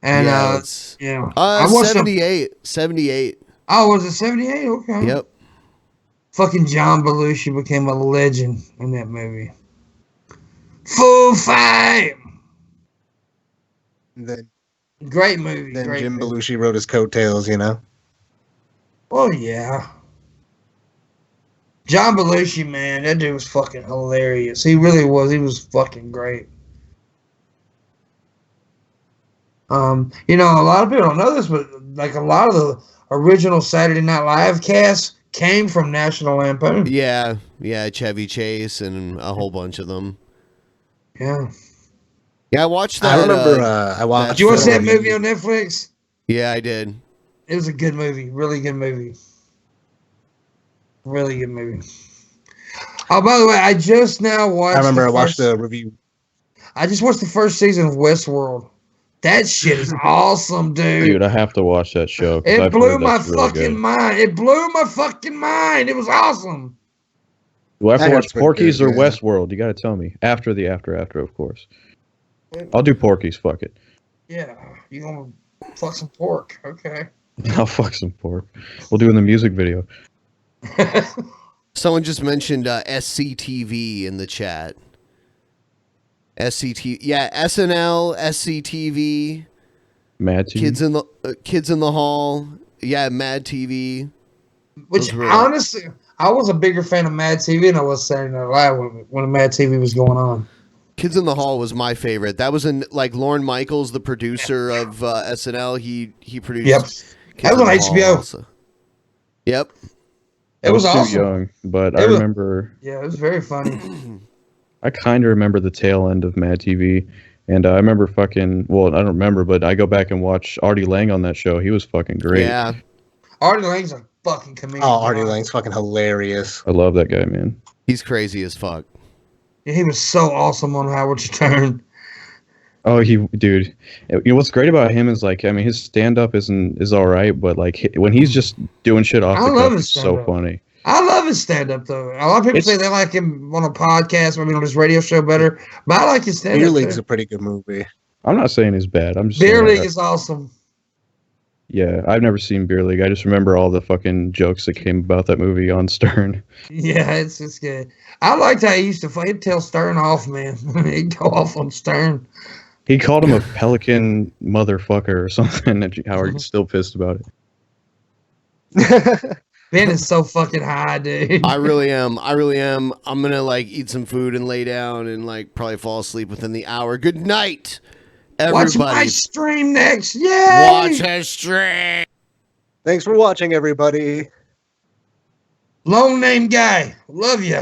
And, I watched 78. Oh, was it 78? Okay. Yep. Fucking John Belushi became a legend in that movie. Full fight! Then, great movie. Then great Jim movie. Belushi wrote his coattails, you know? Oh, yeah. John Belushi, man, that dude was fucking hilarious. He really was. He was fucking great. You know, a lot of people don't know this, but like a lot of the original Saturday Night Live cast came from National Lampoon. Yeah, Chevy Chase and a whole bunch of them. Yeah. Yeah, I watched that. I remember I watched. Did you watch that movie on Netflix? Yeah, I did. It was a good movie. Really good movie. Really good movie. Oh, by the way, I just now watched. I watched the review. I just watched the first season of Westworld. That shit is awesome, dude. Dude, I have to watch that show. It blew my fucking mind. It blew my fucking mind. It was awesome. Do I have to watch Porky's or Westworld? You got to tell me. After, of course. I'll do Porky's. Fuck it. Yeah, you gonna fuck some pork? Okay. I'll fuck some pork. We'll do it in the music video. Someone just mentioned SCTV in the chat. SCTV, yeah, SNL, SCTV, Mad TV, Kids in the Hall, yeah, Mad TV. Which honestly, I was a bigger fan of Mad TV than I was Saturday Night Live when Mad TV was going on. Kids in the Hall was my favorite. That was in like Lorne Michaels, the producer of SNL. He produced. Yep, that was on HBO. Also. Yep, it was awesome. Too young, but I remember. Yeah, it was very funny. I kind of remember the tail end of Mad TV, and I remember I don't remember, but I go back and watch Artie Lang on that show. He was fucking great. Yeah. Artie Lang's a fucking comedian. Oh, Artie Lang's fucking hilarious. I love that guy, man. He's crazy as fuck. Yeah, he was so awesome on Howard Stern. Oh, dude. You know what's great about him is his stand-up is all right, but when he's just doing shit off the cuff, it's so funny. I love his stand-up, though. A lot of people say they like him on a podcast, maybe on his radio show better, but I like his stand-up. Beer League's a pretty good movie. I'm not saying it's bad. I'm just Beer League is awesome. Yeah, I've never seen Beer League. I just remember all the fucking jokes that came about that movie on Stern. Yeah, it's just good. I liked how he used to he'd tell Stern off, man. He'd go off on Stern. He called him a pelican motherfucker or something, and Howard's still pissed about it. Ben is so fucking high, dude. I really am. I'm gonna eat some food and lay down and probably fall asleep within the hour. Good night, everybody. Watch my stream next. Yay! Watch our stream. Thanks for watching, everybody. Long name guy. Love you.